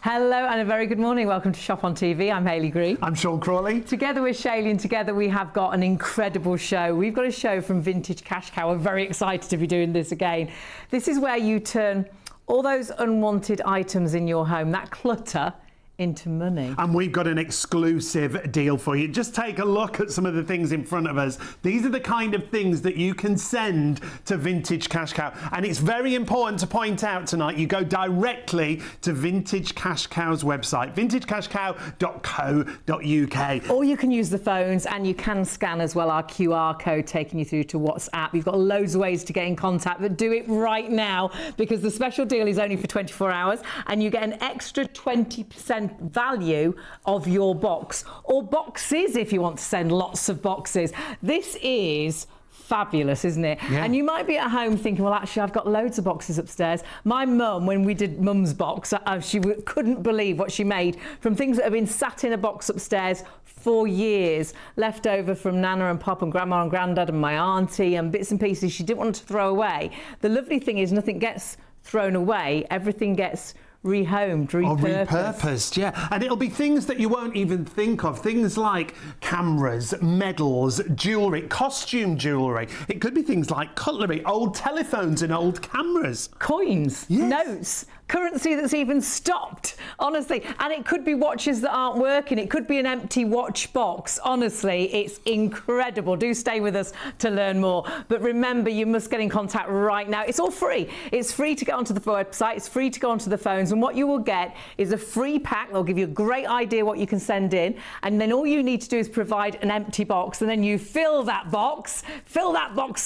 Hello and a very good morning. Welcome to Shop on TV. I'm Hayley Green. I'm Sean Crawley. Together with Shayley, and together we have got an incredible show. We've got a show from Vintage Cash Cow. We're very excited to be doing this again. This is where you turn all those unwanted items in your home, that clutter, into money. And we've got an exclusive deal for you. Just take a look at some of the things in front of us. These are the kind of things that you can send to Vintage Cash Cow. And it's very important to point out tonight, you go directly to Vintage Cash Cow's website, vintagecashcow.co.uk. Or you can use the phones, and you can scan as well our QR code taking you through to WhatsApp. You've got loads of ways to get in contact, but do it right now because the special deal is only for 24 hours and you get an extra 20% value of your box, or boxes if you want to send lots of boxes. This is fabulous, isn't it? Yeah. And you might be at home thinking, well, actually, I've got loads of boxes upstairs. My mum, when we did Mum's box, she couldn't believe what she made from things that have been sat in a box upstairs for years, left over from Nana and Pop and Grandma and Grandad and my auntie, and bits and pieces she didn't want to throw away. The lovely thing is nothing gets thrown away, everything gets rehomed, repurposed. Yeah. And it'll be things that you won't even think of. Things like cameras, medals, jewellery, costume jewellery. It could be things like cutlery, old telephones and old cameras. Coins, yes. Notes, currency that's even stopped, honestly. And it could be watches that aren't working. It could be an empty watch box. Honestly, it's incredible. Do stay with us to learn more. But remember, you must get in contact right now. It's all free. It's free to get onto the website. It's free to go onto the phones. And what you will get is a free pack. They'll give you a great idea what you can send in. And then all you need to do is provide an empty box. And then you fill that box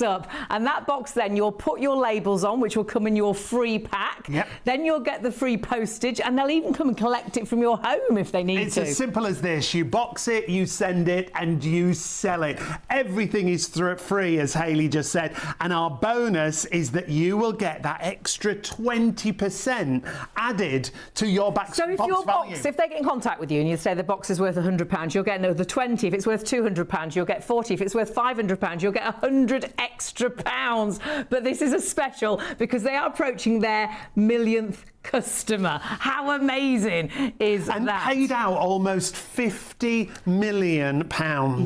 up. And that box, then you'll put your labels on, which will come in your free pack. Yep. Then you'll get the free postage, and they'll even come and collect it from your home if they need It's to. as simple as this. You box it, you send it, and you sell it. Everything is free, as Hayley just said. And our bonus is that you will get that extra 20% added to your box So if your box, if they get in contact with you and you say the box is worth £100, you'll get another 20. If it's worth £200, you'll get 40. If it's worth £500, you'll get 100 extra pounds. But this is a special because they are approaching their millionth customer. How amazing is that? And paid out almost £50 million.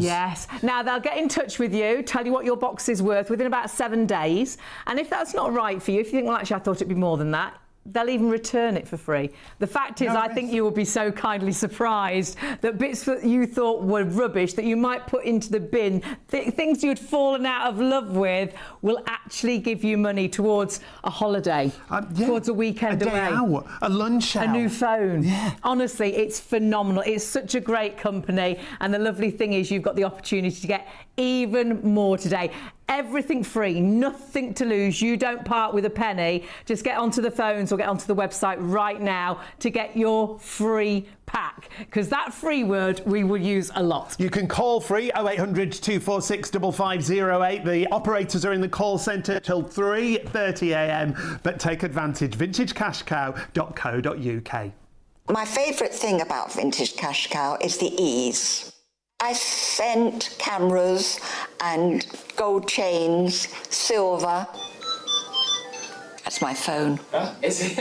Yes. Now they'll get in touch with you, tell you what your box is worth within about 7 days. And if that's not right for you, if you think, well, actually, I thought it'd be more than that, they'll even return it for free. The fact is, I think you will be so kindly surprised that bits that you thought were rubbish that you might put into the bin, things you'd fallen out of love with, will actually give you money towards a holiday, towards a weekend away, out, a lunch out, a new phone. Yeah. Honestly, it's phenomenal. It's such a great company, and the lovely thing is you've got the opportunity to get even more today. Everything free, nothing to lose. You don't part with a penny. Just get onto the phones or get onto the website right now to get your free pack, because that free word we will use a lot. You can call free 0800 246 5508. The operators are in the call centre till 3:30 a.m. But take advantage. vintagecashcow.co.uk. My favourite thing about Vintage Cash Cow is the ease. I sent cameras and gold chains, silver. That's my phone. Is it?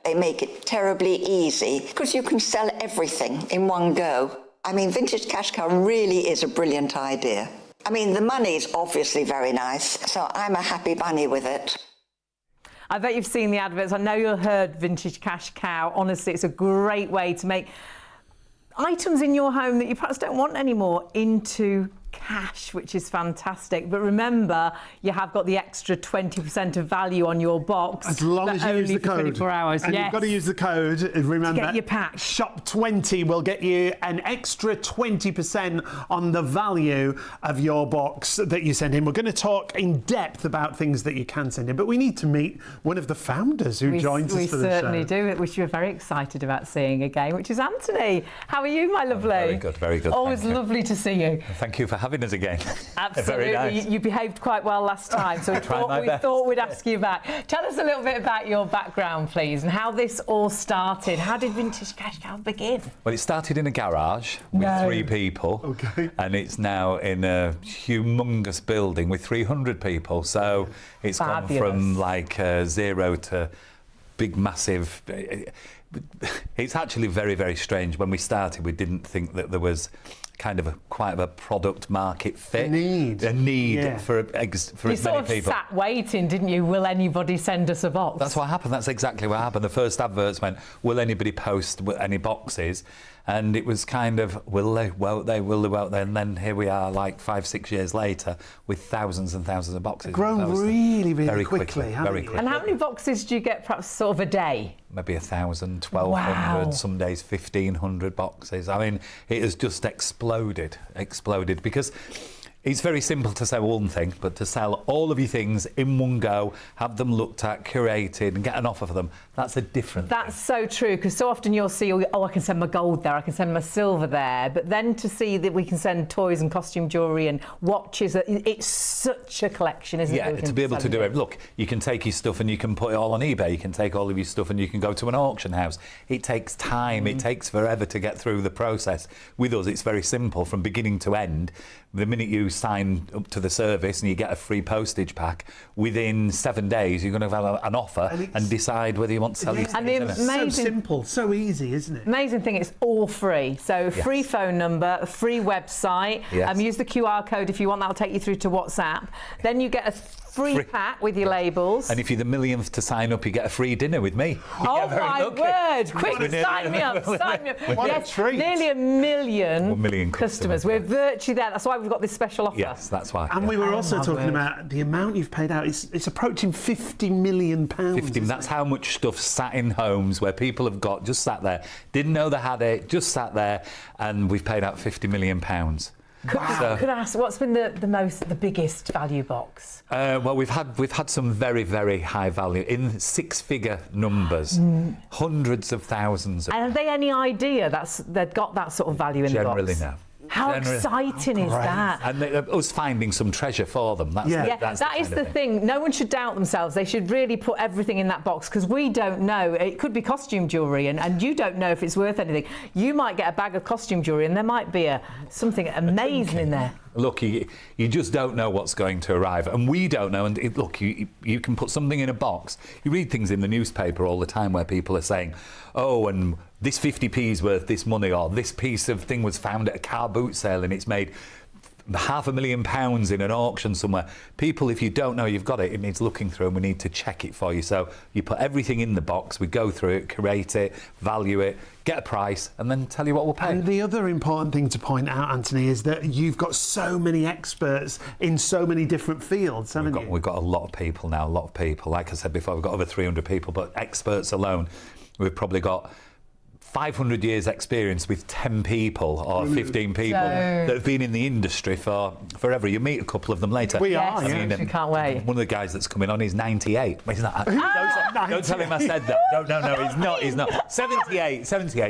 They make it terribly easy because you can sell everything in one go. I mean, Vintage Cash Cow really is a brilliant idea. I mean, the money's obviously very nice, so I'm a happy bunny with it. I bet you've seen the adverts. I know you've heard Vintage Cash Cow. Honestly, it's a great way to make items in your home that you perhaps don't want anymore into cash, which is fantastic. But remember, you have got the extra 20% of value on your box. As long as you use the code. 24 hours. And you've got to use the code. Remember, to get your pack. Shop 20 will get you an extra 20% on the value of your box that you send in. We're going to talk in depth about things that you can send in, but we need to meet one of the founders who joins us for the show. We certainly do, which we're very excited about seeing again, which is Anthony. How are you, my lovely? Very good, very good. Always lovely to see you. Thank you for having us again. Absolutely. Very nice. You behaved quite well last time, so we thought we'd ask you back. Tell us a little bit about your background, please, and how this all started. How did Vintage Cash Cow begin? Well, it started in a garage with 3 people. Okay. And it's now in a humongous building with 300 people. So it's Fabulous. gone from like 0 to big, massive. It's actually very, very strange. When we started, we didn't think that there was kind of quite a product market fit. A need for as many sort of people. sat waiting, didn't you? Will anybody send us a box? That's what happened. That's exactly what happened. The first adverts went, will anybody post any boxes? And it was kind of, will they, won't they, will they, won't they? And then here we are, like 5-6 years later, with thousands and thousands of boxes. Grown really, really very quickly, very quickly. And how many boxes do you get perhaps sort of a day? Maybe 1,000, 1,200, Wow. some days 1,500 boxes. I mean, it has just exploded because it's very simple to say one thing, but to sell all of your things in one go, have them looked at, curated, and get an offer for them, that's a different thing. That's so true, because so often you'll see, oh, I can send my gold there, I can send my silver there, but then to see that we can send toys and costume jewellery and watches, it's such a collection, isn't it? Yeah, to be able to do it. Look, you can take your stuff and you can put it all on eBay, you can take all of your stuff and you can go to an auction house. It takes time, it takes forever to get through the process. With us, it's very simple, from beginning to end. The minute you sign up to the service and you get a free postage pack, within 7 days you're going to have an offer and decide whether you want to sell your And the things. amazing, so simple, so easy, isn't it? amazing thing, it's all free. So free phone number, a free website. Yes. Use the QR code if you want. That'll take you through to WhatsApp. Then you get a free pack with your labels. And if you're the millionth to sign up, you get a free dinner with me. Oh my word! Quick, We're sign me up! Sign me up! What a Yes, treat. nearly a million, 1 million customers. We're virtually there. That's why we've got this special offer. Yes, that's why. And we were also love talking it. about the amount you've paid out. It's approaching £50 million. 15, that's how much stuff sat in homes where people have got, just sat there, didn't know they had it, just sat there, and we've paid out £50 million. Could I ask, what's been the biggest value box? Well, we've had some very, very high value, in 6-figure numbers, hundreds of thousands. And have they any idea they've got that sort of value in the box? Generally, no. How exciting is that? And us finding some treasure for them. That's Yeah, that's that is kind of the thing. No one should doubt themselves. They should really put everything in that box, because we don't know. It could be costume jewellery, and you don't know if it's worth anything. You might get a bag of costume jewellery and there might be something amazing in there. Look, you just don't know what's going to arrive, and we don't know. And look, you can put something in a box. You read things in the newspaper all the time where people are saying, oh, and this 50p is worth this money, or this piece of thing was found at a car boot sale and it's made £500,000 in an auction somewhere. People, if you don't know you've got it, it needs looking through, and we need to check it for you. So you put everything in the box, we go through it, curate it, value it, get a price, and then tell you what we'll pay. And the other important thing to point out, Anthony, is that you've got so many experts in so many different fields, haven't you? We've got a lot of people now, a lot of people. Like I said before, we've got over 300 people, but experts alone, we've probably got 500 years experience with 10 people or 15 people that have been in the industry for forever. You meet a couple of them later. We Yes, are, yeah. we can't wait. One of the guys that's coming on is 98. He's not, don't tell him I said that. No, he's not. 78,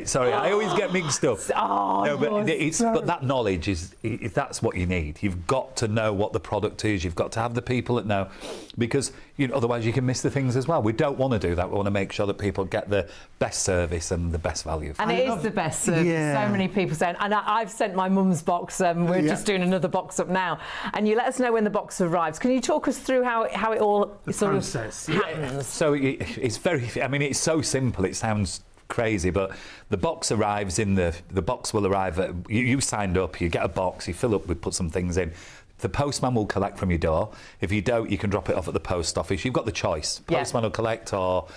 sorry. I always get mixed up. Oh, But that knowledge is, if that's what you need, you've got to know what the product is. You've got to have the people that know, because otherwise you can miss the things as well. We don't want to do that. We want to make sure that people get the best service and the best value. And it is the best service. Yeah. So many people saying, and I've sent my mum's box. We're just doing another box up now, and you let us know when the box arrives. Can you talk us through how it all sort of happens? So it's very. I mean, it's so simple. It sounds crazy, but the box arrives in the box will arrive at you signed up. You get a box. You fill up. We put some things in. The postman will collect from your door. If you don't, you can drop it off at the post office. You've got the choice. Postman will collect, or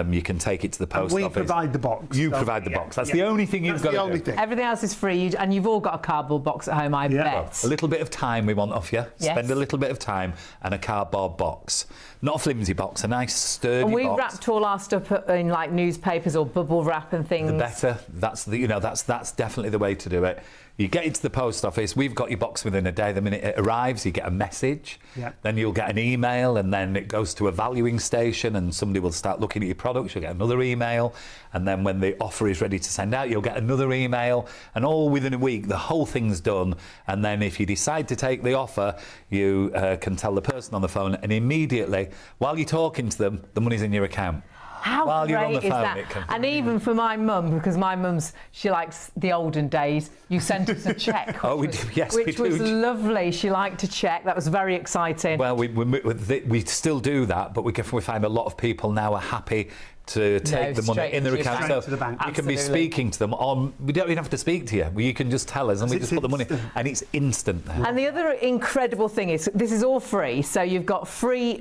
you can take it to the post office. We provide the box. You provide the box. That's the only thing you've got to do. Everything else is free, and you've all got a cardboard box at home, I bet. A little bit of time we want off you. Yes. Spend a little bit of time, and a cardboard box. Not a flimsy box, a nice sturdy And we box. wrapped all our stuff in like newspapers or bubble wrap and things. The better. That's that's definitely the way to do it. You get it to the post office. We've got your box within a day. The minute it arrives, you get a message. Yeah. Then you'll get an email, and then it goes to a valuing station, and somebody will start looking at your products. You'll get another email, and then when the offer is ready to send out, you'll get another email, and all within a week, the whole thing's done. And then if you decide to take the offer, you can tell the person on the phone, and immediately, while you're talking to them, the money's in your account. How While great you're on the is phone, that? it can- And even for my mum, because my mum's, she likes the olden days, you sent us a cheque. Oh, we do. Yes, we which was do. lovely. She liked a cheque. That was very exciting. Well, we still do that, but we find a lot of people now are happy to take the money straight in their into your account. bank. So to the bank. you can be Absolutely. speaking to them on. We don't even have to speak to you. You can just tell us, and we It's just put the money, instant. and it's instant there. And the other incredible thing is this is all free. So you've got free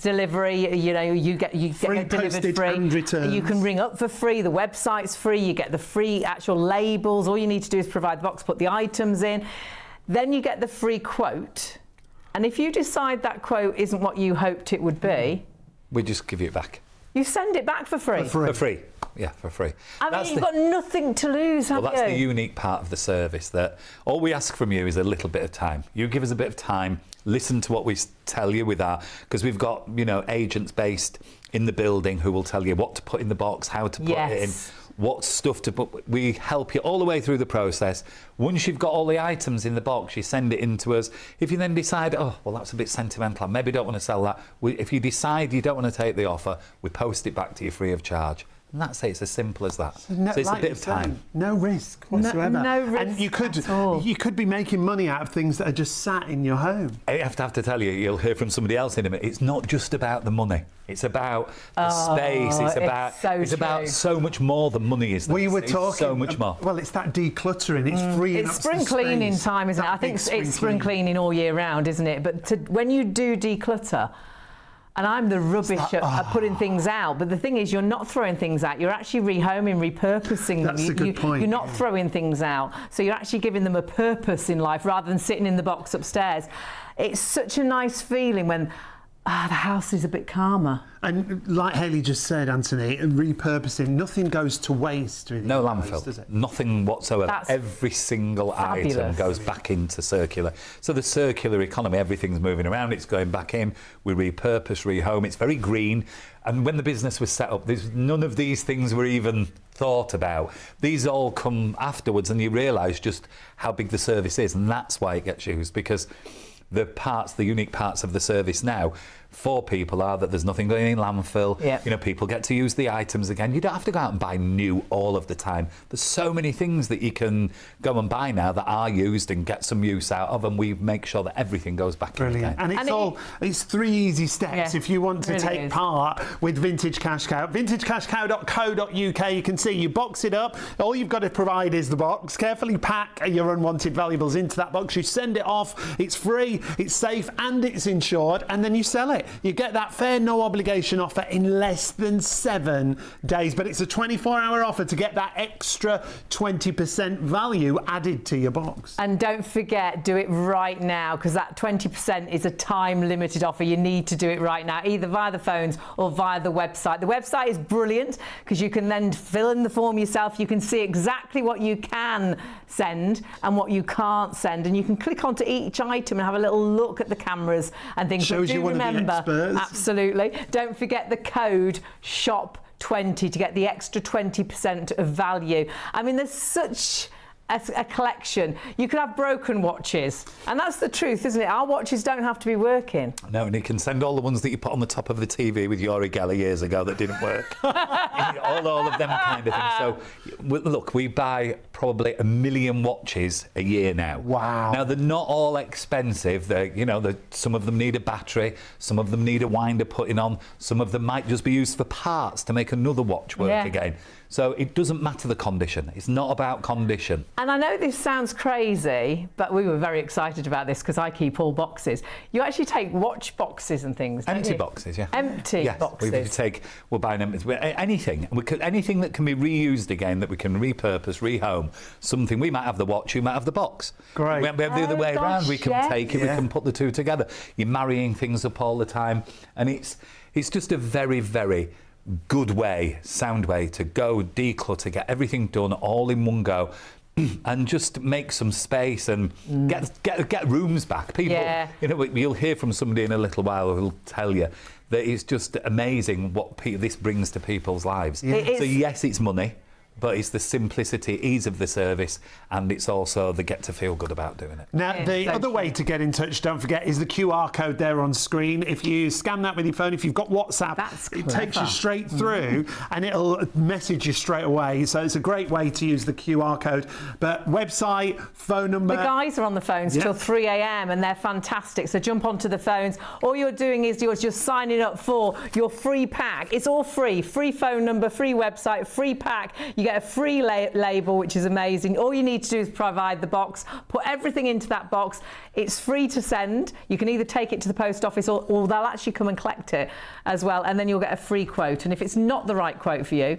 delivery. You know, you get Free it delivered postage free. and returns. You can ring up for free. The website's free. You get the free actual labels. All you need to do is provide the box, put the items in. Then you get the free quote. And if you decide that quote isn't what you hoped it would be, We just give you it back you send it back for free. for free. Yeah, for free. I mean, you've got nothing to lose, have Well, that's the you? unique part of the service, that all we ask from you is a little bit of time. You give us a bit of time, listen to what we tell you with our, because we've got, you know, agents based in the building who will tell you what to put in the box, how to put it in, Yes. what stuff to put. We help you all the way through the process. Once you've got all the items in the box, you send it in to us. If you then decide, oh, well, that's a bit sentimental, I maybe don't want to sell that. If you decide you don't want to take the offer, we post it back to you free of charge. And that's it. It's as simple as that. No, So it's like a bit you of say, time. no risk whatsoever. no risk and at all. you could be making money out of things that are just sat in your home. I have to tell you, you'll hear from somebody else in a minute. It's not just about the money. It's about the space. It's about true. so much more than money is. We were It's talking so much more. Well, it's that decluttering. It's freeing It's up spring some cleaning space. time, isn't it? That I think big it's spring cleaning all year round, isn't it? But when you do declutter, and I'm the rubbish at putting things out, but the thing is, you're not throwing things out. You're actually rehoming, repurposing them. That's a good point, You're not yeah. throwing things out. So you're actually giving them a purpose in life rather than sitting in the box upstairs. It's such a nice feeling when the house is a bit calmer. And like Hayley just said, Anthony, repurposing, nothing goes to waste with No you guys, landfill, does it? nothing whatsoever. That's Every single item fabulous. goes back into circular. So the circular economy, everything's moving around, it's going back in. We repurpose, rehome. It's very green. And when the business was set up, none of these things were even thought about. These all come afterwards, and you realise just how big the service is, and that's why it gets used, because the unique parts of the service now for people are that there's nothing going in landfill. Yep. You know, people get to use the items again. You don't have to go out and buy new all of the time. There's so many things that you can go and buy now that are used and get some use out of, and we make sure that everything goes back in Brilliant. again. And it's 3 easy steps Yeah, if you want to really take is. part with Vintage Cash Cow. VintageCashCow.co.uk. You can see you box it up. All you've got to provide is the box. Carefully pack your unwanted valuables into that box. You send it off. It's free, it's safe, and it's insured. And then you sell it. You get that fair, no obligation offer in less than 7 days. But it's a 24-hour offer to get that extra 20% value added to your box. And don't forget, do it right now, because that 20% is a time-limited offer. You need to do it right now, either via the phones or via the website. The website is brilliant because you can then fill in the form yourself. You can see exactly what you can send and what you can't send, and you can click onto each item and have a little look at the cameras and things. Shows But do you one of the remember, experts. absolutely. Don't forget the code SHOP20 to get the extra 20% of value. I mean, there's such a collection. You could have broken watches, and that's the truth, isn't it? Our watches don't have to be working. No, and you can send all the ones that you put on the top of the TV with Yori Geller years ago that didn't work. all of them kind of things. So, look, we buy probably 1 million watches a year now. Wow. Now, they're not all expensive. Some of them need a battery, some of them need a winder putting on, some of them might just be used for parts to make another watch work Yeah. again. So it doesn't matter the condition. It's not about condition. And I know this sounds crazy, but we were very excited about this because I keep all boxes. You actually take watch boxes and things, don't Empty you? boxes, yeah. Empty Yes, boxes. we're buying anything. Anything that can be reused again, that we can repurpose, rehome. Something, we might have the watch, you might have the box. Great. We have the other Oh, way around. We gosh, can yes. take it, Yeah. we can put the two together. You're marrying things up all the time. And it's just a very, very good way, sound way to go declutter, get everything done all in one go. And just make some space and get rooms back. People, Yeah. you'll hear from somebody in a little while who'll tell you that it's just amazing what this brings to people's lives. It So is. yes, it's money, but it's the simplicity, ease of the service, and it's also the get to feel good about doing it. Now, the other way to get in touch, don't forget, is the QR code there on screen. If you scan that with your phone, if you've got WhatsApp, it takes you straight through and it'll message you straight away. So it's a great way to use the QR code. But website, phone number. The guys are on the phones till 3 a.m. and they're fantastic. So jump onto the phones. All you're doing is you're just signing up for your free pack. It's all free. Free phone number, free website, free pack. You get a free label, which is amazing. All you need to do is provide the box, put everything into that box. It's free to send. You can either take it to the post office or they'll actually come and collect it as well, and then you'll get a free quote. And if it's not the right quote for you,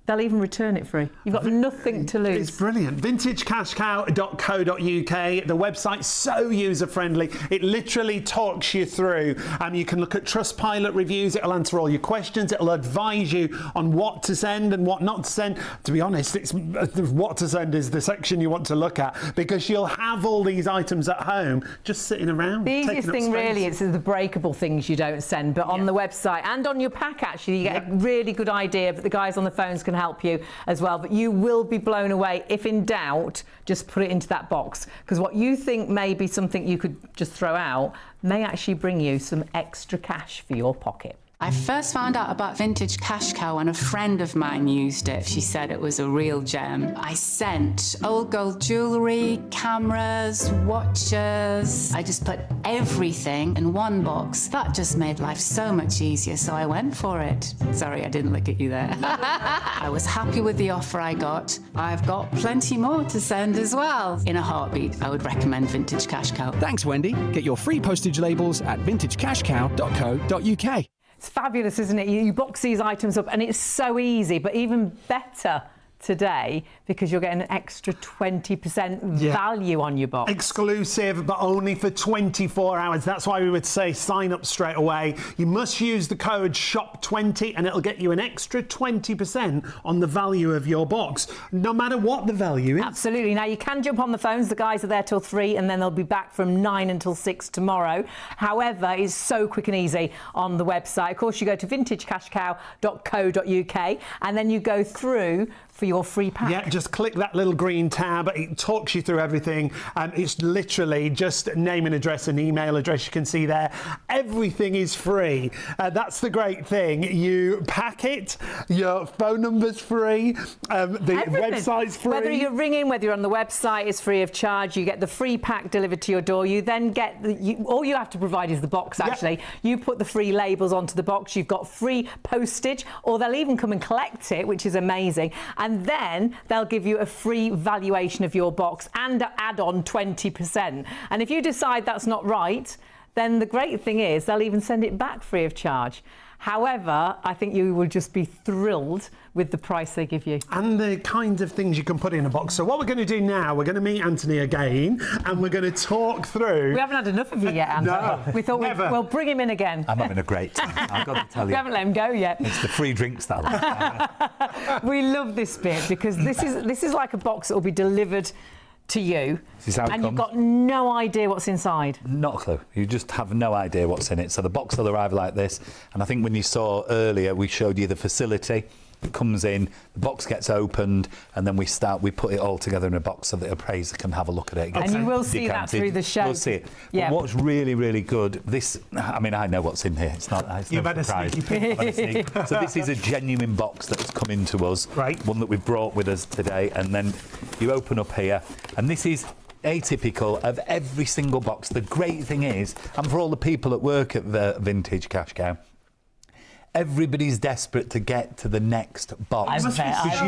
they'll even return it free. You've got nothing to lose. It's brilliant. VintageCashCow.co.uk. The website's so user-friendly. It literally talks you through. You can look at Trustpilot reviews. It'll answer all your questions. It'll advise you on what to send and what not to send. To be honest, it's what to send is the section you want to look at, because you'll have all these items at home just sitting around. The easiest thing really is the breakable things you don't send, but on the website and on your pack, actually, you get a really good idea, but the guys on the phones can help you as well. But you will be blown away. If in doubt, just put it into that box, because what you think may be something you could just throw out may actually bring you some extra cash for your pocket. I first found out about Vintage Cash Cow when a friend of mine used it. She said it was a real gem. I sent old gold jewellery, cameras, watches. I just put everything in one box. That just made life so much easier, so I went for it. Sorry, I didn't look at you there. I was happy with the offer I got. I've got plenty more to send as well. In a heartbeat, I would recommend Vintage Cash Cow. Thanks, Wendy. Get your free postage labels at vintagecashcow.co.uk. It's fabulous, isn't it? You box these items up and it's so easy, but even better today because you're getting an extra 20% value on your box. Exclusive, but only for 24 hours. That's why we would say sign up straight away. You must use the code SHOP20 and it'll get you an extra 20% on the value of your box, no matter what the value is. Absolutely. Now, you can jump on the phones. The guys are there till 3 and then they'll be back from 9 until 6 tomorrow. However, it's so quick and easy on the website. Of course, you go to vintagecashcow.co.uk and then you go through for your free pack. Yeah, just click that little green tab. It talks you through everything. It's literally just name and address and email address you can see there. Everything is free. That's the great thing. You pack it, your phone number's free, the website's free. Whether you're ringing, whether you're on the website, it's free of charge. You get the free pack delivered to your door. You then get, all you have to provide is the box, actually. Yep. You put the free labels onto the box. You've got free postage, or they'll even come and collect it, which is amazing. And then they'll give you a free valuation of your box and add on 20%. And if you decide that's not right, then the great thing is they'll even send it back free of charge. However, I think you will just be thrilled with the price they give you. And the kinds of things you can put in a box. So what we're going to do now, we're going to meet Anthony again and we're going to talk through... We haven't had enough of you yet, Anthony. No, we thought we'll bring him in again. I'm having a great time, I've got to tell you. We haven't let him go yet. It's the free drinks that I like. We love this bit because this is like a box that will be delivered to you, and you've got no idea what's inside. Not a clue. You just have no idea what's in it. So the box will arrive like this, and I think when you saw earlier, we showed you the facility. It comes in, the box gets opened, and then we put it all together in a box so that the appraiser can have a look at it. And you will see that through the show. We'll see it. Yeah. But what's really, really good, I mean, I know what's in here. It's not You've no had surprise. a sneaky peek. So this is a genuine box that's come into us. Right. One that we've brought with us today, and then you open up here, and this is atypical of every single box. The great thing is, and for all the people that work at the Vintage Cash Cow, everybody's desperate to get to the next box. I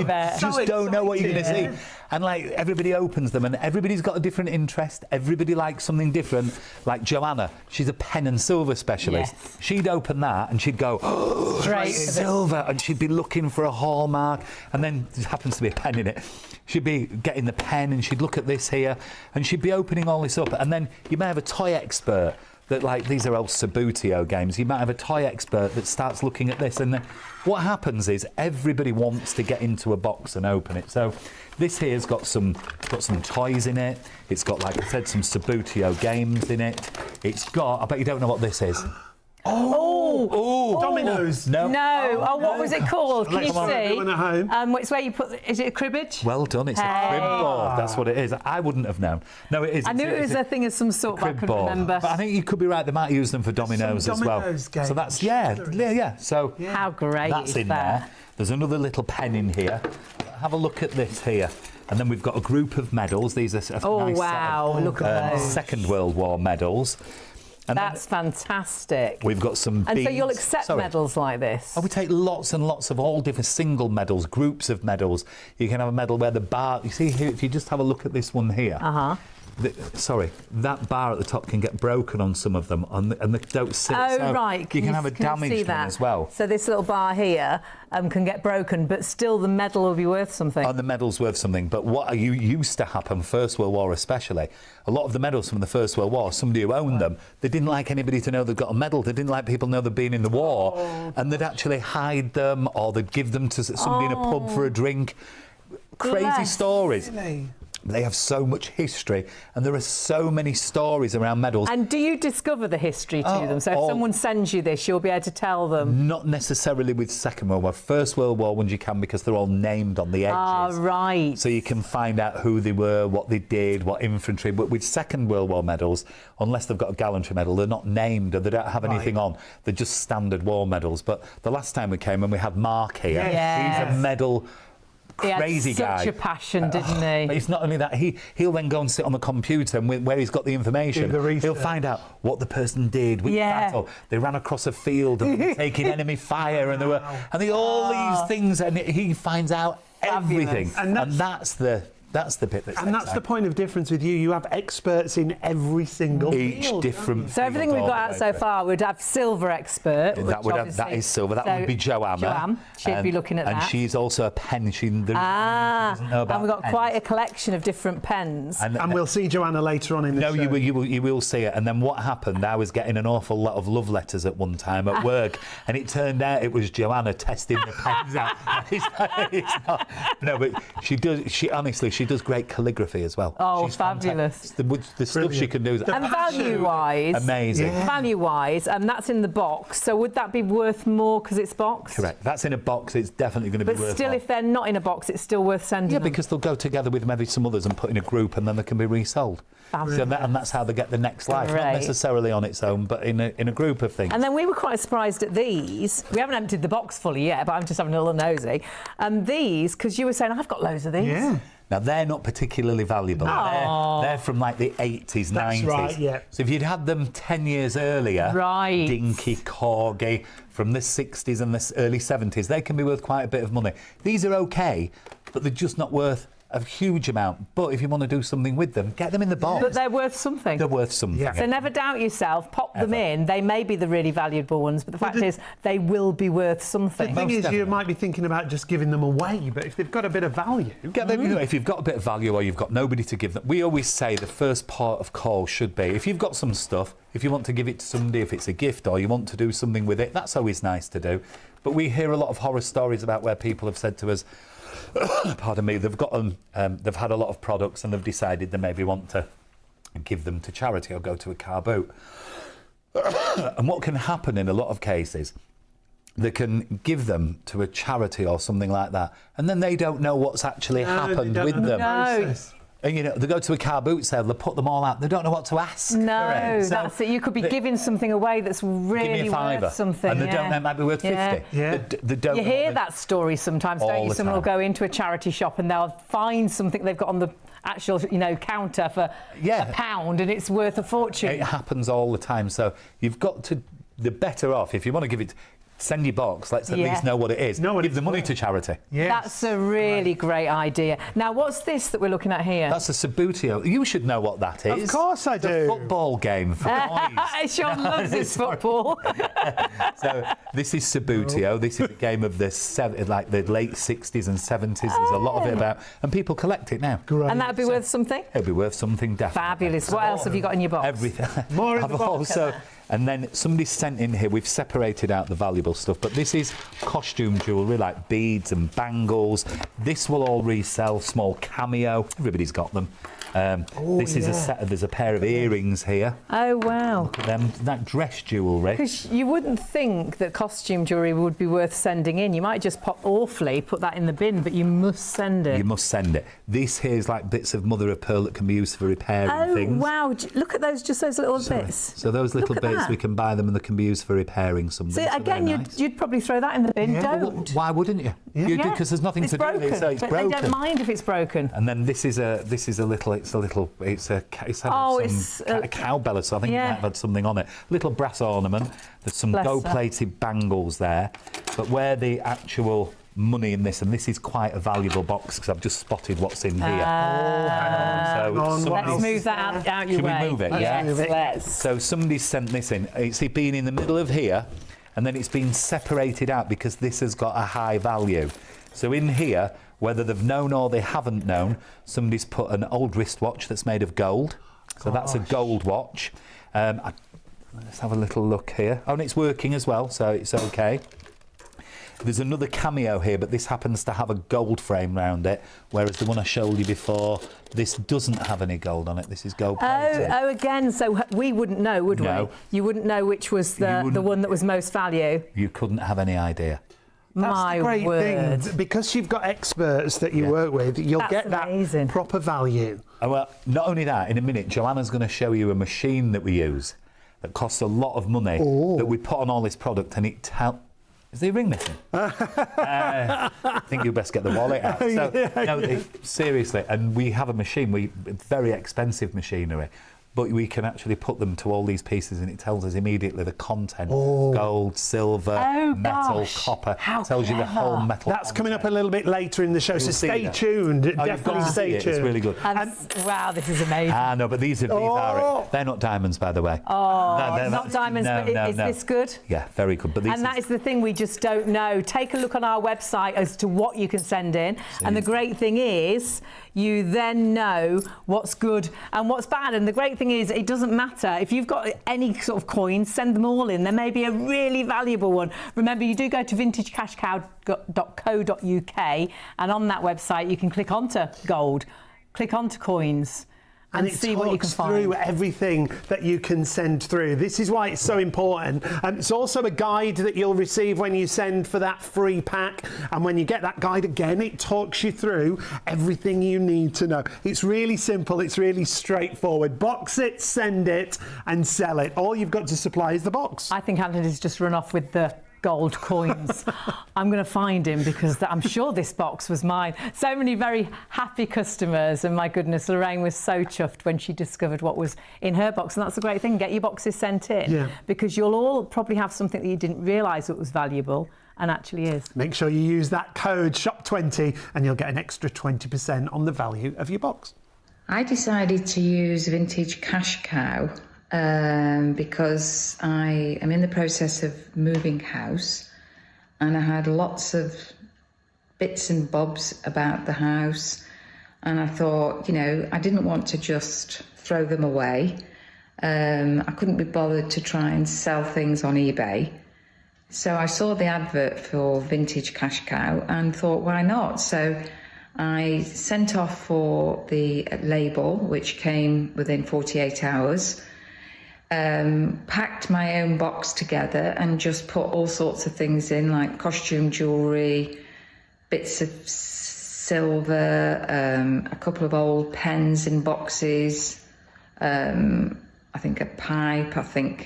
bet. You just don't know what you're going to see. And like everybody opens them and everybody's got a different interest. Everybody likes something different. Like Joanna, she's a pen and silver specialist. Yes. She'd open that and she'd go, oh, Straight silver. And she'd be looking for a hallmark. And then there happens to be a pen in it. She'd be getting the pen and she'd look at this here and she'd be opening all this up. And then you may have a toy expert that, like, these are old Sabutio games. You might have a toy expert that starts looking at this, and then what happens is everybody wants to get into a box and open it. So this here's got some toys in it. It's got, like I said, some Sabutio games in it. It's got, I bet you don't know what this is. Oh, Dominoes. No. no. Oh, what was it called? Can Let's you come on, see? everyone at home. It's where you put. Is it a cribbage? Well done. It's a Hey. crib board. That's what it is. I wouldn't have known. No, it is. I knew it was it's a thing of some sort, but I crib couldn't board. remember. But I think you could be right. They might use them for dominoes Some as well. dominoes games. So that's yeah. So How great that's is in that? there. There's another little pen in here. Have a look at this here. And then we've got a group of medals. These are a Oh, nice wow, set of, look at those. Second World War medals. And then That's fantastic. we've got some And so you'll beads. accept Sorry. medals like this? Oh, we take lots and lots of all different single medals, groups of medals. You can have a medal where the bar, you see here, if you just have a look at this one here. That bar at the top can get broken on some of them, and they don't sit. Oh, so right. You can have a see damaged one that? as well. So this little bar here can get broken, but still the medal will be worth something. And the medal's worth something. But what used to happen, First World War especially, a lot of the medals from the First World War, somebody who owned them, they didn't like anybody to know they'd got a medal. They didn't like people to know they'd been in the war. And they'd actually hide them, or they'd give them to somebody in a pub for a drink. Crazy Bless. stories. They have so much history, and there are so many stories around medals. And do you discover the history to them? So if someone sends you this, you'll be able to tell them? Not necessarily with Second World War. First World War ones you can, because they're all named on the edges. Ah, right. So you can find out who they were, what they did, what infantry. But with Second World War medals, unless they've got a gallantry medal, they're not named, or they don't have anything on. They're just standard war medals. But the last time we came, and we had Mark here, Yes. he's a medal crazy he had guy. such a passion, didn't But he? it's not only that, he'll then go and sit on the computer, and where he's got the information, Do the research. he'll find out what the person did, which Yeah. battle. They ran across a field and were taking enemy fire, and all these things, and he finds out everything. Fabulous. And that's the bit that's And that's the point of difference with you. You have experts in every single each field. different. So everything we've field got all out the so way through. far, we'd have silver expert. That which would that obviously- is silver. That so would be Joanna. Joanne, she'd be looking at and that. And she's also a pen. Doesn't know and about we've got pens. quite a collection of different pens. And we'll see Joanna later on in the No, show. you will see it. And then what happened? I was getting an awful lot of love letters at one time at work, and it turned out it was Joanna testing the pens out. It's not. No, but she does. She honestly, she does great calligraphy as well. Oh, She's fabulous. fantastic. The stuff she can do is And value-wise, amazing. value-wise, that's in the box. So would that be worth more because it's boxed? Correct. That's in a box. It's definitely going to be But worth still, more. if they're not in a box, it's still worth sending Yeah, them. because they'll go together with maybe some others and put in a group, and then they can be resold. Fabulous. So and that's how they get the next life, Great. not necessarily on its own, but in a group of things. And then we were quite surprised at these. We haven't emptied the box fully yet, but I'm just having a little nosy. These, because you were saying, I've got loads of these. Yeah. Now, they're not particularly valuable. They're from like the 80s, That's 90s. right, yeah. So if you'd had them 10 years earlier, Right. dinky corgi from the 60s and the early 70s, they can be worth quite a bit of money. These are okay, but they're just not worth a huge amount. But if you want to do something with them, get them in the box. But they're worth something. They're worth something. Yeah. So never doubt yourself, pop them in. They may be the really valuable ones, but the fact is they will be worth The something. thing is, you definitely. might be thinking about just giving them away, but if they've got a bit of value, Get them, you know, if you've got a bit of value or you've got nobody to give them, we always say the first part of call should be, if you've got some stuff, if you want to give it to somebody, if it's a gift or you want to do something with it, that's always nice to do. But we hear a lot of horror stories about where people have said to us, pardon me, they've had a lot of products and they've decided they maybe want to give them to charity or go to a car boot. And what can happen in a lot of cases, they can give them to a charity or something like that, and then they don't know what's actually happened they don't with know the them. process. And you know, they go to a car boot sale, they put them all out, they don't know what to ask. No, for it. So that's it. You could be giving something away that's give me really a fiver, worth something. and they yeah. don't know it might be worth 50. Yeah. They don't You know hear what that story sometimes, All don't you? the Someone will time. go into a charity shop and they'll find something they've got on the actual, counter for £1 and it's worth a fortune. It happens all the time. So you've got to, the better off, if you want to give it, send your box, let's at Yeah. least know what it is. Know what Give it's the money worth. to charity. yes. That's a really great idea. Now, what's this that we're looking at here? That's a Sabutio. You should know what that is. Of course I It's a do. football game for boys. Sean loves his football. So this is Sabutio. This is a game of the late 60s and 70s. There's a lot of it about, and people collect it now. Great. And that'd be worth something? It'll be worth something, definitely. Fabulous. What else have you got in your box? Everything. More in I've the box. also, and then somebody sent in here, we've separated out the valuable stuff, but this is costume jewellery like beads and bangles. This will all resell, small cameo. Everybody's got them. This is a set of, there's a pair of earrings here. Oh, wow. Look at them, that dress jewellery. Because you wouldn't think that costume jewellery would be worth sending in. You might just put that in the bin, but you must send it. You must send it. This here is like bits of mother of pearl that can be used for repairing things. Oh, wow. Look at those, just those little bits. So those little bits, we can buy them and they can be used for repairing something. So again, you'd probably throw that in the bin. Yeah. Don't. Well, why wouldn't you? You do, because there's nothing It's to broken, do with it, so it's but broken. they don't mind if it's broken. And then it's had a cowbell, so I think it might have had something on it. Little brass ornament. There's some gold-plated bangles there. But where the actual money in this, and this is quite a valuable box because I've just spotted what's in here. Let's move that out your way. Should we move it? Yes, let's. So somebody's sent this in. It's been in the middle of here, and then it's been separated out because this has got a high value. So in here, whether they've known or they haven't known, somebody's put an old wristwatch that's made of gold. So that's a gold watch. Let's have a little look here. Oh, and it's working as well, so it's okay. There's another cameo here, but this happens to have a gold frame round it, whereas the one I showed you before, this doesn't have any gold on it. This is gold plated. Oh, again, so we wouldn't know, would we? You wouldn't know which was the one that was most value. You couldn't have any idea. That's the great thing. Because you've got experts that you work with, you'll get that proper value. Oh, well, not only that, in a minute, Joanna's going to show you a machine that we use that costs a lot of money that we put on all this product, and it is the ring missing? I think you best get the wallet out. So, seriously, and we have a machine, very expensive machinery, but we can actually put them to all these pieces and it tells us immediately the content. Gold, silver, metal, copper. Tells you the whole metal. That's coming up a little bit later in the show, so stay tuned. Definitely stay tuned. It's really good. Wow, this is amazing. No, but these are they're not diamonds, by the way. Not diamonds, but is this good? Yeah, very good. But that is the thing, we just don't know. Take a look on our website as to what you can send in. And the great thing is, you then know what's good and what's bad. And the great thing is, it doesn't matter. If you've got any sort of coins, send them all in. There may be a really valuable one. Remember, you do go to vintagecashcow.co.uk, and on that website, you can click onto gold, click onto coins, and see what you can find. Through everything that you can send through. This is why it's so important. It's also a guide that you'll receive when you send for that free pack. And when you get that guide again, it talks you through everything you need to know. It's really simple. It's really straightforward. Box it, send it, and sell it. All you've got to supply is the box. I think Anthony's just run off with the gold coins. I'm going to find him because I'm sure this box was mine. So many very happy customers, and my goodness, Lorraine was so chuffed when she discovered what was in her box. And that's a great thing. Get your boxes sent in because you'll all probably have something that you didn't realise that was valuable and actually is. Make sure you use that code SHOP20 and you'll get an extra 20% on the value of your box. I decided to use Vintage Cash Cow because I am in the process of moving house, and I had lots of bits and bobs about the house, and I thought, I didn't want to just throw them away. I couldn't be bothered to try and sell things on eBay. So I saw the advert for Vintage Cash Cow and thought, why not? So I sent off for the label, which came within 48 hours. Packed my own box together and just put all sorts of things in, like costume jewellery, bits of silver, a couple of old pens in boxes, I think a pipe,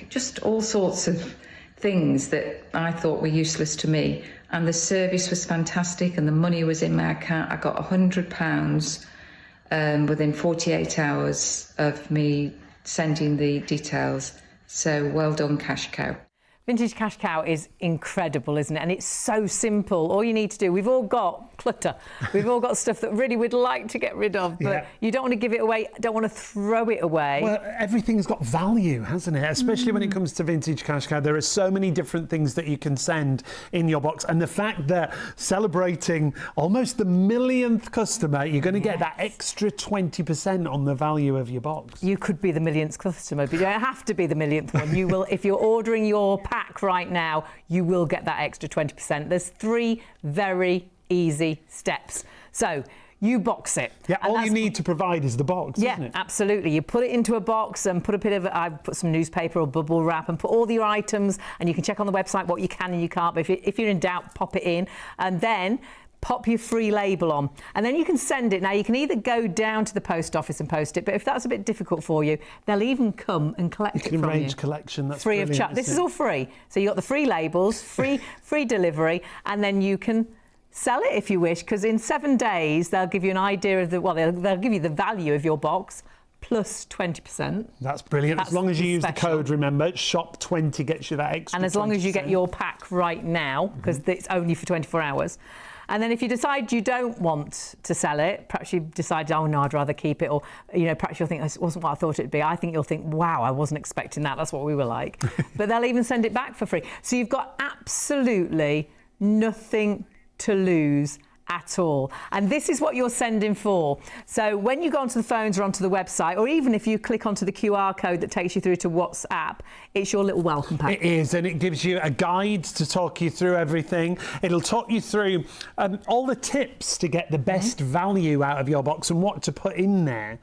just all sorts of things that I thought were useless to me. And the service was fantastic and the money was in my account. I got £100 within 48 hours of me sending the details. So well done, Cash Cow. Vintage Cash Cow is incredible, isn't it? And it's so simple. All you need to do, we've all got clutter. We've all got stuff that really we'd like to get rid of, but you don't want to give it away, don't want to throw it away. Well, everything's got value, hasn't it? Especially when it comes to Vintage Cash Cow. There are so many different things that you can send in your box. And the fact that celebrating almost the millionth customer, you're going to get that extra 20% on the value of your box. You could be the millionth customer, but you don't have to be the millionth one. You will, if you're ordering your pack right now, you will get that extra 20%. There's 3 very easy steps. So you box it. Yeah, And all you that's- need to provide is the box, Yeah, isn't it? absolutely. You put it into a box and put a bit of, I put some newspaper or bubble wrap and put all your items, and you can check on the website what you can and you can't. But if you're in doubt, pop it in, and then pop your free label on, and then you can send it. Now you can either go down to the post office and post it, but if that's a bit difficult for you, they'll even come and collect it from you. You can arrange collection. That's free of brilliant, charge. This isn't is it? all free. So you got the free labels, free delivery, and then you can sell it if you wish, because in 7 days they'll give you an idea of they'll give you the value of your box plus 20%. That's brilliant. That's as long as you use special. the code, remember, shop20 gets you that extra. And as long as you get 20%. your pack right now, because it's only for 24 hours. And then if you decide you don't want to sell it, perhaps you decide, oh no, I'd rather keep it, or perhaps you'll think this wasn't what I thought it'd be. I think you'll think, wow, I wasn't expecting that. That's what we were like. But they'll even send it back for free. So you've got absolutely nothing to lose at all. And this is what you're sending for. So when you go onto the phones or onto the website, or even if you click onto the QR code that takes you through to WhatsApp, it's your little welcome pack. It is, and it gives you a guide to talk you through everything. It'll talk you through all the tips to get the best value out of your box and what to put in there.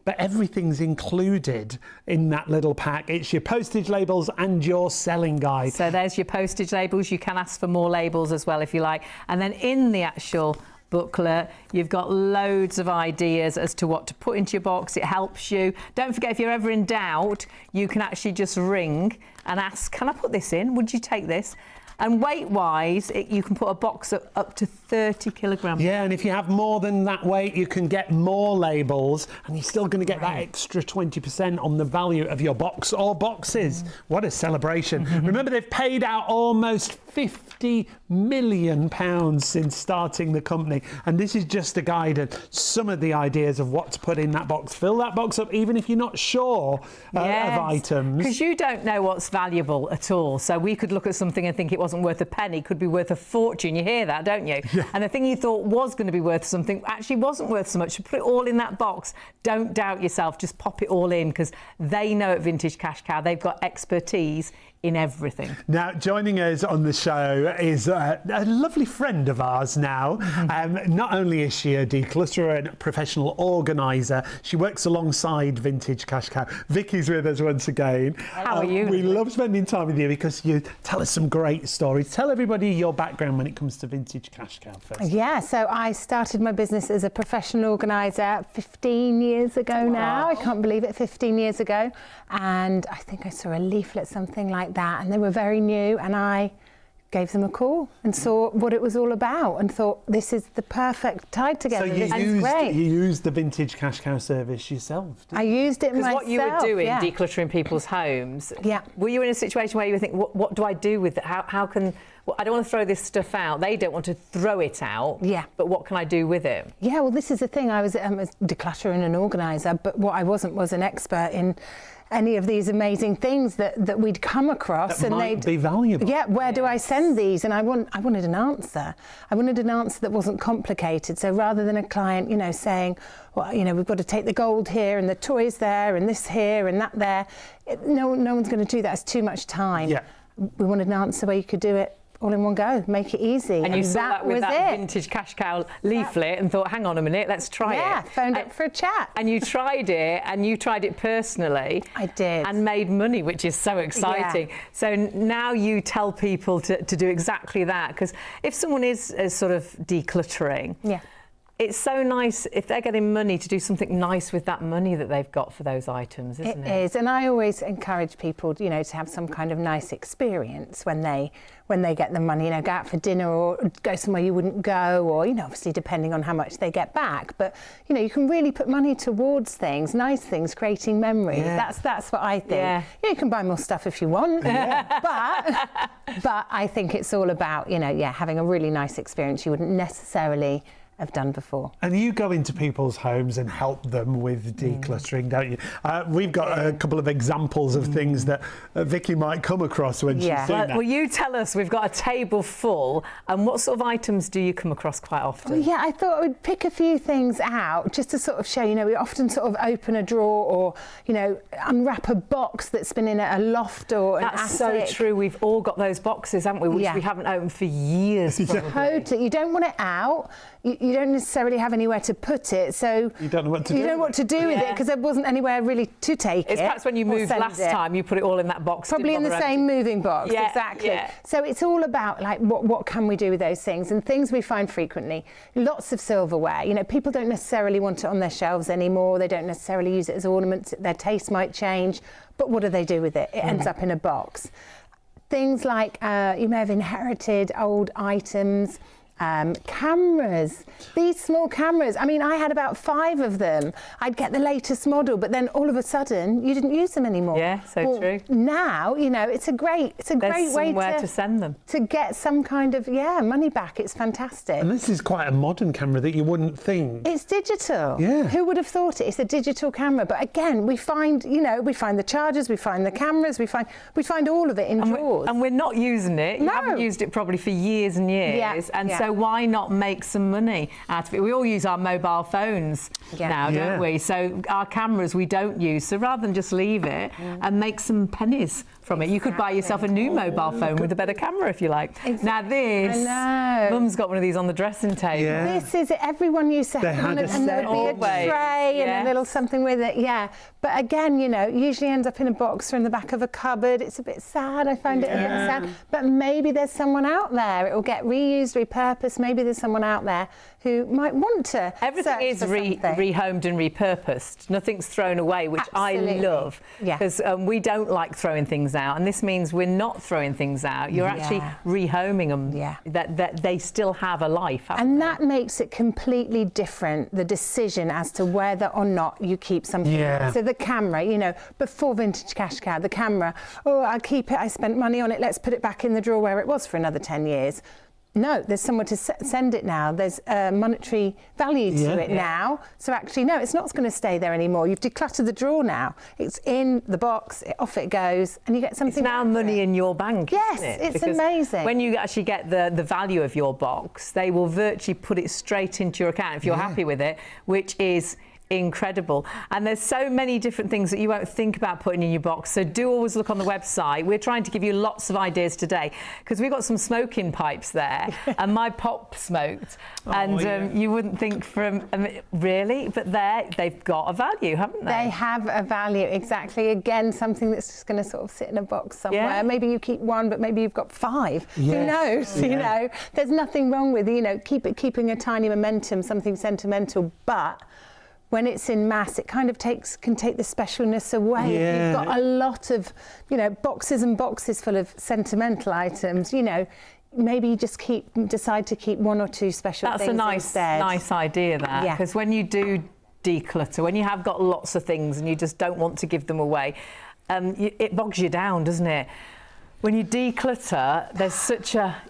But everything's included in that little pack. It's your postage labels and your selling guide. So there's your postage labels. You can ask for more labels as well if you like. And then in the actual booklet, you've got loads of ideas as to what to put into your box. It helps you. Don't forget, if you're ever in doubt, you can actually just ring and ask, can I put this in? Would you take this? And weight-wise, you can put a box up to 30 kilograms. Yeah, and if you have more than that weight, you can get more labels, and you're still going to get that extra 20% on the value of your box or boxes. What a celebration. Remember, they've paid out almost £50 million since starting the company, and this is just a guide of some of the ideas of what to put in that box. Fill that box up, even if you're not sure of items. Because you don't know what's valuable at all. So we could look at something and think it wasn't worth a penny, could be worth a fortune. You hear that, don't you? Yeah. And the thing you thought was going to be worth something actually wasn't worth so much. You put it all in that box. Don't doubt yourself. Just pop it all in, because they know at Vintage Cash Cow they've got expertise in everything. Now, joining us on the show is a lovely friend of ours now. Not only is she a declutterer and professional organiser, she works alongside Vintage Cash Cow. Vicky's with us once again. How are you? We love spending time with you because you tell us some great stories. Tell everybody your background when it comes to Vintage Cash Cow first. Yeah, so I started my business as a professional organiser 15 years ago now. I can't believe it, 15 years ago. And I think I saw a leaflet, something like that, and they were very new, and I gave them a call and saw what it was all about and thought, this is the perfect tie together. So this is great. you used the Vintage Cash Cow service yourself, didn't I used it myself. Because what you were doing, yeah. decluttering people's homes, Yeah. were you in a situation where you were thinking, what do I do with it? How can... Well, I don't want to throw this stuff out. They don't want to throw it out. Yeah. But what can I do with it? Yeah, well, this is the thing. I was a declutterer and an organiser, but what I wasn't was an expert in any of these amazing things that we'd come across. That and might they'd be valuable. Yeah, where do I send these? And I wanted an answer. I wanted an answer that wasn't complicated. So rather than a client, saying, well, we've got to take the gold here and the toys there and this here and that there. No one's going to do that. It's too much time. Yeah. We wanted an answer where you could do it all in one go, make it easy. And you saw that with was that it. Vintage Cash Cow leaflet and thought, hang on a minute, let's try it. Yeah, phoned up for a chat. And you tried it, and you tried it personally. I did. And made money, which is so exciting. Yeah. So now you tell people to do exactly that, because if someone is sort of decluttering, Yeah. it's so nice if they're getting money to do something nice with that money that they've got for those items, isn't it? It is, and I always encourage people, to have some kind of nice experience when they get the money. Go out for dinner or go somewhere you wouldn't go, or obviously depending on how much they get back. But you can really put money towards things, nice things, creating memories. Yeah. That's what I think. Yeah. You can buy more stuff if you want, but I think it's all about having a really nice experience you wouldn't necessarily have done before. And you go into people's homes and help them with decluttering, don't you? We've got a couple of examples of things that Vicky might come across when she's doing that. Well, you tell us. We've got a table full, and what sort of items do you come across quite often? Well, yeah, I thought I would pick a few things out just to sort of show, we often sort of open a drawer or, unwrap a box that's been in a loft or an That's so attic. true. We've all got those boxes, haven't we? Which Yeah. we haven't opened for years. Probably. Totally. You don't want it out. you don't necessarily have anywhere to put it, so You don't know what to do. You don't know what to do with it because there wasn't anywhere really to take It's it. perhaps when you or moved send last it. time, you put it all in that box. Probably in the same moving box, Yeah, exactly. yeah. So it's all about like what can we do with those things, and things we find frequently. Lots of silverware. You know, people don't necessarily want it on their shelves anymore. They don't necessarily use it as ornaments. Their taste might change, but what do they do with it? It ends up in a box. Things like you may have inherited old items. Cameras, these small cameras. I mean, I had about 5 of them. I'd get the latest model, but then all of a sudden, you didn't use them anymore. Yeah, so true. Now, you know, it's a great way somewhere to send them. to get some kind of money back. It's fantastic. And this is quite a modern camera that you wouldn't think. It's digital. Yeah. Who would have thought it? It's a digital camera. But again, we find the chargers, we find the cameras, we find all of it in drawers. And we're not using it. You No. haven't used it probably for years and years. Yeah. So why not make some money out of it? We all use our mobile phones now, don't we? So our cameras we don't use. So rather than just leave it and make some pennies from it, you could buy yourself a new mobile phone with a better camera if you like. Exactly. Now this, I know. Mum's got one of these on the dressing table. Yeah. This is it. Everyone used to have one, had a and there'd be a Always. tray and Yes. a little something with it. Yeah, but again, you know, usually ends up in a box or in the back of a cupboard. It's a bit sad. I find it a bit sad. But maybe there's someone out there. It will get reused, repurposed. Maybe there's someone out there who might want to. Everything search is for something. rehomed and repurposed. Nothing's thrown away, which Absolutely. I love. Yeah. Because we don't like throwing things out, and this means we're not throwing things out. You're actually rehoming them. Yeah. That they still have a life. And that makes it completely different, the decision as to whether or not you keep something. Yeah. So the camera, you know, before Vintage Cash Cow, the camera, I'll keep it, I spent money on it, let's put it back in the drawer where it was for another 10 years. No, there's somewhere to send it now. There's monetary value to it now. So actually, no, it's not going to stay there anymore. You've decluttered the drawer now. It's in the box, off it goes, and you get something. It's now back for money it. in your bank. Yes, isn't it? it's Because amazing. When you actually get the value of your box, they will virtually put it straight into your account if you're happy with it, which is incredible. And there's so many different things that you won't think about putting in your box, so do always look on the website. We're trying to give you lots of ideas today because we've got some smoking pipes there and my pop smoked and you wouldn't think from really, but they've got a value, haven't they? They have a value, exactly. Again, something that's just going to sort of sit in a box somewhere. Yeah. Maybe you keep one, but maybe you've got 5. Who Yes. knows? Yeah. You know, there's nothing wrong with, you know, keeping a tiny memento, something sentimental, but when it's in mass, it kind of can take the specialness away. Yeah. You've got a lot of, you know, boxes and boxes full of sentimental items, you know, maybe you just decide to keep 1 or 2 special That's things a instead. nice idea, that, Yeah. because when you do declutter, when you have got lots of things and you just don't want to give them away, it bogs you down, doesn't it? When you declutter, there's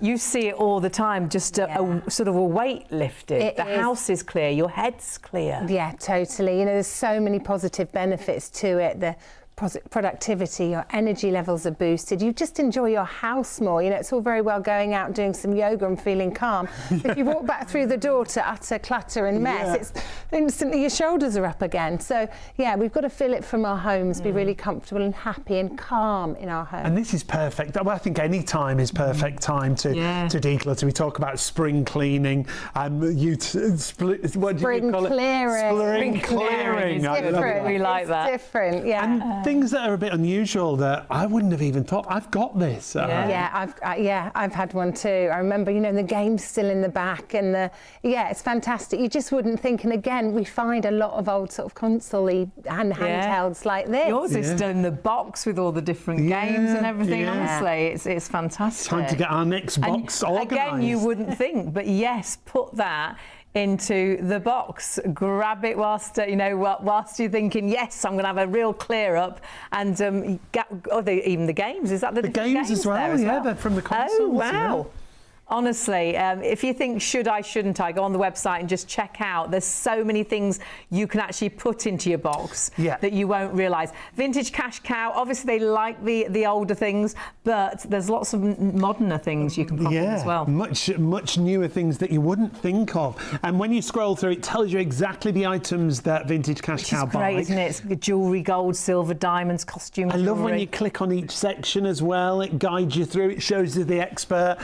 you see it all the time, just a sort of a weight lifted. The house is clear, your head's clear. Yeah, totally. You know, there's so many positive benefits to it. The productivity, your energy levels are boosted. You just enjoy your house more. You know, it's all very well going out and doing some yoga and feeling calm. If you walk back through the door to utter clutter and mess, it's instantly your shoulders are up again. So yeah, we've got to feel it from our homes, be really comfortable and happy and calm in our homes. And this is perfect. Well, I think any time is perfect time to declutter. We talk about spring cleaning. What do you call clearing. Spring clearing. It's different. We like that. It's different, yeah. And things that are a bit unusual that I wouldn't have even thought. I've got this. I've had one too. I remember, you know, the game's still in the back, and it's fantastic. You just wouldn't think. And again, we find a lot of old sort of console-y handhelds like this. Yours is still in the box with all the different games and everything. Yeah. Honestly, it's fantastic. Time to get our next box organised. Again, you wouldn't think, but yes, put that into the box, grab it whilst you're thinking, yes, I'm going to have a real clear up, and even the games. Is that the games as well? Yeah, they're from the consoles. Oh wow. Yeah. Honestly, if you think, should I, shouldn't I, go on the website and just check out. There's so many things you can actually put into your box that you won't realise. Vintage Cash Cow, obviously they like the older things, but there's lots of moderner things you can pop in as well. Much newer things that you wouldn't think of. And when you scroll through, it tells you exactly the items that Vintage Cash Cow buy. Great, isn't it? It's jewellery, gold, silver, diamonds, costume I love when you click on each section as well. It guides you through. It shows you the expert.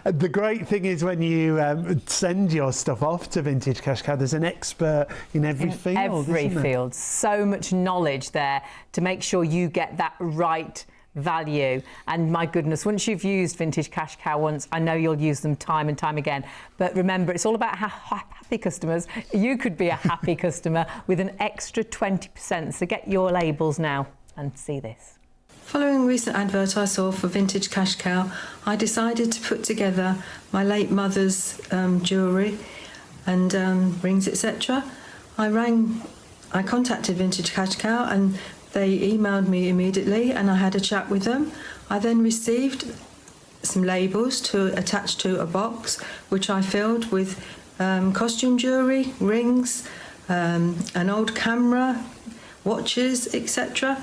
The great thing is when you send your stuff off to Vintage Cash Cow, there's an expert in every field. Every isn't there? field. So much knowledge there to make sure you get that right value. And my goodness, once you've used Vintage Cash Cow once, I know you'll use them time and time again. But remember, it's all about happy customers. You could be a happy customer with an extra 20%. So get your labels now and see this. Following a recent advert I saw for Vintage Cash Cow, I decided to put together my late mother's jewellery and rings, etc. I contacted Vintage Cash Cow and they emailed me immediately, and I had a chat with them. I then received some labels to attach to a box, which I filled with costume jewellery, rings, an old camera, watches, etc.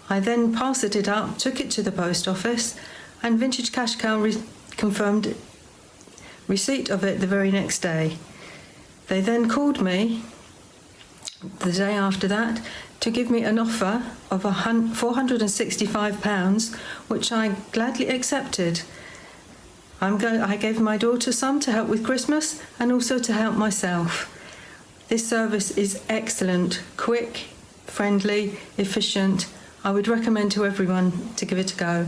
I then parcelled it up, took it to the post office, and Vintage Cash Cow confirmed receipt of it the very next day. They then called me the day after that to give me an offer of £465, which I gladly accepted. I gave my daughter some to help with Christmas and also to help myself. This service is excellent, quick, friendly, efficient. I would recommend to everyone to give it a go.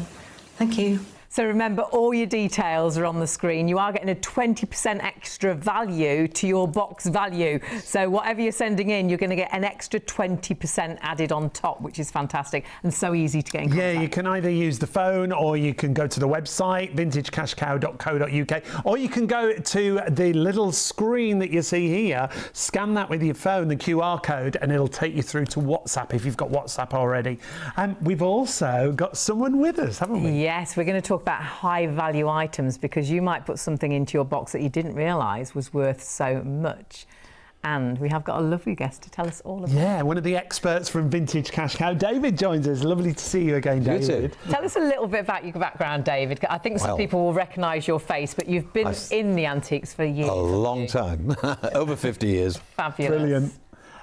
Thank you. So remember, all your details are on the screen. You are getting a 20% extra value to your box value. So whatever you're sending in, you're going to get an extra 20% added on top, which is fantastic and so easy to get in contact. Yeah, you can either use the phone or you can go to the website, vintagecashcow.co.uk, or you can go to the little screen that you see here, scan that with your phone, the QR code, and it'll take you through to WhatsApp if you've got WhatsApp already. And we've also got someone with us, haven't we? Yes, we're going to talk about high value items, because you might put something into your box that you didn't realise was worth so much. And we have got a lovely guest to tell us all about it. Yeah, one of the experts from Vintage Cash Cow. David joins us. Lovely to see you again, David. Tell us a little bit about your background, David. I think some people will recognise your face, but you've been in the antiques for years. A long time. Over 50 years. Fabulous. Brilliant.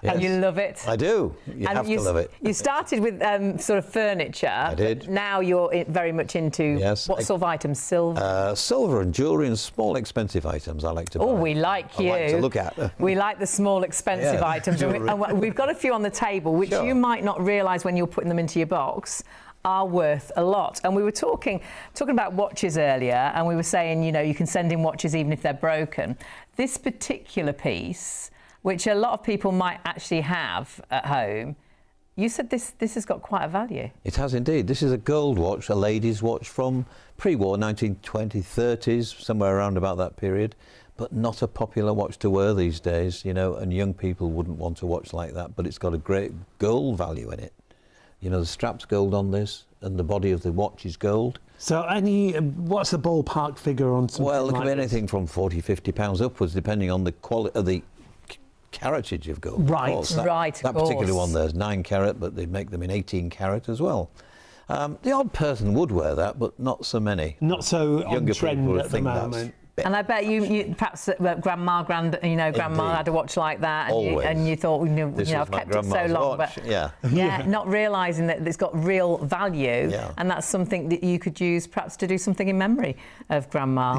And you love it. I do. You have to love it. You started with sort of furniture. I did. Now you're very much into what sort of items? Silver? Silver and jewellery and small expensive items I like to buy. Oh, we like you. I like to look at. We like the small expensive items. And we've got a few on the table, which you might not realise when you're putting them into your box are worth a lot. And we were talking about watches earlier, and we were saying, you know, you can send in watches even if they're broken. This particular piece, which a lot of people might actually have at home, you said this has got quite a value. It has indeed. This is a gold watch, a lady's watch from pre-war, 1920s, 30s, somewhere around about that period, but not a popular watch to wear these days, you know, and young people wouldn't want a watch like that, but it's got a great gold value in it. You know, the strap's gold on this, and the body of the watch is gold. So what's the ballpark figure on something Well, it like can be this? anything from £40, £50 upwards, depending on the quality of the caratage of gold. Right. Of course. That particular one there's 9 carat, but they make them in 18 carat as well. The odd person would wear that, but not so many. Not so Younger on trend people at the think moment. And I bet you perhaps grandma had a watch like that, and you thought, I've kept it so long, watch. but not realising that it's got real value, and that's something that you could use perhaps to do something in memory of grandma,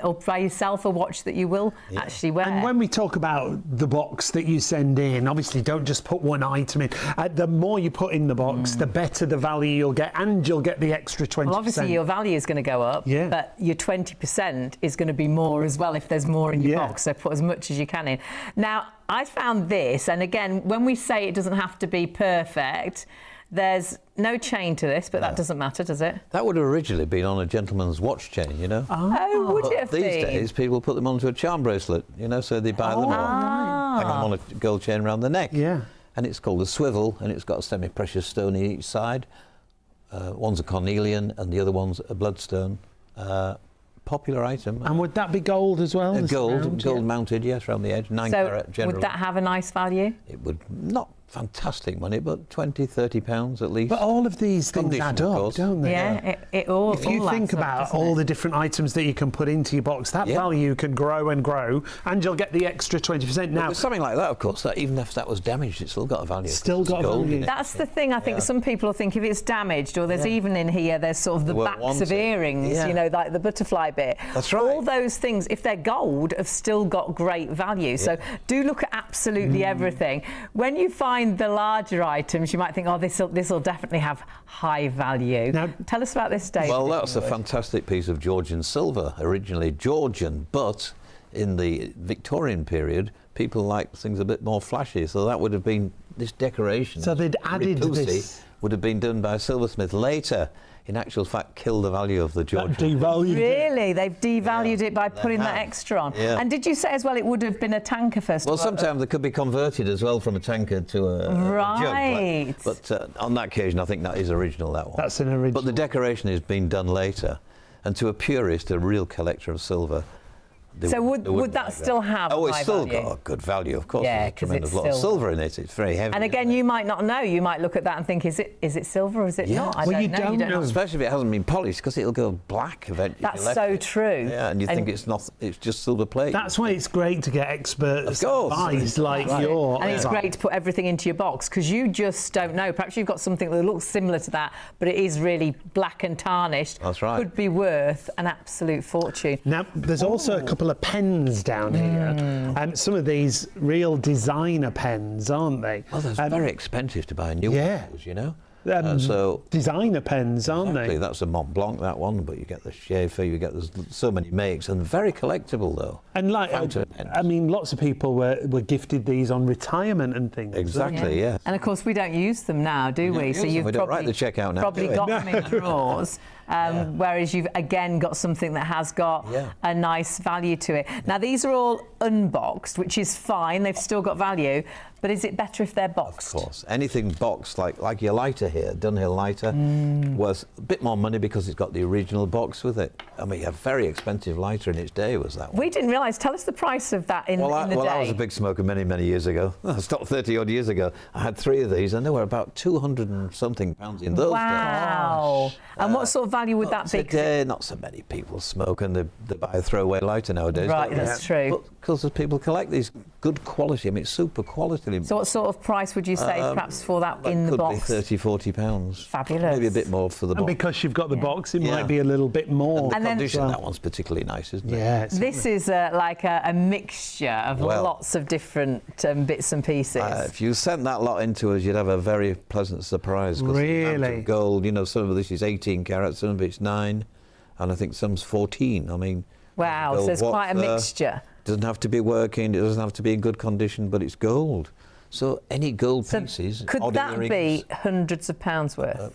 or, buy yourself a watch that you will actually wear. And when we talk about the box that you send in, obviously don't just put one item in. The more you put in the box, the better the value you'll get, and you'll get the extra 20%. Well, obviously your value is going to go up, but your 20% is going to be more as well if there's more in your box, so put as much as you can in. Now, I found this, and again, when we say it doesn't have to be perfect, there's no chain to this, but that doesn't matter, does it? That would have originally been on a gentleman's watch chain, you know. Oh, would it have been? These days, people put them onto a charm bracelet, you know, so they buy them on. Hang them on a gold chain around the neck. Yeah. And it's called a swivel, and it's got a semi-precious stone in each side. One's a cornelian, and the other one's a bloodstone. Popular item. And would that be gold as well? Gold mounted, yes, around the edge, 9 carat generally. Would that have a nice value? It would not fantastic money, but 20, 30 pounds at least. But all of these things Condition, add of up, course. don't they? Yeah, it all. If you all think adds up, about doesn't all it? the different items that you can put into your box, that Yeah. value can grow and grow, and you'll get the extra 20%. But Now, with something like that, of course, that even if that was damaged, it's still got a value. Still It's got a gold value. in it. That's the thing. I think some people will think if it's damaged, or there's even in here, there's sort of the They won't backs want of it. earrings, Yeah. you know, like the butterfly bit. That's right. All those things, if they're gold, have still got great value. So do look at absolutely everything. When you find the larger items, you might think, oh, this will definitely have high value. Now, tell us about this, David. Well, if that's you a would. fantastic piece of Georgian silver, originally Georgian, but in the Victorian period, people liked things a bit more flashy, so that would have been this decoration. So they'd added Ripusi this. would have been done by a silversmith later. In actual fact, kill the value of the that Georgian. devalued it. Really? They've devalued it by putting that have. extra on. Yeah. And did you say as well it would have been a tanker first? Well, of all? sometimes they could be converted as well from a tanker to a Right. jug. But on that occasion, I think that is original, that one. That's an original. But the decoration has been done later. And to a purist, a real collector of silver, they So wouldn't would that like still have Oh, it's high still value? got a good value, of course. Yeah, There's a 'cause tremendous it's lot of silver. silver in it. It's very heavy. And again, isn't it? you might not know. You might look at that and think, is it silver or is it Yeah. not? I Well, don't you know. don't know. Especially if it hasn't been polished, because it'll go black eventually. if That's you left so it. true. Yeah, and you think it's not. It's just silver plate. That's why it's great to get experts Of course. advice like Right. your. And it's great to put everything into your box because you just don't know. Perhaps you've got something that looks similar to that, but it is really black and tarnished. That's right. Could be worth an absolute fortune. Now, there's also a couple of pens down here. Some of these real designer pens, aren't they? Well, they're very expensive to buy new yeah. ones, you know. So designer pens, aren't exactly, they? that's a Mont Blanc, that one, but you get the Schaefer, you get there's so many makes, and very collectible though. And like, Fountain pens. I mean, lots of people were gifted these on retirement and things. Exactly, yeah. And of course, we don't use them now, do we? use So them. you've We don't probably, write the check out now, probably do we? got them in drawers. Whereas you've again got something that has got a nice value to it. Now these are all unboxed, which is fine. They've still got value. But is it better if they're boxed? Of course. Anything boxed, like your lighter here, Dunhill lighter, was a bit more money because it's got the original box with it. I mean, a very expensive lighter in its day was that one. We didn't realise. Tell us the price of that in the day. I was a big smoker many, many years ago. I stopped 30 odd years ago. I had 3 of these and they were about 200 and something pounds in those days. Wow. And what sort of value would that be? Today, not so many people smoke and they buy a throwaway lighter nowadays. Right, don't they? that's true. But because people collect these good quality, I mean, it's super quality. So what sort of price would you say perhaps for that in the could box? be 30, 40 pounds. Fabulous. Maybe a bit more for the And box. because you've got the box, it Yeah. might be a little bit more. And then- Condition, that one's particularly nice, isn't it? Yeah. This is like a mixture of Well, lots of different bits and pieces. If you sent that lot into us, you'd have a very pleasant surprise. 'Cause the amount Really? of gold, you know, some of this is 18 carats, some of it's 9, and I think some's 14. I mean, Wow, so gold there's quite a watch there. mixture. Doesn't have to be working, it doesn't have to be in good condition, but it's gold. So any gold So pieces, could odd that earrings, be hundreds of pounds worth?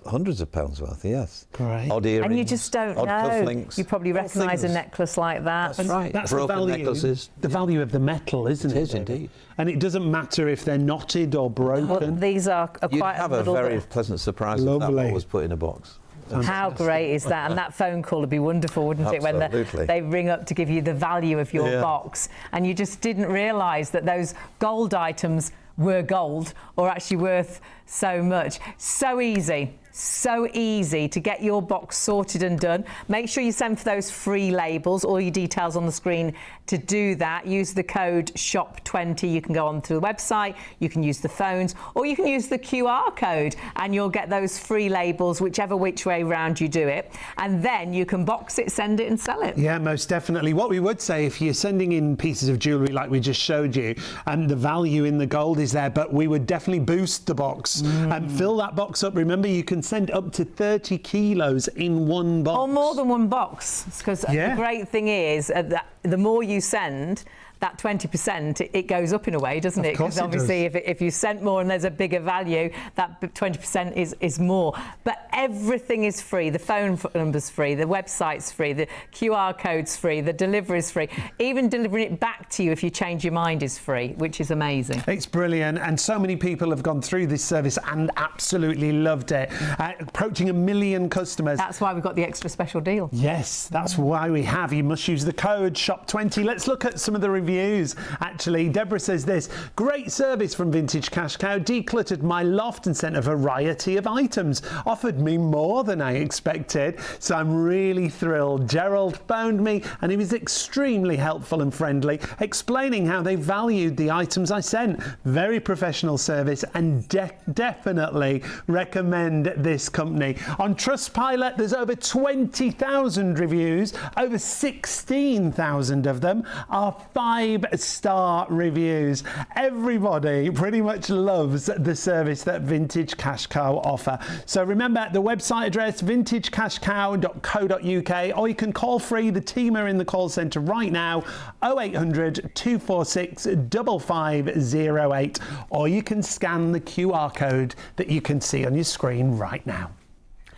hundreds of pounds worth, yes. Great. Odd earrings, And you just don't odd know. cufflinks, You probably all recognise a things. necklace like that. That's right. That's the Broken value. necklaces. The value of the metal, isn't it? It is David? indeed. And it doesn't matter if they're knotted or broken. Well, these are You'd quite have a a little very bit. pleasant surprise if that Lovely. lot was put in a box. How great is that? And that phone call would be wonderful, wouldn't it? When Absolutely. they ring up to give you the value of your Yeah. box, and you just didn't realise that those gold items were gold or actually worth so much. So easy to get your box sorted and done. Make sure you send for those free labels, all your details on the screen to do that. Use the code SHOP20. You can go onto the website, you can use the phones, or you can use the QR code and you'll get those free labels whichever which way round you do it. And then you can box it, send it and sell it. Yeah, most definitely. What we would say, if you're sending in pieces of jewellery like we just showed you, and the value in the gold is there, but we would definitely boost the box and fill that box up. Remember, you can send up to 30 kilos in one box. Or more than one box, because the great thing is that the more you send, that 20%, it goes up in a way, doesn't it? course Because it obviously if you sent more and there's a bigger value, that 20% is more. But everything is free. The phone number's free, the website's free, the QR code's free, the delivery's free. Even delivering it back to you if you change your mind is free, which is amazing. It's brilliant, and so many people have gone through this service and absolutely loved it. approaching 1 million customers. That's why we've got the extra special deal. Yes, that's why we have. You must use the code SHOP20. Let's look at some of the reviews. Actually, Deborah says this: great service from Vintage Cash Cow. Decluttered my loft and sent a variety of items. Offered me more than I expected, so I'm really thrilled. Gerald phoned me and he was extremely helpful and friendly, explaining how they valued the items I sent. Very professional service, and definitely recommend this company. On Trustpilot, there's over 20,000 reviews. Over 16,000 of them are 5-star reviews. Everybody pretty much loves the service that Vintage Cash Cow offer. So remember the website address, vintagecashcow.co.uk, or you can call free. The team are in the call centre right now, 0800 246 5508, or you can scan the QR code that you can see on your screen right now.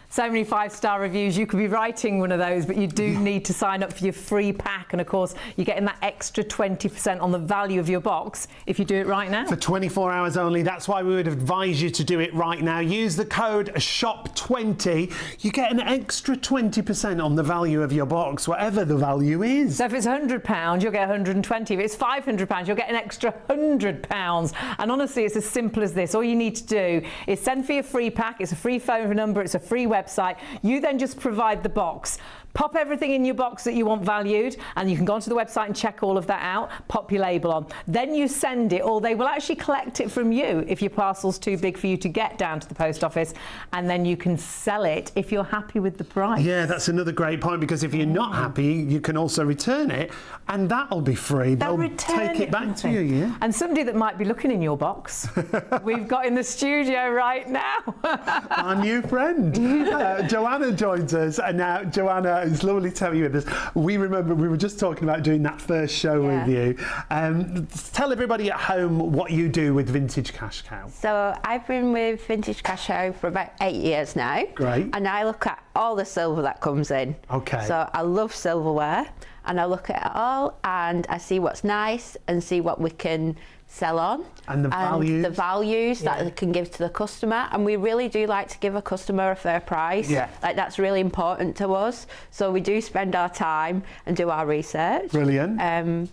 So many 5-star reviews. You could be writing one of those, but you do need to sign up for your free pack. And of course, you're getting that extra 20% on the value of your box if you do it right now. For 24 hours only. That's why we would advise you to do it right now. Use the code SHOP20. You get an extra 20% on the value of your box, whatever the value is. So if it's £100, you'll get 120. If it's £500, you'll get an extra £100. And honestly, it's as simple as this. All you need to do is send for your free pack. It's a free phone number. It's a free website. You then just provide the box. Pop everything in your box that you want valued, and you can go onto the website and check all of that out. Pop your label on. Then you send it, or they will actually collect it from you if your parcel's too big for you to get down to the post office, and then you can sell it if you're happy with the price. Yeah, that's another great point, because if you're not happy, you can also return it, and that'll be free. They'll take it back to you, yeah. And somebody that might be looking in your box, we've got in the studio right now. Our new friend, Joanna, joins us, and now Joanna, it's lovely to have you with us. We remember we were just talking about doing that first show with you. Tell everybody at home what you do with Vintage Cash Cow. So I've been with Vintage Cash Cow for about 8 years now. Great. And I look at all the silver that comes in. Okay. So I love silverware, and I look at it all and I see what's nice and see what we can sell on, and the values that it can give to the customer. And we really do like to give a customer a fair price. Yeah. Like, that's really important to us, so we do spend our time and do our research. Brilliant.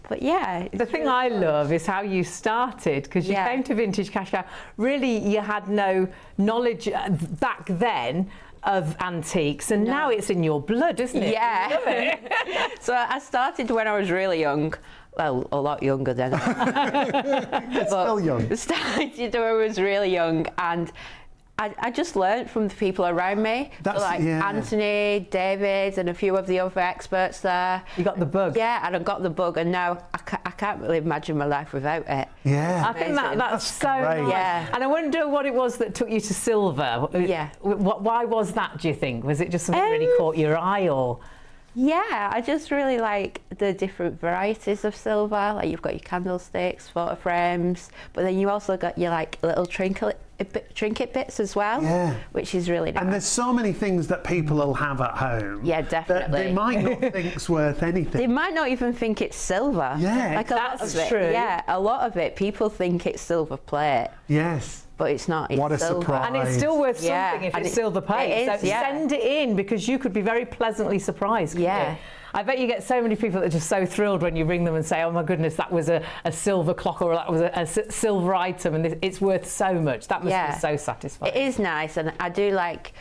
But yeah, the thing I love is how you started, because you came to Vintage Cash Cow. Really, you had no knowledge back then of antiques, and now it's in your blood, isn't it? Yeah. You love it. So I started when I was really young. Well, a lot younger than still young. Started when I was really young, and I just learned from the people around me. That's, so like Anthony, David, and a few of the other experts there. You got the bug. Yeah, and I got the bug, and now I can't really imagine my life without it. Yeah. I think that's so great. nice. Yeah. And I wonder what it was that took you to silver. Yeah. Why was that, do you think? Was it just something that really caught your eye, or...? Yeah, I just really like the different varieties of silver. Like, you've got your candlesticks, photo frames, but then you also got your like little trinket bits as well, which is really nice. And there's so many things that people will have at home. Yeah, definitely. That they might not think it's worth anything. They might not even think it's silver. Yeah, like that's true. Yeah, a lot of it, people think it's silver plate. Yes. But it's not. It's what a silver. surprise. And it's still worth something if it's silver plate. It is, so send it in, because you could be very pleasantly surprised. Yeah. You? I bet you get so many people that are just so thrilled when you ring them and say, oh my goodness, that was a silver clock, or that was a silver item, and it's worth so much. That must be so satisfying. It is nice, and I do like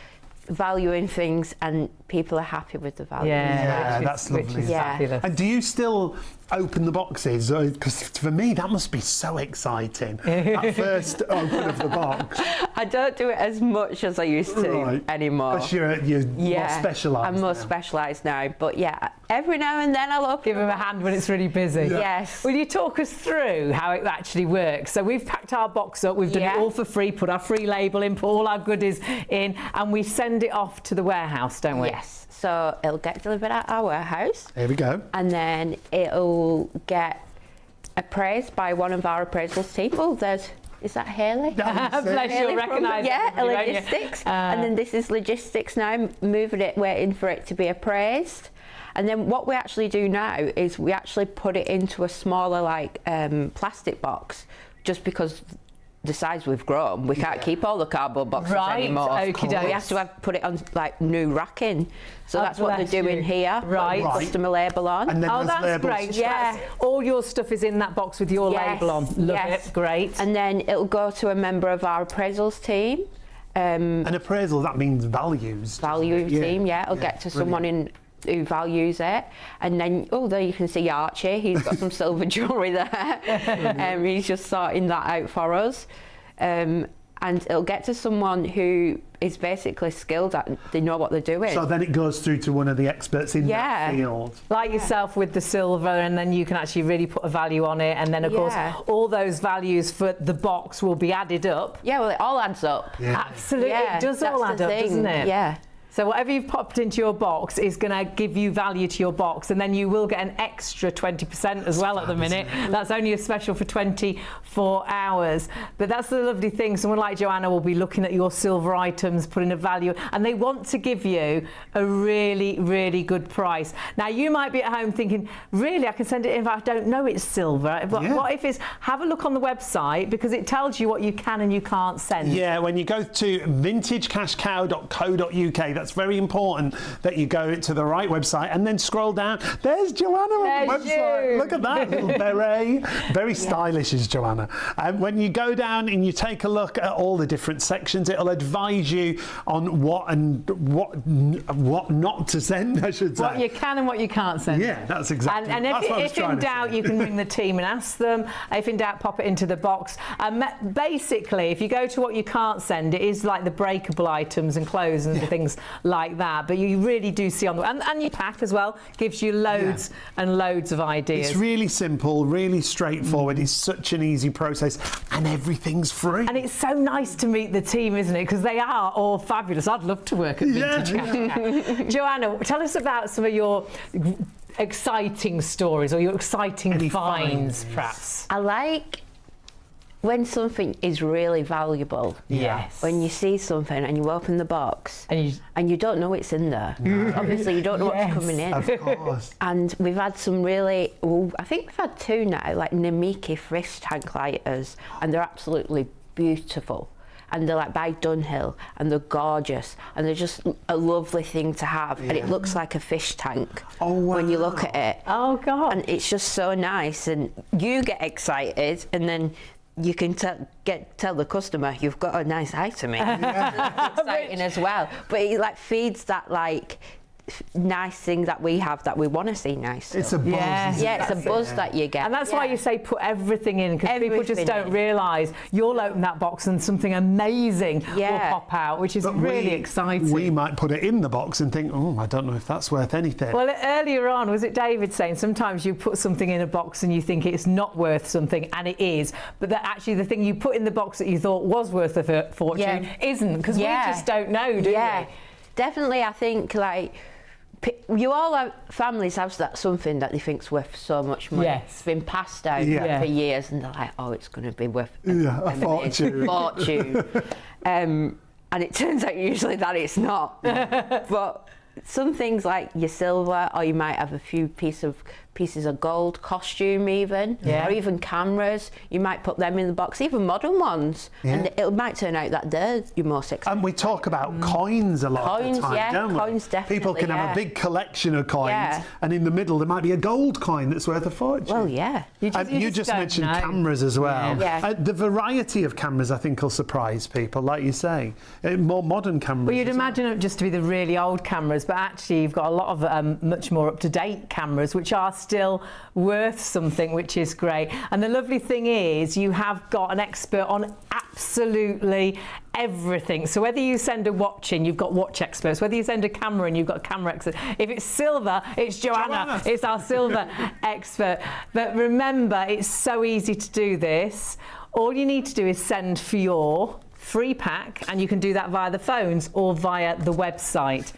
valuing things, and people are happy with the value. Yeah, that's lovely. Fabulous. And do you still open the boxes? Because for me, that must be so exciting. That first open of the box. I don't do it as much as I used to anymore. Because you're more specialised. I'm more specialised now. But yeah, every now and then I'll open. Give them a hand when it's really busy. Yes. Will you talk us through how it actually works? So we've packed our box up, we've done it all for free, put our free label in, put all our goodies in, and we send it off to the warehouse, don't we? Yes. So it'll get delivered at our warehouse. Here we go. And then it'll get appraised by one of our appraisals team. Oh, is that Hayley? Bless you, recognise it. Yeah, logistics. And then this is logistics now, moving it, waiting for it to be appraised. And then what we actually do now is we actually put it into a smaller, like, plastic box, just because the size we've grown, we can't keep all the cardboard boxes Right, anymore. okey-dokes. We have to put it on like new racking. So that's what they're bless doing you. here. Right. Customer label on. And then Oh, there's that's labels. great. Yeah. All your stuff is in that box with your Yes, label on. Love yes. it. Great. And then it'll go to a member of our appraisals team. An appraisal, that means values. Value Yeah. team, yeah. It'll get to someone who values it. And then, there you can see Archie. He's got some silver jewellery there. He's just sorting that out for us. And it'll get to someone who is basically skilled at, they know what they're doing. So then it goes through to one of the experts in that field. Like yourself with the silver, and then you can actually really put a value on it, and then of course all those values for the box will be added up. Yeah, well, it all adds up. Yeah. Absolutely, Yeah, it does all that's add the up, thing. doesn't it? Yeah. So whatever you've popped into your box is going to give you value to your box, and then you will get an extra 20% as well at the minute. That's only a special for 24 hours. But that's the lovely thing. Someone like Joanna will be looking at your silver items, putting a value, and they want to give you a really, really good price. Now, you might be at home thinking, really, I can send it in if I don't know it's silver. But what if it's, have a look on the website, because it tells you what you can and you can't send. Yeah, when you go to vintagecashcow.co.uk, that's very important that you go to the right website and then scroll down. There's Joanna on the website. you. Look at that little beret. Very stylish is Joanna. When you go down and you take a look at all the different sections, it'll advise you on what not to send, I should say. What you can and what you can't send. Yeah, that's exactly. And that's what I was if trying in to doubt, say. you can ring the team and ask them. If in doubt, pop it into the box. Basically, if you go to what you can't send, it is like the breakable items and clothes and things like that. But you really do see on the and your pack as well gives you loads and loads of ideas. It's really simple, really straightforward. It's such an easy process, and everything's free. And it's so nice to meet the team, isn't it? Because they are all fabulous. I'd love to work at Vintage Cash. Joanna, tell us about some of your exciting stories or your exciting finds, perhaps. I like when something is really valuable. Yes. When you see something and you open the box and you don't know it's in there. Obviously, you don't know what's coming in. Of course. And we've had some really, I think we've had two now, like Namiki fish tank lighters, and they're absolutely beautiful. And they're like by Dunhill, and they're gorgeous, and they're just a lovely thing to have. And it looks like a fish tank when you look at it. Oh God! And it's just so nice, and you get excited, and then you can tell the customer you've got a nice item in. That's exciting as well. But it like feeds that like nice thing that we have that we want to see nice. It's a buzz. Yeah, it's a buzz that you get. And that's why you say put everything in, because people just don't realise you'll open that box and something amazing will pop out, which is really exciting. We might put it in the box and think, oh, I don't know if that's worth anything. Well, earlier on, was it David saying sometimes you put something in a box and you think it's not worth something, and it is, but that actually the thing you put in the box that you thought was worth a fortune isn't, because we just don't know, do we? Definitely, I think like you all have families have that something that they think's worth so much money. It's been passed down for years, and they're like, oh, it's going to be worth a fortune. And it turns out usually that it's not. But some things like your silver, or you might have a few pieces of gold, costume even, or even cameras. You might put them in the box, even modern ones, and it might turn out that they're your most expensive. And we talk about coins a lot of the time, don't we? Coins definitely. People can have a big collection of coins, and in the middle there might be a gold coin that's worth a fortune. Well, yeah. You just mentioned cameras as well. The variety of cameras, I think, will surprise people, like you say. More modern cameras. Well, you'd imagine it just to be the really old cameras, but actually you've got a lot of much more up-to-date cameras, which are still worth something, which is great. And the lovely thing is you have got an expert on absolutely everything. So whether you send a watch in, you've got watch experts. Whether you send a camera in, you've got camera experts. If it's silver, it's Joanna. It's our silver expert. But remember, it's so easy to do this. All you need to do is send for your free pack, and you can do that via the phones or via the website.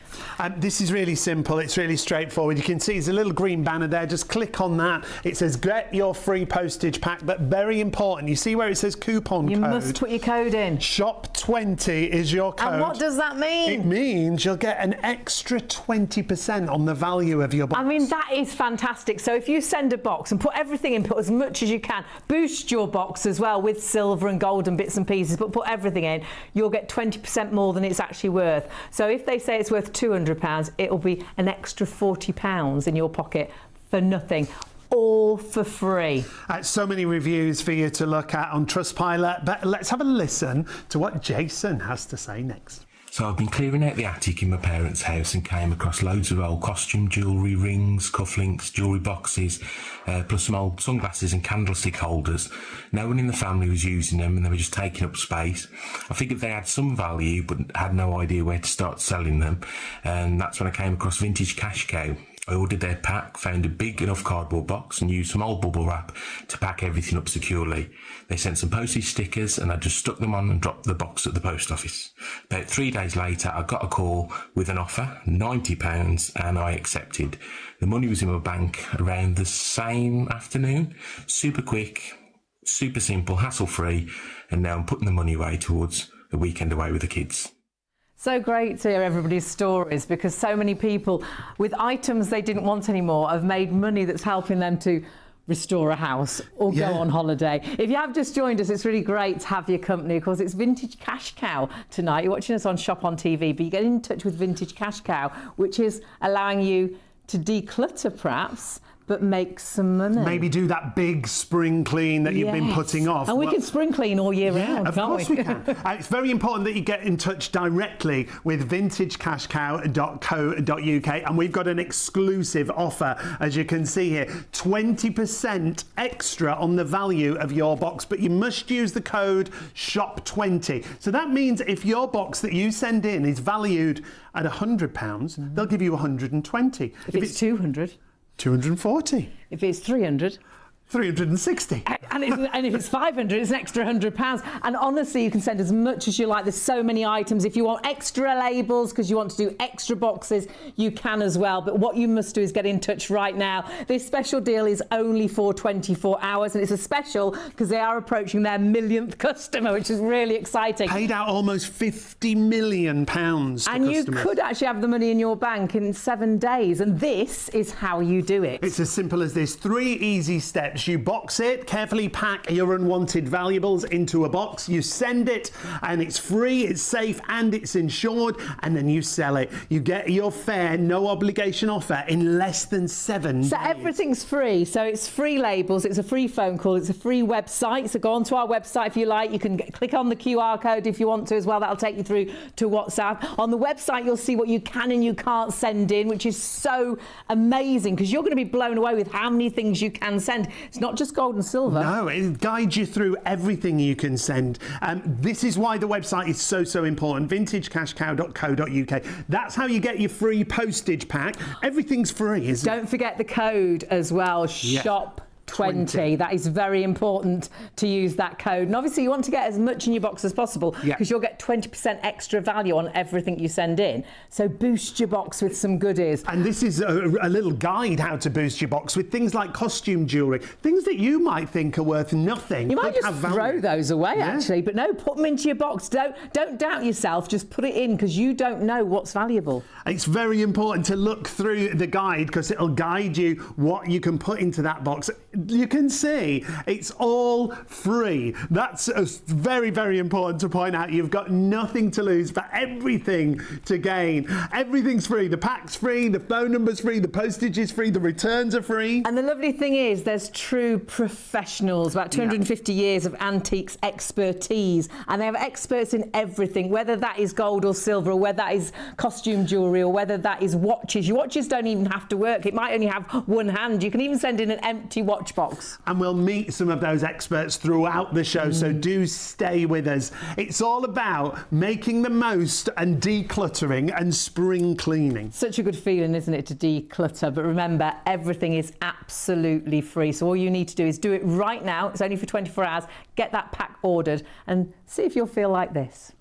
This is really simple. It's really straightforward. You can see there's a little green banner there. Just click on that. It says get your free postage pack, but very important, you see where it says coupon code? You must put your code in. Shop SHOP20 is your code. And what does that mean? It means you'll get an extra 20% on the value of your box. I mean, that is fantastic. So if you send a box and put everything in, put as much as you can, boost your box as well with silver and gold and bits and pieces, but put everything in, you'll get 20% more than it's actually worth. So if they say it's worth £200, it'll be an extra £40 in your pocket for nothing. All for free. So many reviews for you to look at on Trustpilot, but let's have a listen to what Jason has to say next. So I've been clearing out the attic in my parents' house and came across loads of old costume jewellery, rings, cufflinks, jewellery boxes, plus some old sunglasses and candlestick holders. No one in the family was using them and they were just taking up space. I figured they had some value but had no idea where to start selling them, and that's when I came across Vintage Cash Cow. I ordered their pack, found a big enough cardboard box and used some old bubble wrap to pack everything up securely. They sent some postage stickers and I just stuck them on and dropped the box at the post office. About 3 days later, I got a call with an offer, £90, and I accepted. The money was in my bank around the same afternoon. Super quick, super simple, hassle-free, and now I'm putting the money away towards a weekend away with the kids. So great to hear everybody's stories, because so many people with items they didn't want anymore have made money that's helping them to restore a house or go on holiday. If you have just joined us, it's really great to have your company. Of course, it's Vintage Cash Cow tonight. You're watching us on Shop on TV, but you get in touch with Vintage Cash Cow, which is allowing you to declutter perhaps, but make some money. Maybe do that big spring clean that you've been putting off. And we can spring clean all year round, of can't course we can. It's very important that you get in touch directly with vintagecashcow.co.uk, and we've got an exclusive offer, as you can see here, 20% extra on the value of your box, but you must use the code SHOP20. So that means if your box that you send in is valued at £100, they'll give you 120. If it's 200, 240. If it's 300, 360. And if it's 500, it's an extra £100. And honestly, you can send as much as you like. There's so many items. If you want extra labels because you want to do extra boxes, you can as well. But what you must do is get in touch right now. This special deal is only for 24 hours, and it's a special because they are approaching their millionth customer, which is really exciting. Paid out almost £50 million to and customers. You could actually have the money in your bank in 7 days, and this is how you do it. It's as simple as this. 3 easy steps. You box it, carefully pack your unwanted valuables into a box, you send it, and it's free, it's safe, and it's insured, and then you sell it. You get your fair, no obligation offer in less than 7 days. So everything's free. So it's free labels, it's a free phone call, it's a free website. So go onto our website if you like. You can click on the QR code if you want to as well. That'll take you through to WhatsApp. On the website, you'll see what you can and you can't send in, which is so amazing because you're going to be blown away with how many things you can send. It's not just gold and silver. No, it guides you through everything you can send. This is why the website is so important. Vintagecashcow.co.uk. That's how you get your free postage pack. Everything's free, isn't it? Don't forget the code as well, SHOP20. That is very important to use that code. And obviously you want to get as much in your box as possible because you'll get 20% extra value on everything you send in. So boost your box with some goodies. And this is a little guide how to boost your box with things like costume jewellery, things that you might think are worth nothing. You might just throw those away actually, but no, put them into your box. Don't doubt yourself, just put it in because you don't know what's valuable. It's very important to look through the guide because it'll guide you what you can put into that box. You can see it's all free. That's very, very important to point out. You've got nothing to lose but everything to gain. Everything's free. The pack's free, the phone number's free, the postage is free, the returns are free. And the lovely thing is there's true professionals, about 250 years of antiques expertise, and they have experts in everything, whether that is gold or silver, or whether that is costume jewellery, or whether that is watches. Your watches don't even have to work. It might only have one hand. You can even send in an empty watch box. And we'll meet some of those experts throughout the show, so do stay with us. It's all about making the most and decluttering and spring cleaning. Such a good feeling, isn't it, to declutter? But remember, everything is absolutely free. So all you need to do is do it right now. It's only for 24 hours. Get that pack ordered and see if you'll feel like this.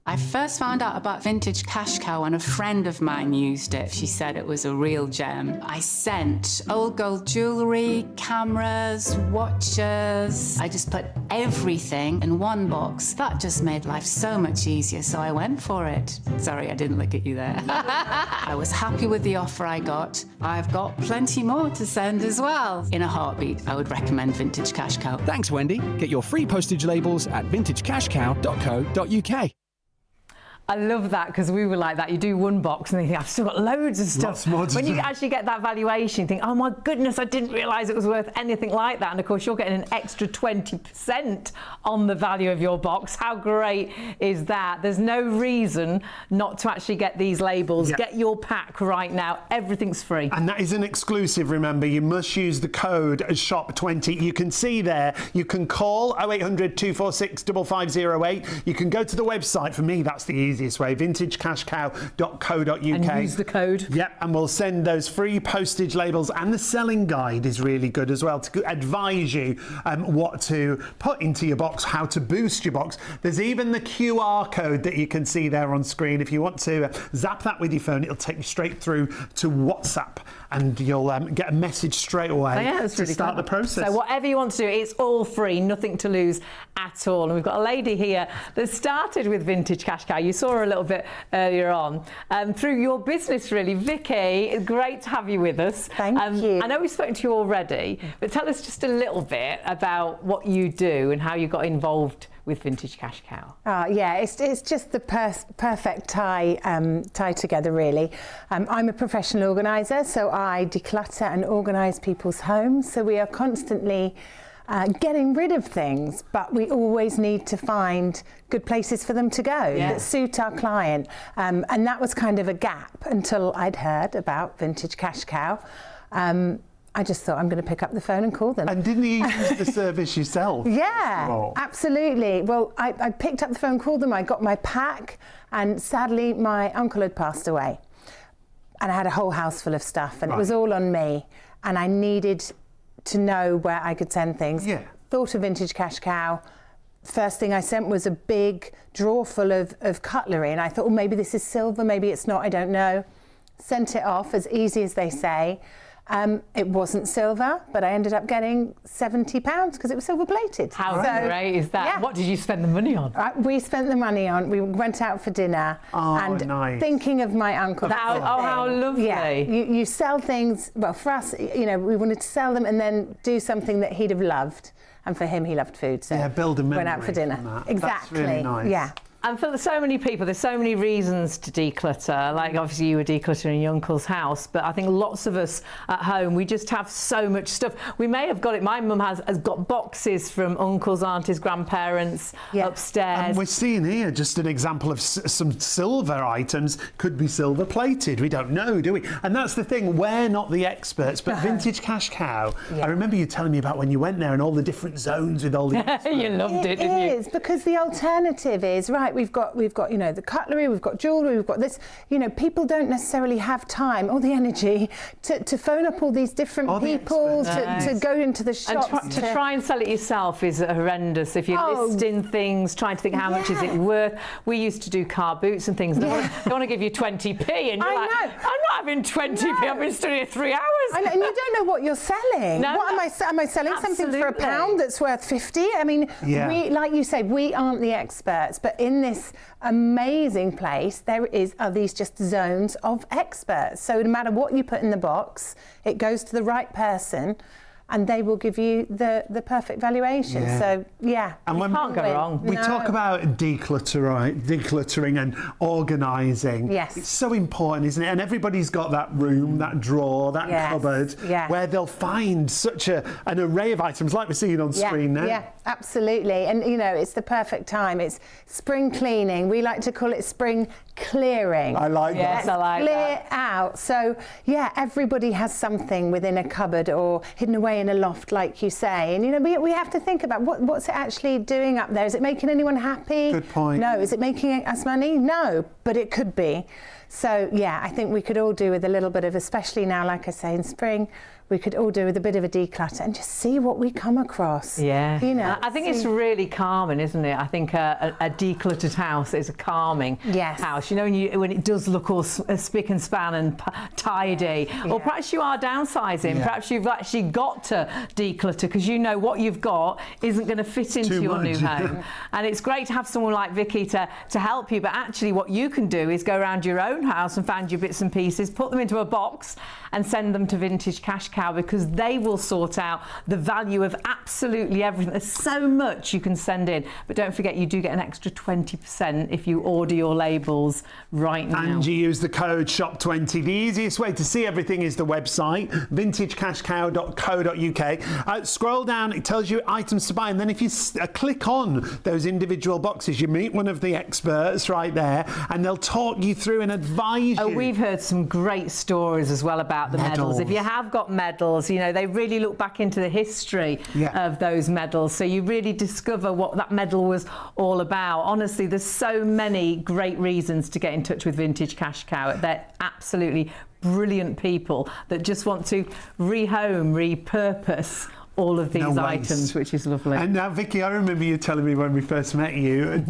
I first found out about vintage cash cow when a friend of mine used it. She said it was a real gem. I sent old gold jewellery, cameras, watches. I just put everything in one box. That just made life so much easier, so I went for it. Sorry, I didn't look at you there. I was happy with the offer I got. I've got plenty more to send as well. In a heartbeat, I would recommend vintage cash cow. Thanks, Wendy. Get your free postage labels at vintagecashcow.co.uk. I love that, because we were like that. You do one box and then you think, I've still got loads of stuff. Lots more to when you do. actually get that valuation, you think, oh my goodness, I didn't realise it was worth anything like that. And of course, you're getting an extra 20% on the value of your box. How great is that? There's no reason not to actually get these labels. Yeah. Get your pack right now. Everything's free. And that is an exclusive, remember. You must use the code SHOP20. You can see there, you can call 0800 246 5508. You can go to the website. For me, that's the easiest way, vintagecashcow.co.uk. And use the code. Yep, and we'll send those free postage labels, and the selling guide is really good as well to advise you what to put into your box, how to boost your box. There's even the QR code that you can see there on screen. If you want to zap that with your phone, it'll take you straight through to WhatsApp, and you'll get a message straight away to start the process. So whatever you want to do, it's all free, nothing to lose at all. And we've got a lady here that started with Vintage Cash Cow. You saw her a little bit earlier on through your business, really. Vicky, great to have you with us. Thank you. I know we've spoken to you already, but tell us just a little bit about what you do and how you got involved with Vintage Cash Cow. Yeah, it's just the perfect tie together, really. I'm a professional organiser, so I declutter and organise people's homes. So we are constantly getting rid of things, but we always need to find good places for them to go that suit our client. And that was kind of a gap until I'd heard about Vintage Cash Cow. I just thought, I'm going to pick up the phone and call them. And didn't you use the service yourself? Yeah, absolutely. Well, I picked up the phone, called them, I got my pack, and sadly my uncle had passed away. And I had a whole house full of stuff, and it was all on me. And I needed to know where I could send things. Yeah. Thought of Vintage Cash Cow. First thing I sent was a big drawer full of cutlery, and I thought, well, maybe this is silver, maybe it's not, I don't know. Sent it off as easy as they say. It wasn't silver, but I ended up getting £70 because it was silver plated. How great is that? Yeah. What did you spend the money on? We spent the money on, we went out for dinner. Nice. Thinking of my uncle. How lovely. Yeah, you sell things, well, for us, we wanted to sell them and then do something that he'd have loved. And for him, he loved food, so build a memory went out for dinner. from that. Exactly. That's really nice. Yeah. And for so many people, there's so many reasons to declutter. Like, obviously, you were decluttering your uncle's house, but I think lots of us at home, we just have so much stuff. We may have got it. My mum has got boxes from uncles, aunties, grandparents upstairs. And we're seeing here just an example of some silver items. Could be silver plated. We don't know, do we? And that's the thing. We're not the experts, but Vintage Cash Cow. I remember you telling me about when you went there and all the different zones with all the experts. You loved it, didn't you? It is, because the alternative is, right, we've got the cutlery, we've got jewellery, we've got this. People don't necessarily have time or the energy to phone up all these different people, to go into the shops. And to try and sell it yourself is horrendous. If you're listing things, trying to think how much is it worth. We used to do car boots and things. They want to give you 20p and you're like, I'm not having 20p, I've been stood here 3 hours. And you don't know what you're selling. Am I selling something for £1 that's worth 50? I mean, we, like you said, we aren't the experts, but in this amazing place are these just zones of experts. So no matter what you put in the box, it goes to the right person and they will give you the perfect valuation. So and when can't go wrong. We talk about decluttering and organising. Yes, it's so important, isn't it? And everybody's got that room, that drawer, that cupboard, where they'll find such an array of items, like we're seeing on screen now. Yeah, absolutely. And it's the perfect time. It's spring cleaning. We like to call it spring clearing. I like that. Yes, I like that. Clear out. So everybody has something within a cupboard or hidden away in a loft, like you say. And we have to think about what's it actually doing up there. Is it making anyone happy? Good point. No. Is it making us money? No, but it could be. So I think we could all do with a little bit of, especially now, like I say, in spring, we could all do with a bit of a declutter and just see what we come across. Yeah. You know, I think it's really calming, isn't it? I think a decluttered house is a calming house. You know, when it does look all spick and span and tidy. Or perhaps you are downsizing. Perhaps you've actually got to declutter because you know what you've got isn't going to fit into your new home. And it's great to have someone like Vicky to help you, but actually what you can do is go around your own house and find your bits and pieces, put them into a box and send them to Vintage Cash Cow, because they will sort out the value of absolutely everything. There's so much you can send in, but don't forget you do get an extra 20% if you order your labels right now. And you use the code SHOP20. The easiest way to see everything is the website, vintagecashcow.co.uk. Scroll down, it tells you items to buy, and then if you click on those individual boxes, you meet one of the experts right there, and they'll talk you through and advise you. Oh, we've heard some great stories as well about the medals. If you have got medals, you know, they really look back into the history of those medals, so you really discover what that medal was all about. Honestly, there's so many great reasons to get in touch with Vintage Cash Cow. They're absolutely brilliant people that just want to rehome, repurpose all of these items, which is lovely. And now, Vicky, I remember you telling me when we first met you a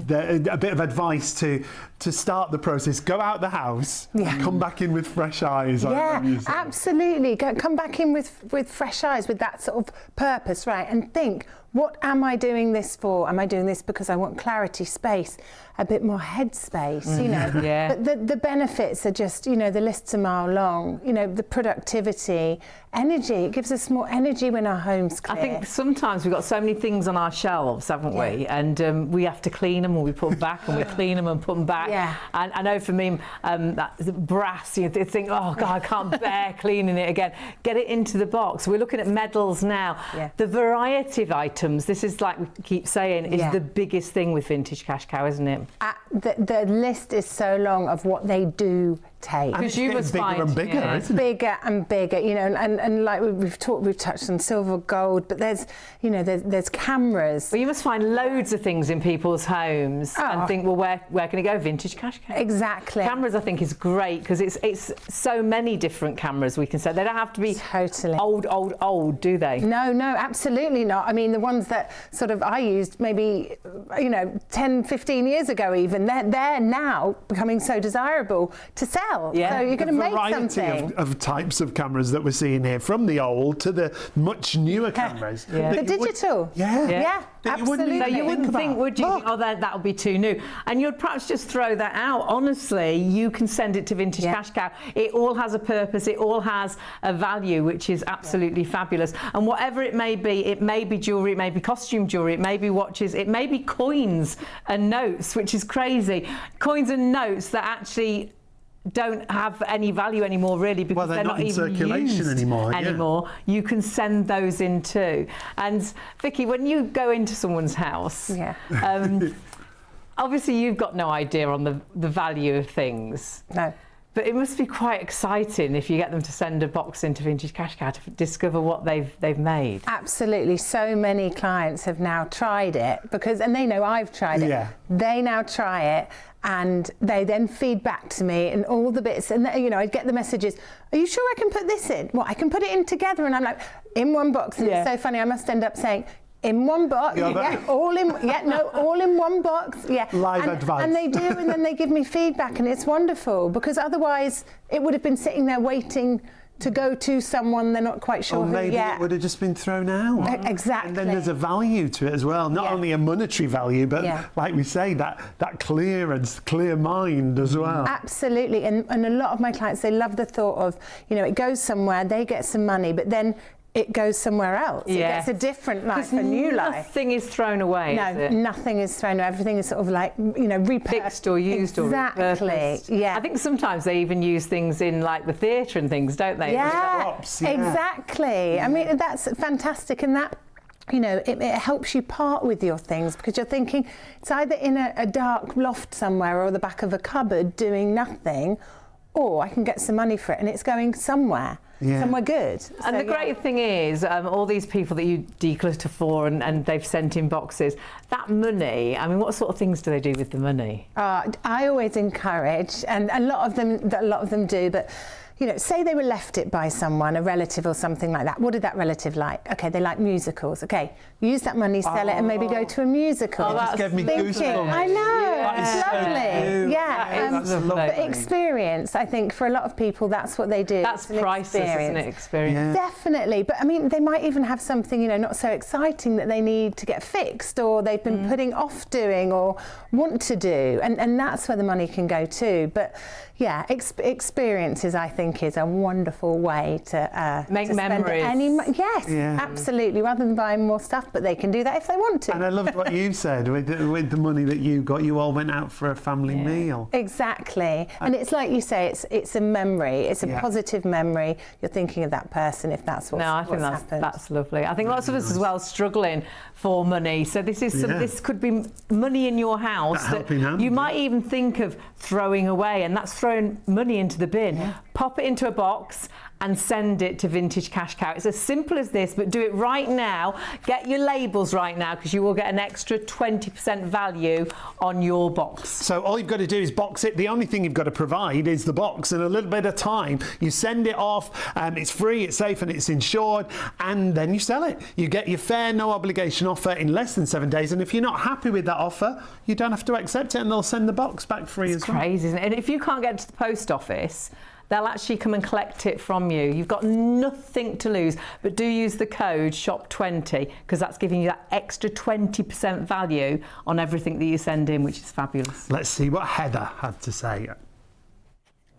bit of advice to start the process. Go out the house, come back in with fresh eyes. Absolutely. Come back in with fresh eyes, with that sort of purpose, right? And think, what am I doing this for? Am I doing this because I want clarity, space, a bit more headspace, you know? But the benefits are just, you know, the list's a mile long, you know, the productivity, energy. It gives us more energy when our home's clear. I think sometimes we've got so many things on our shelves, haven't we? And we have to clean them, or we put them back, and we clean them and put them back. And I know for me, that brass, you think, oh God, I can't bear cleaning it again. Get it into the box. We're looking at medals now. The variety of items, this is, like we keep saying, is the biggest thing with Vintage Cash Cow, isn't it? The list is so long of what they do take. Because you must find bigger and bigger, isn't it? Bigger and bigger, you know, and like we've touched on silver, gold, but there's, you know, there's cameras. Well, you must find loads of things in people's homes and think, well, where can it go? Vintage Cash Cow. Exactly. Cameras, I think, is great because it's so many different cameras we can set. They don't have to be old, do they? No, absolutely not. I mean, the ones that sort of I used maybe, you know, 10, 15 years ago even, they're now becoming so desirable to sell. So you're going to make something. Of types of cameras that we're seeing here, from the old to the much newer cameras. The digital. Absolutely. So you wouldn't think, would you? Oh, that would be too new. And you'd perhaps just throw that out. Honestly, you can send it to Vintage Cash Cow. It all has a purpose. It all has a value, which is absolutely fabulous. And whatever it may be jewellery, it may be costume jewellery, it may be watches, it may be coins and notes, which is crazy. Coins and notes that actually don't have any value anymore, really, because they're not in even circulation used anymore. You can send those in too. And Vicky, when you go into someone's house, obviously you've got no idea on the value of things. No. But it must be quite exciting if you get them to send a box into Vintage Cash Cow to discover what they've made. Absolutely. So many clients have now tried it and they know I've tried it. They now try it and they then feed back to me and all the bits, and you know, I'd get the messages, are you sure I can put this in? Well, I can put it in together, and I'm like, in one box. And it's so funny, I must end up saying, in one box, all in one box, Live advice. And they do, and then they give me feedback, and it's wonderful, because otherwise it would have been sitting there waiting to go to someone they're not quite sure or maybe who yet. It would have just been thrown out. Exactly. And then there's a value to it as well, not only a monetary value, but like we say, that clear mind as well. Absolutely, and a lot of my clients, they love the thought of, you know, it goes somewhere, they get some money, but then it goes somewhere else. It gets a different life, a new life. Nothing is thrown away. No, nothing is thrown away. Everything is sort of like, you know, fixed or used or repurposed. I think sometimes they even use things in like the theatre and things, don't they? Exactly. I mean, that's fantastic, and that, you know, it helps you part with your things, because you're thinking it's either in a dark loft somewhere or the back of a cupboard doing nothing, or I can get some money for it and it's going somewhere. Somewhere good. And the great thing is, all these people that you declutter for and they've sent in boxes, that money, I mean, what sort of things do they do with the money? I always encourage, and a lot of them do, but you know, say they were left it by someone, a relative or something like that. What did that relative like? Okay, they like musicals. Okay, use that money, sell it, and maybe go to a musical. Oh, that gave me goosebumps. I know, That is it's so lovely. cute. Yeah, That's lovely. but experience, I think, for a lot of people, that's what they do. That's It's an priceless, isn't it? Experience. Definitely, but I mean, they might even have something, you know, not so exciting that they need to get fixed, or they've been putting off doing or want to do, and that's where the money can go to. But yeah, experiences, I think, is a wonderful way to make to memories. Yes, absolutely. Rather than buying more stuff, but they can do that if they want to. And I loved what you said with the money that you got. You all went out for a family meal. Exactly, and it's like you say, it's a memory. It's a positive memory. You're thinking of that person if that's what's I think that's lovely. I think lots of us as well struggling for money. So this is this could be money in your house that you might even think of throwing away, and that's throwing money into the bin. Pop it into a box and send it to Vintage Cash Cow. It's as simple as this, but do it right now. Get your labels right now, because you will get an extra 20% value on your box. So all you've got to do is box it. The only thing you've got to provide is the box and a little bit of time. You send it off, it's free, it's safe, and it's insured, and then you sell it. You get your fair, no obligation offer in less than 7 days, and if you're not happy with that offer, you don't have to accept it, and they'll send the box back free as well. It's crazy, isn't it? And if you can't get to the post office, they'll actually come and collect it from you. You've got nothing to lose, but do use the code SHOP20, because that's giving you that extra 20% value on everything that you send in, which is fabulous. Let's see what Heather had to say.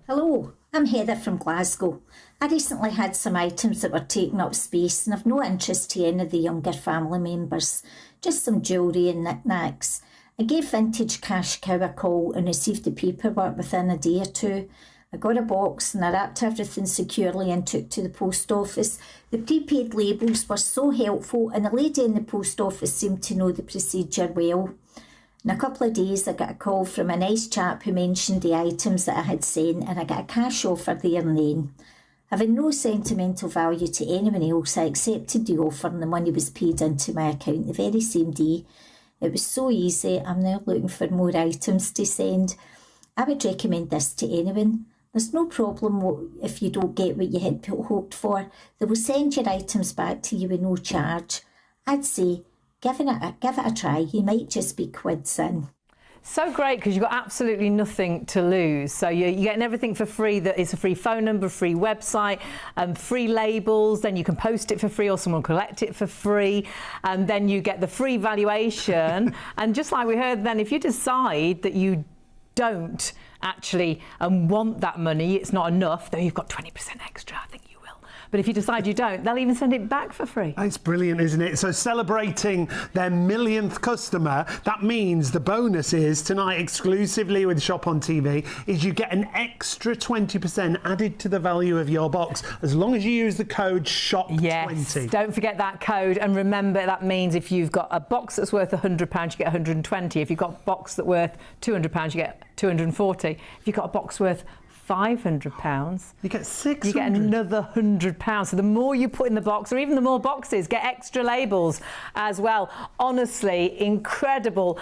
Hello, I'm Heather from Glasgow. I recently had some items that were taking up space and of no interest to any of the younger family members, just some jewellery and knickknacks. I gave Vintage Cash Cow a call and received the paperwork within a day or two. I got a box and I wrapped everything securely and took to the post office. The prepaid labels were so helpful, and the lady in the post office seemed to know the procedure well. In a couple of days I got a call from a nice chap who mentioned the items that I had sent, and I got a cash offer there and then. Having no sentimental value to anyone else, I accepted the offer and the money was paid into my account the very same day. It was so easy. I'm now looking for more items to send. I would recommend this to anyone. There's no problem if you don't get what you had hoped for. They will send your items back to you with no charge. I'd say give it a try. You might just be quids in. So great, because you've got absolutely nothing to lose. So you're getting everything for free. That it's a free phone number, free website, free labels. Then you can post it for free, or someone will collect it for free. And then you get the free valuation. And just like we heard then, if you decide that you don't actually want that money, it's not enough, though you've got 20% extra, I think you will. But if you decide you don't, they'll even send it back for free. It's brilliant, isn't it? So celebrating their millionth customer, that means the bonus is tonight, exclusively with Shop on TV, is you get an extra 20% added to the value of your box, as long as you use the code SHOP20. Yes, don't forget that code, and remember that means if you've got a box that's worth £100, you get 120. If you've got a box that's worth £200, you get 240. If you've got a box worth £500, you get 600. You get another £100. So the more you put in the box, or even the more boxes, get extra labels as well. Honestly, incredible.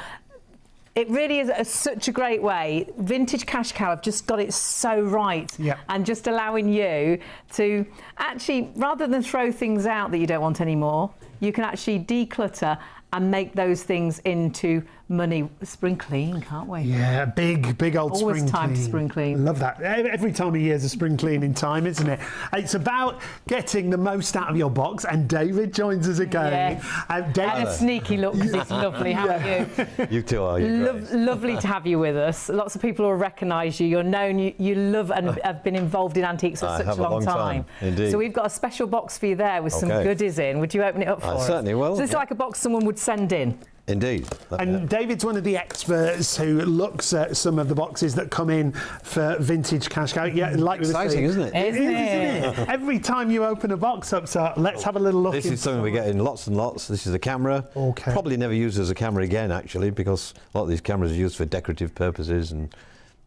It really is such a great way. Vintage Cash Cow have just got it so right. And just allowing you to actually, rather than throw things out that you don't want anymore, you can actually declutter and make those things into money. Spring clean, can't we? Yeah, big old Always spring clean. time to spring clean. Love that. Every time of year is a spring cleaning time, isn't it? It's about getting the most out of your box, and David joins us again. David, and a sneaky look, because it's lovely, haven't you? You too are. Lovely to have you with us. Lots of people will recognise you. You're known, you love and have been involved in antiques for such a long time. Indeed. So we've got a special box for you there with some goodies in. Would you open it up for us? I certainly will. So it's like a box someone would send in. Indeed. And David's one of the experts who looks at some of the boxes that come in for Vintage Cash Cow. Yeah, like exciting, isn't it? Isn't it? Every time you open a box up, so let's have a little look. This is something we're getting lots and lots. This is a camera. Okay. Probably never used as a camera again, actually, because a lot of these cameras are used for decorative purposes and,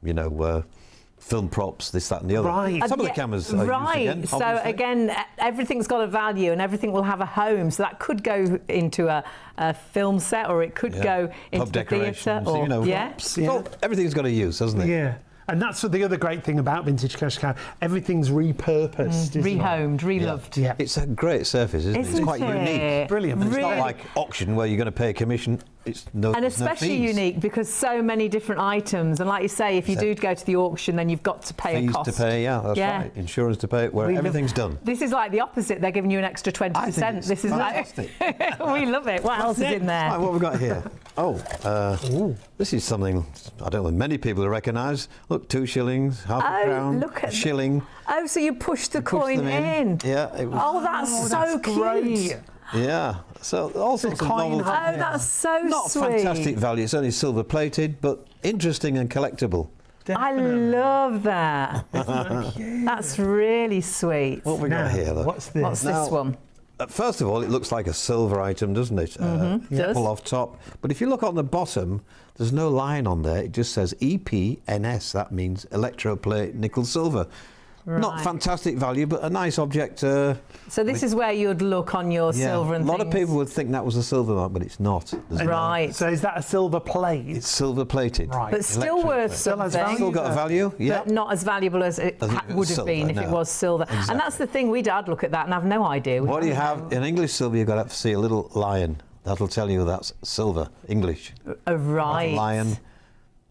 you know, film props, this, that and the other. Right. Some of the cameras are used again, So obviously. again, everything's got a value and everything will have a home. So that could go into a film set, or it could go into pub the theatre. decorations, you know, props. So everything's got a use, hasn't it? Yeah. And that's the other great thing about vintage cash cow. Everything's repurposed, isn't it? Rehomed, reloved. Yeah. It's a great surface, isn't it? It's quite unique. Brilliant. It's Really? not like auction where you're going to pay a commission. It's no, And there's no especially fees. unique because so many different items. And like you say, if you do go to the auction, then you've got to pay a Fees cost. to pay, yeah, that's right. Insurance to pay, where everything's done. This is like the opposite. They're giving you an extra 20%. This is fantastic. like we love it. What else is in there? Right, what have we got here? This is something I don't know many people recognise. Look, 2 shillings, half a crown, look at a shilling. Oh, so you push the Push coin them in. Yeah. It was, Oh, that's so cute. Great. yeah. So all sorts of coin novelty. Oh, that's so Not sweet. fantastic value. It's only silver plated, but interesting and collectible. I love that. That's really sweet. What have we got here? Look? What's this? What's Now, this one? First of all, it looks like a silver item, doesn't it? does. Pull off top. But if you look on the bottom, there's no line on there. It just says EPNS. That means electroplate nickel silver. Not Right. fantastic value, but a nice object. So this is where you'd look on your silver and a lot of things. people would think that was a silver mark, but it's not. There's no- Right. So is that a silver plate? It's silver plated. Right. But still worth Still has something. Still got a value, yeah. But not as valuable as it As if it was would have silver, been if it no. was silver. Exactly. And that's the thing, we'd look at that and have no idea. What do you have in English silver? You've got to see a little lion. That'll tell you that's silver, English. Right. Lion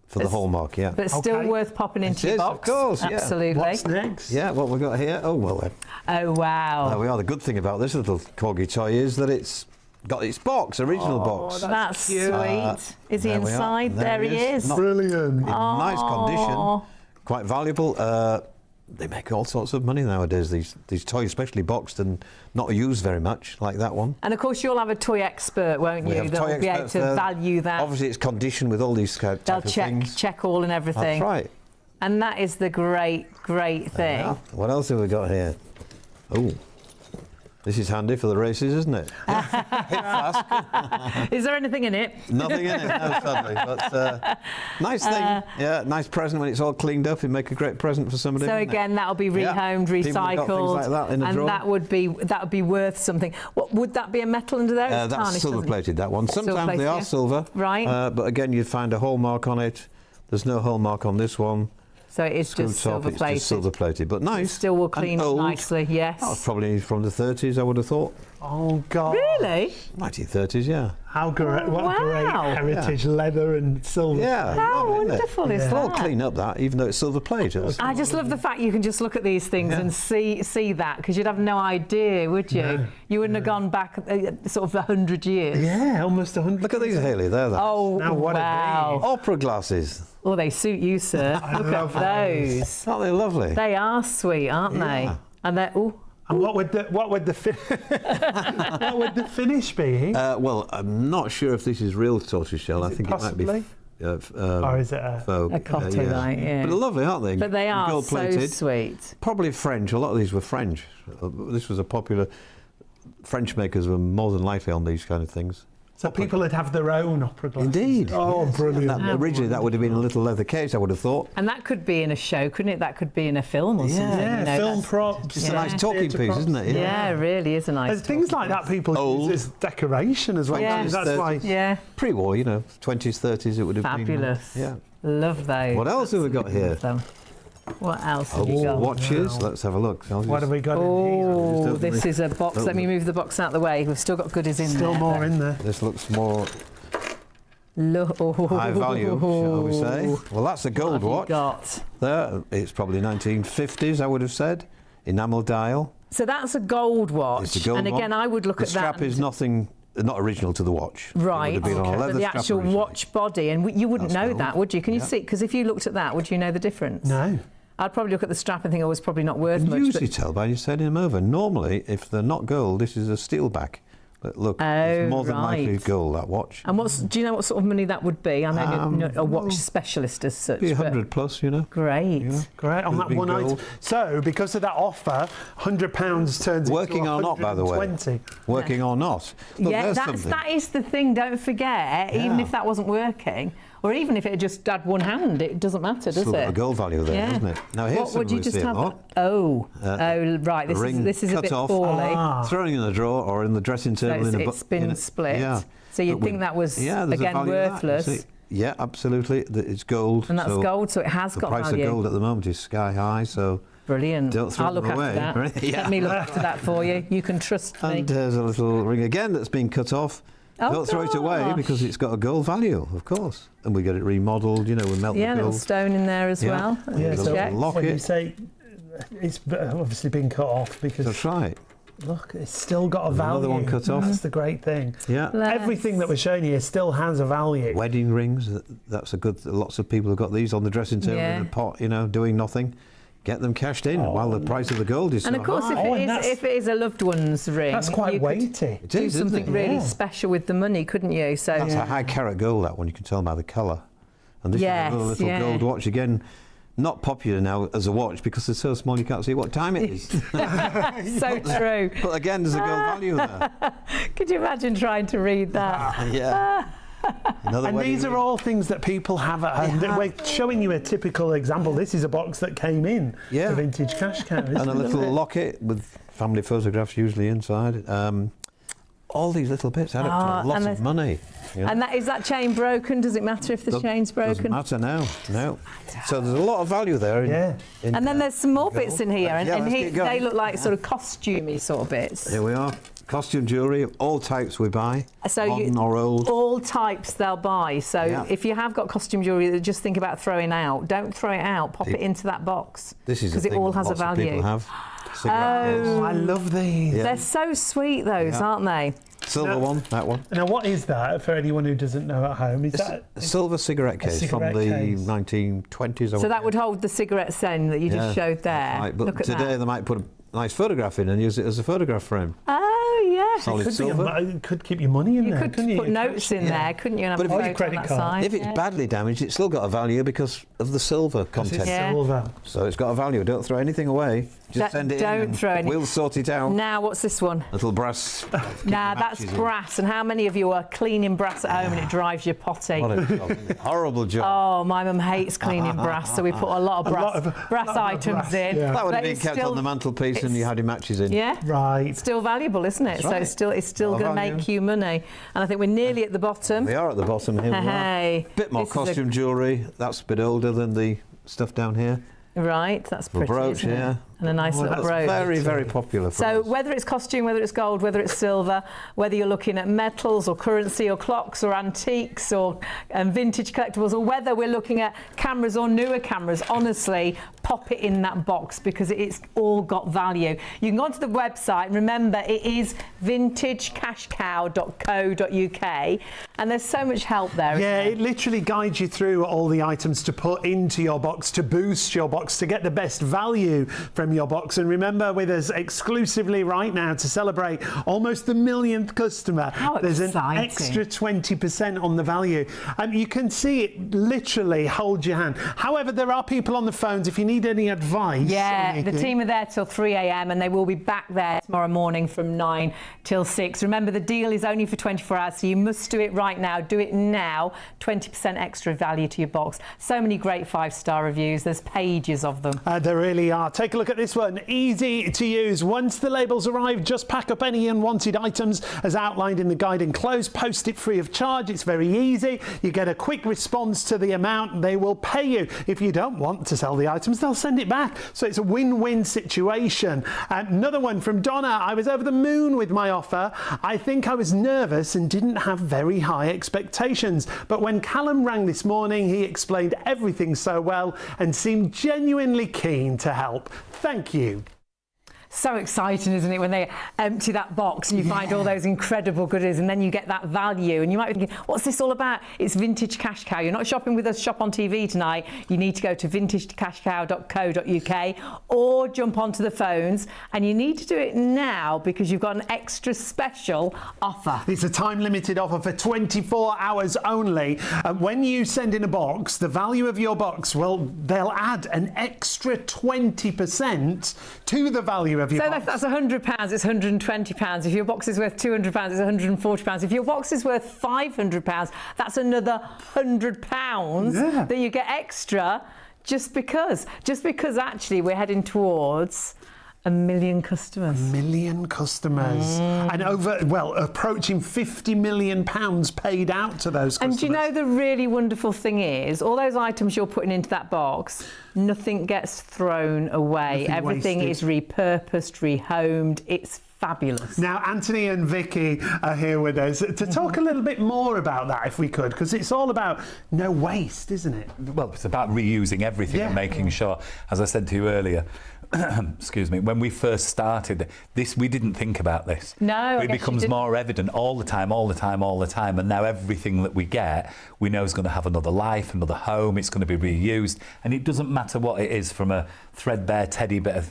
for the hallmark, yeah. But still Okay. worth popping into It your is, box. of course, yeah. Absolutely. What's next? Yeah, what we got here? Oh, well, Oh, wow. there we are. The good thing about this little corgi toy is that it's got its box, original box. That's sweet. Is he There we are. inside? There he is. Not- Brilliant. in nice condition, quite valuable. They make all sorts of money nowadays, these toys, especially boxed and not used very much, like that one. And of course, you'll have a toy expert, won't We you? have That toy will be able experts to there. value that. Obviously, it's conditioned with all these type They'll of check things. check all and everything. That's right. And that is the great thing. Yeah. What else have we got here? Oh, this is handy for the races, isn't it? Is there anything in it? Nothing in it, no, sadly. But nice thing. Yeah, nice present when it's all cleaned up. It'd make a great present for somebody. So wouldn't it? again, that'll be Yeah. rehomed, People have got things recycled, like that in a and drawer. that would be worth something. What would that be? A metal under there? It's That's tarnished, silver isn't it? plated, that one. Sometimes Silver-plated, they are yeah. silver. Right. But again, you'd find a hallmark on it. There's no hallmark on this one. So it is Screw just top, silver it's plated. just silver plated, but nice. Still will clean and up old. nicely. Yes. That was probably from the 30s, I would have thought. Oh, God. Really? 1930s, yeah. How great. What Wow. great heritage, leather and silver. Yeah. How lovely, isn't it? wonderful is It's all that? clean up, that, even though it's silver plated. I just love the fact you can just look at these things and see that, because you'd have no idea, would you? No, You wouldn't have gone back sort of 100 years. Yeah, almost 100. Look at these, Hayley, there. Oh, Now, what are wow. Opera glasses. Oh, they suit you, sir. Look love at those. Aren't they lovely? They are sweet, aren't they? Yeah. And they're, oh, And what would the what would the finish be? Well, I'm not sure if this is real tortoiseshell. I think possibly? it might be. Or is it a faux, a copyright, yeah. But they're lovely, aren't they? But they are so Gold-plated. sweet. Probably French. A lot of these were French. This was a popular. French makers were more than likely on these kind of things. So people would have their own opera glasses. Indeed. Oh, brilliant. Originally, that would have been a little leather case, I would have thought. And that could be in a show, couldn't it? That could be in a film or something. Yeah, you know, film that's- props. It's a nice talking theatre piece, props. isn't it? Yeah, it really is a nice. There's things like that people Old. use as decoration as well. Yeah. That's why. Yeah, Pre-war, 20s, 30s, it would have fabulous. been. Yeah. Love those. What else have we got here? Them. What else have you Oh, got? watches. Wow. Let's have a look. What have we got in Oh, Don't this we- is a box. don't Let me we- move the box out of the way. We've still got goodies in here? Still there. more in there. This looks more Look. high value, shall we say? Well, that's a gold What watch. have you got? There, it's probably 1950s, I would have said. Enamel dial. So that's a gold watch. It's a gold and again, one. I would look The at strap that. is not original to the watch. Right, It would have been on a but leather the strap actual originally. watch body, and you wouldn't That's know gold. that, would you? Can you Yeah. see? Because if you looked at that, would you know the difference? No. I'd probably look at the strap and think, oh, it's probably not worth You much. can usually but- tell by turning them over. Normally, if they're not gold, this is a steel back. But look, it's more than likely right. gold, that watch. And do you know what sort of money that would be? I know you're not a watch well, specialist as such. Be but 100 plus, Great. Yeah. Great, on Could that be one item. gold. So, because of that offer, £100 turns Working into or not, by the way. 120. Working or not. Look, Yeah, there's that something. is the thing. Don't forget, even Yeah. if that wasn't working, or even if it had just had one hand, it doesn't matter, does Still got it? a gold value there, Yeah. doesn't it? Now, here's What would you something just we see a have? lot. Right. ring This is a cut bit off. poorly. Throwing in the drawer or in the dressing So table. it's been split. Yeah. So you'd But think that was there's a again value in that, you worthless. see. Yeah, absolutely. It's gold. And that's gold, so it has got value. The price of gold at the moment is sky high, so... Brilliant. Don't throw I'll look them away. after that. Yeah. Let me look after that for you. You can trust me. And there's a little ring again that's been cut off. Oh, don't throw it away gosh. because it's got a gold value, of course. And we get it remodelled, you know, we melt the Yeah, a little gold. stone in there as well. Yeah, so Check. when you say it's obviously been cut off because... That's right. Look, it's still got a value. Another one cut off. That's the great thing. Yeah. Everything that we're showing you still has a value. Wedding rings, that's a good... Lots of people have got these on the dressing table in a pot, you know, doing nothing. Get them cashed in while the price of the gold is so And of course, high. if it is a loved one's ring, that's quite you weighty. could do something really special with the money, couldn't you? So That's a high carat gold, that one. You can tell by the colour. And this is a little gold watch again. Not popular now as a watch because it's so small you can't see what time it is. So true. But again, there's a gold value there. Could you imagine trying to read that? Yeah. And these are all things that people have at home. We're showing you a typical example. This is a box that came in to Vintage Cash Cow. And a little locket with family photographs usually inside. All these little bits add up to lots of money. You know? And is that chain broken? Does it matter if the chain's broken? Doesn't matter, no. So there's a lot of value there. And then there's some more bits in here, and let's here, keep going. they look like sort of costumey sort of bits. Here we are. Costume jewellery, all types we buy, modern or old. All types they'll buy. So if you have got costume jewellery that just think about throwing out, don't throw it out. Pop it into that box. This is because it all has a value. People have. I love these. They're so sweet, those, aren't they? Silver one, that one. Now, what is that for anyone who doesn't know at home? Is that a silver cigarette case from the 1920s? So that would hold the cigarette sen that you just showed there. Right, but Look at today that. they might put a nice photograph in and use it as a photograph frame. Oh, yeah. Solid silver. It could keep your money in there, couldn't you? Put notes in there, couldn't you? And have But a if photo on that side. If it's badly damaged, it's still got a value because of the silver content. Silver. So it's got a value. Don't throw anything away. Just send it in. Don't throw anything. We'll sort it out. Now, what's this one? Little brass. Nah, that's brass. And how many of you are cleaning brass at home and it drives you potty? What a job. Horrible job. Oh, my mum hates cleaning brass, so we put a lot of brass items in. That would have But been it's kept still- on the mantelpiece and you had your matches in. Yeah, right. It's still valuable, isn't it? That's So right. it's still Well, going to value. make you money. And I think we're nearly at the bottom. We are at the bottom here. Hey, Bit more this is a- costume jewellery. That's a bit older than the stuff down here. Right, that's A pretty. brooch, isn't it? yeah. And a nice little That's brooch. very, very popular for So us. whether it's costume, whether it's gold, whether it's silver, whether you're looking at metals or currency or clocks or antiques or vintage collectibles, or whether we're looking at cameras or newer cameras, honestly, pop it in that box because it's all got value. You can go onto the website, and remember it is vintagecashcow.co.uk, and there's so much help there. Yeah, it literally guides you through all the items to put into your box, to boost your box, to get the best value from your box. And remember, with us exclusively right now to celebrate almost the millionth customer, there's an extra 20% on the value. You can see it literally hold your hand. However, there are people on the phones if you need any advice. Yeah, the team are there till 3 a.m. and they will be back there tomorrow morning from 9 till 6. Remember, the deal is only for 24 hours, so you must do it right now. Do it now. 20% extra value to your box. So many great 5-star reviews. There's pages of them. There really are. Take a look at this one. Easy to use. Once the labels arrive, just pack up any unwanted items as outlined in the guide enclosed. Post it free of charge. It's very easy. You get a quick response to the amount. They will pay you. If you don't want to sell the items, they'll send it back. So it's a win-win situation. Another one from Donna. I was over the moon with my offer. I think I was nervous and didn't have very high expectations. But when Callum rang this morning, he explained everything so well and seemed genuinely keen to help. Thank you. So exciting, isn't it, when they empty that box and you find all those incredible goodies, and then you get that value, and you might be thinking, what's this all about? It's Vintage Cash Cow. You're not shopping with us, Shop on TV tonight. You need to go to vintagecashcow.co.uk or jump onto the phones, and you need to do it now because you've got an extra special offer. It's a time-limited offer for 24 hours only. When you send in a box, the value of your box, well, they'll add an extra 20% to the value of your So box. that's £100, it's £120. If your box is worth £200, it's £140. If your box is worth £500, that's another £100 that you get extra just because actually we're heading towards 1 million customers. 1 million customers. And approaching £50 million paid out to those customers. And do you know the really wonderful thing is, all those items you're putting into that box, nothing gets thrown away. Nothing Everything wasted. is repurposed, rehomed. It's fabulous. Now, Anthony and Vicky are here with us to talk a little bit more about that, if we could, because it's all about no waste, isn't it? Well, it's about reusing everything and making sure, as I said to you earlier, excuse me, when we first started this, we didn't think about this. No, it becomes more evident all the time, and now everything that we get, we know is going to have another life, another home. It's going to be reused, and it doesn't matter what it is, from a threadbare teddy bear,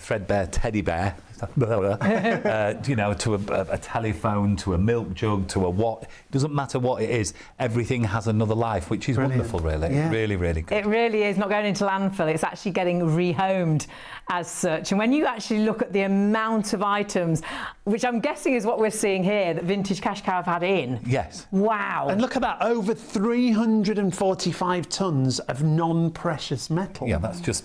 you know, to a telephone, to a milk jug, to a what. It doesn't matter what it is. Everything has another life, which is wonderful, really. Yeah. Really, really good. It really is not going into landfill. It's actually getting rehomed as such. And when you actually look at the amount of items, which I'm guessing is what we're seeing here, that Vintage Cash Cow have had in. Yes. Wow. And look at that, over 345 tonnes of non-precious metal. Yeah, that's just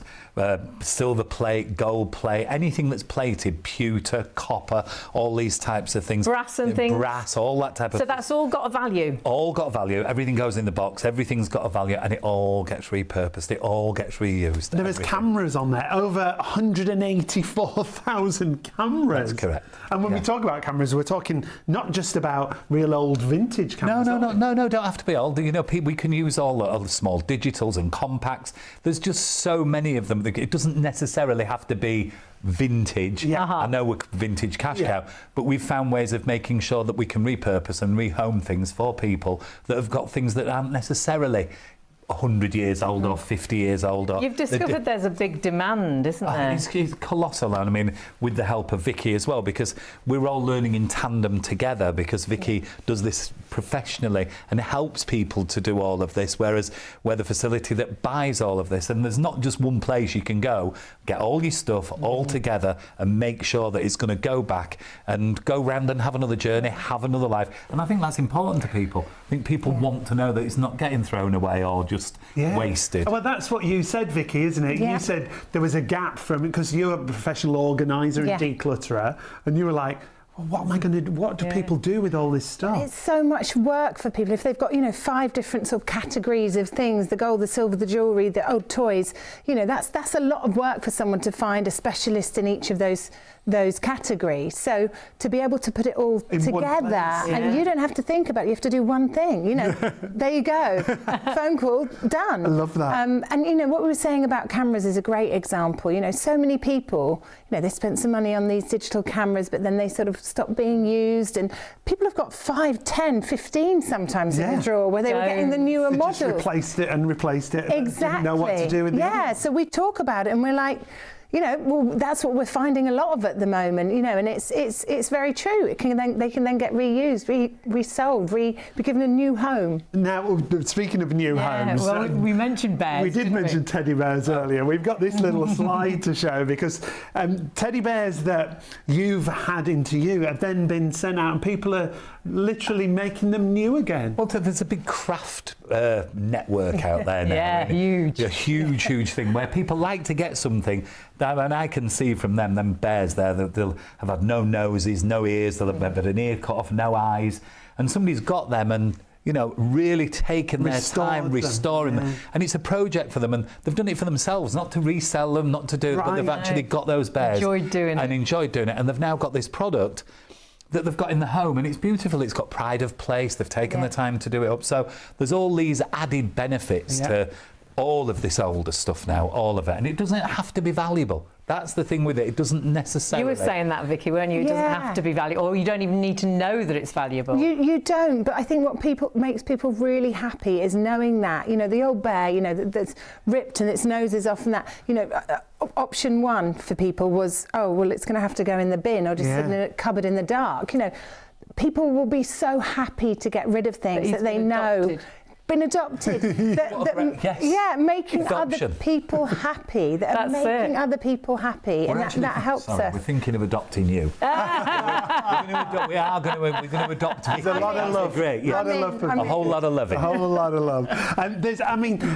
silver plate, gold plate, anything that's plated, pewter, copper, all these types of things. Brass and things. Brass, all that type of So that's all got a value. All got a value. Everything goes in the box. Everything's got a value, and it all gets repurposed. It all gets reused. There was cameras on there, over 184,000 cameras. That's correct. And when we talk about cameras, we're talking not just about real old vintage cameras. No, don't have to be old. You know, we can use all the small digitals and compacts. There's just so many of them. It doesn't necessarily have to be vintage. I know we're Vintage Cash Cow, but we've found ways of making sure that we can repurpose and rehome things for people that have got things that aren't necessarily 100 years old or 50 years old. You've discovered there's a big demand, isn't there? It's colossal, and I mean, with the help of Vicky as well, because we're all learning in tandem together, because Vicky does this professionally and helps people to do all of this, whereas we're the facility that buys all of this, and there's not just one place you can go, get all your stuff all together and make sure that it's going to go back and go round and have another journey, have another life. And I think that's important to people. I think people want to know that it's not getting thrown away or just wasted. Well, that's what you said, Vicky, isn't it? You said there was a gap from, because you're a professional organiser and declutterer, and you were like, well, what am I going to do? What do people do with all this stuff? It's so much work for people. If they've got, 5 different sort of categories of things, the gold, the silver, the jewellery, the old toys, that's a lot of work for someone to find a specialist in each of those categories. So to be able to put it all together, and you don't have to think about it, you have to do one thing, there you go, phone call, done. I love that. And what we were saying about cameras is a great example. So many people, they spent some money on these digital cameras, but then they sort of stopped being used, and people have got 5, 10, 15 sometimes in the drawer where they were getting the newer models. Just replaced it. Exactly. Didn't know what to do with it. So we talk about it and we're like, well, that's what we're finding a lot of at the moment, and it's very true. They can then get reused, resold, be given a new home. Now, speaking of new homes, well, we mentioned bears. We did mention teddy bears earlier. We've got this little slide to show, because teddy bears that you've had into you have then been sent out, and people are literally making them new again. Well, there's a big craft network out there now. Huge. A huge thing where people like to get something. And I can see from them bears there, that they'll have had no noses, no ears, they'll have had an ear cut off, no eyes, and somebody's got them and really taken their time restoring them. And it's a project for them, and they've done it for themselves, not to resell them, not to do it, but they've actually got those bears enjoyed doing it, and they've now got this product that they've got in the home, and it's beautiful. It's got pride of place. They've taken the time to do it up. So there's all these added benefits to all of this older stuff now, all of it, and it doesn't have to be valuable. That's the thing with it. It doesn't necessarily. You were saying that, Vicky, weren't you? It doesn't have to be valuable, or you don't even need to know that it's valuable. You don't, but I think what makes people really happy is knowing that, the old bear, that's ripped and its nose is off, and that, option one for people was, oh, well, it's going to have to go in the bin or just sit in a cupboard in the dark. People will be so happy to get rid of things that they know. Been adopted. Making Adoption. other people happy. Other people happy, and that helps us. We're thinking of adopting you. We're We're going to adopt Vicky. There's a lot of love. Great. Yeah. A whole lot of loving. A whole lot of love.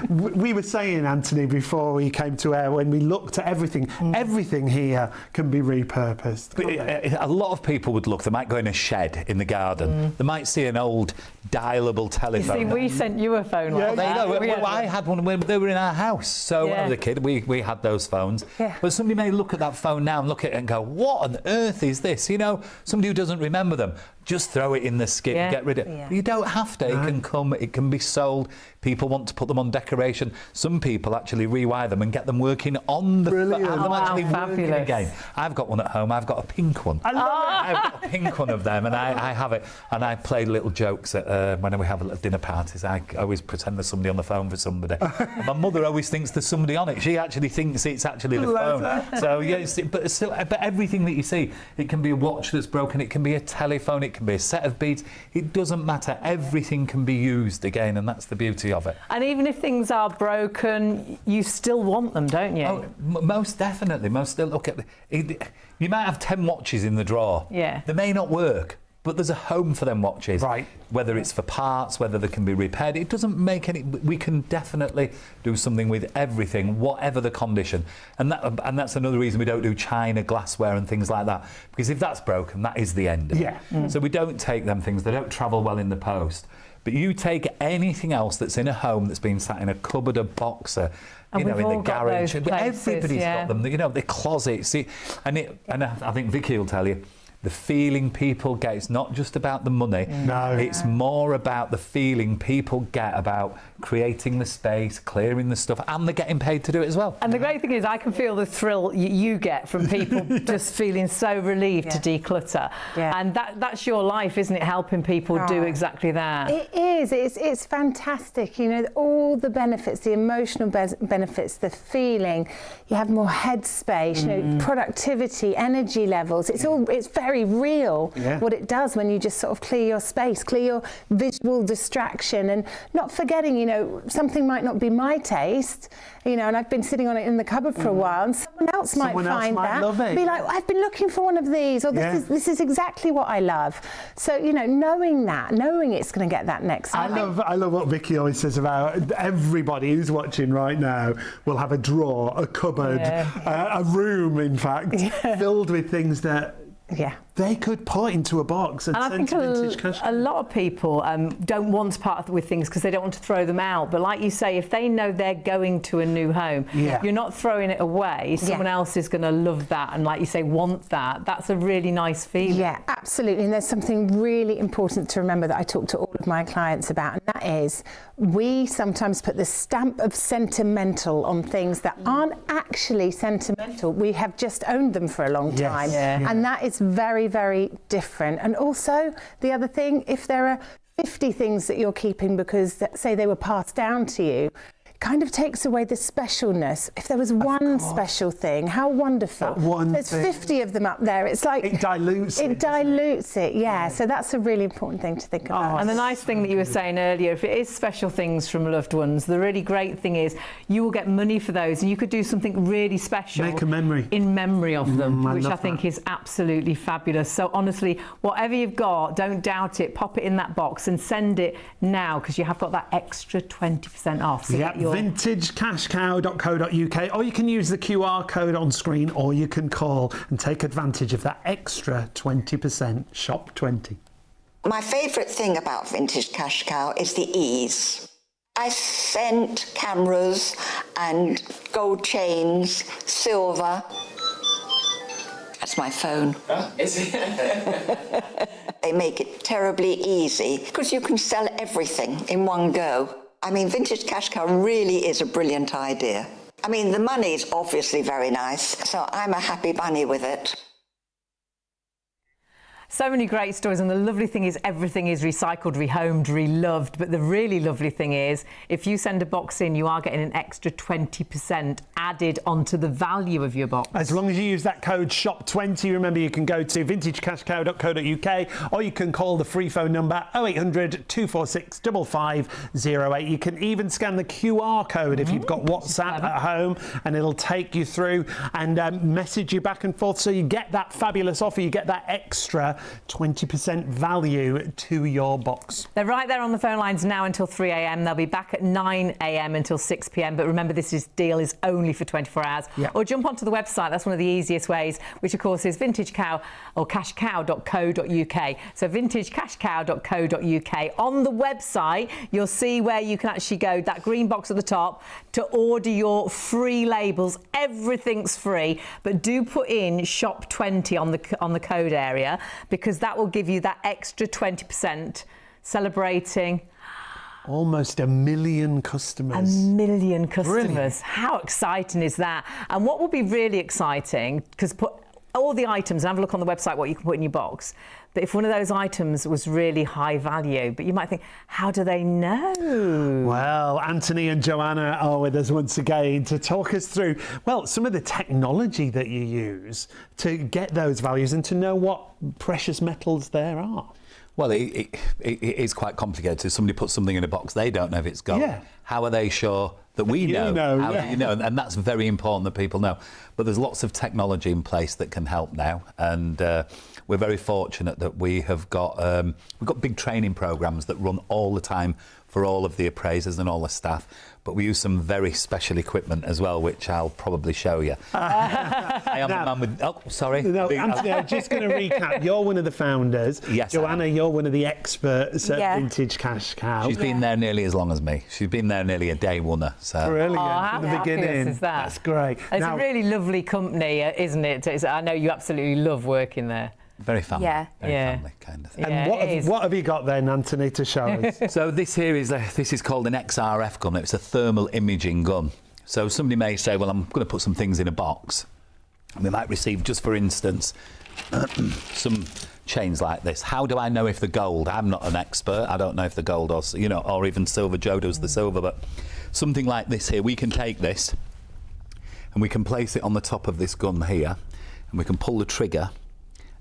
We were saying, Anthony, before we came to air, when we looked at everything, everything here can be repurposed. But a lot of people would look. They might go in a shed in the garden. They might see an old dialable telephone. You see, we sent you a phone like that. I had one when they were in our house. So when I was a kid, we had those phones. Yeah. But somebody may look at that phone now and look at it and go, what on earth is this? You know, somebody who doesn't remember them, just throw it in the skip, get rid of it. Yeah. You don't have to. It can be sold. People want to put them on decoration. Some people actually rewire them and get them working on the phone. Have them actually working again. I've got one at home. I've got a pink one. I love it. I've got a pink one of them, and I have it. And I play little jokes at, when we have little dinner parties. I always pretend there's somebody on the phone for somebody. And my mother always thinks there's somebody on it. She actually thinks it's actually the phone. So yeah, but everything that you see, it can be a watch that's broken. It can be a telephone. It can be a set of beads. It doesn't matter. Everything can be used again, and that's the beauty of it. And even if things are broken, you still want them, don't you? Oh, most definitely. Look at you might have 10 watches in the drawer. Yeah. They may not work, but there's a home for them watches. Right. Whether it's for parts, whether they can be repaired, it doesn't make any. We can definitely do something with everything, whatever the condition. And that's another reason we don't do china, glassware, and things like that. Because if that's broken, that is the end of it. So we don't take them things. They don't travel well in the post. But you take anything else that's in a home that's been sat in a cupboard, a box, in the garage. Everybody's got them. The closets. And I think Vicky will tell you, the feeling people get, it's not just about the money. No. It's more about the feeling people get about creating the space, clearing the stuff, and they're getting paid to do it as well. And the great thing is I can feel the thrill you get from people just feeling so relieved to declutter. Yeah. And that's your life, isn't it? Helping people do exactly that. It is. It's fantastic. All the benefits, the emotional benefits, the feeling. You have more headspace, productivity, energy levels. It's very real what it does when you just sort of clear your space, clear your visual distraction, and not forgetting, something might not be my taste, and I've been sitting on it in the cupboard for a while, and someone else might find that. Love it. Be like, I've been looking for one of these, or this is exactly what I love. So, knowing it's going to get that next time. I love what Vicky always says about everybody who's watching right now will have a drawer, a cupboard, a room, in fact, filled with things that they could put into a box and send to Vintage Cash. A lot of people don't want to part with things because they don't want to throw them out. But like you say, if they know they're going to a new home, you're not throwing it away. Someone else is going to love that and, like you say, want that. That's a really nice feeling. Yeah, absolutely. And there's something really important to remember that I talk to all of my clients about, and that is we sometimes put the stamp of sentimental on things that aren't actually sentimental. We have just owned them for a long time. And that is very, very different. And also the other thing, if there are 50 things that you're keeping because, say, they were passed down to you, kind of takes away the specialness. If there was one special thing, how wonderful. There's 50 of them up there. It's like it dilutes it. It dilutes it, so that's a really important thing to think about. And the nice thing that you were saying earlier, if it is special things from loved ones, the really great thing is you will get money for those, and you could do something really special. Make a memory. In memory of them, which I think is absolutely fabulous. So honestly, whatever you've got, don't doubt it. Pop it in that box and send it now, because you have got that extra 20% off. So vintagecashcow.co.uk, or you can use the QR code on screen, or you can call and take advantage of that extra 20%. Shop 20. My favourite thing about Vintage Cash Cow is the ease. I sent cameras and gold chains, silver. That's my phone. Is it? They make it terribly easy because you can sell everything in one go. Vintage Cash Cow really is a brilliant idea. The money's obviously very nice, so I'm a happy bunny with it. So many great stories, and the lovely thing is everything is recycled, rehomed, reloved. But the really lovely thing is if you send a box in, you are getting an extra 20% added onto the value of your box. As long as you use that code SHOP20, remember you can go to vintagecashcow.co.uk, or you can call the free phone number 0800 246 5508. You can even scan the QR code if you've got WhatsApp at home, and it'll take you through and message you back and forth, so you get that fabulous offer, you get that extra 20% value to your box. They're right there on the phone lines now until 3 a.m. They'll be back at 9 a.m. until 6 p.m. But remember, deal is only for 24 hours. Yeah. Or jump onto the website. That's one of the easiest ways, which of course is vintagecow or cashcow.co.uk. So vintagecashcow.co.uk. On the website, you'll see where you can actually go, that green box at the top, to order your free labels. Everything's free, but do put in shop 20 on the code area, because that will give you that extra 20%, celebrating almost 1 million customers. 1 million customers. Brilliant. How exciting is that? And what will be really exciting, because put all the items, and have a look on the website what you can put in your box. But if one of those items was really high value, but you might think, how do they know? Well, Anthony and Joanna are with us once again to talk us through, well, some of the technology that you use to get those values and to know what precious metals there are. Well, it is quite complicated. If somebody puts something in a box, they don't know if it's gold. Yeah. How are they sure that we know? How do you know? And that's very important that people know. But there's lots of technology in place that can help now. And we're very fortunate that we have got, we've got big training programs that run all the time for all of the appraisers and all the staff. But we use some very special equipment as well, which I'll probably show you. I am a man with... Oh, sorry. No, Anthony, I'm just going to recap. You're one of the founders. Yes. Joanna, you're one of the experts at Vintage Cash Cow. She's been there nearly as long as me. She's been there nearly a day oneer. So. Brilliant. How From the beginning. is that? That's great. It's a really lovely company, isn't it? I know you absolutely love working there. Very family. Yeah. Very family kind of thing. And what have you got then, Anthony, to show us? So this here is this is called an XRF gun. It's a thermal imaging gun. So somebody may say, well, I'm going to put some things in a box. And we might receive, just for instance, some chains like this. How do I know if they're gold? I'm not an expert. I don't know if they're gold or, or even silver. Joe does the silver, but something like this here, we can take this and we can place it on the top of this gun here, and we can pull the trigger,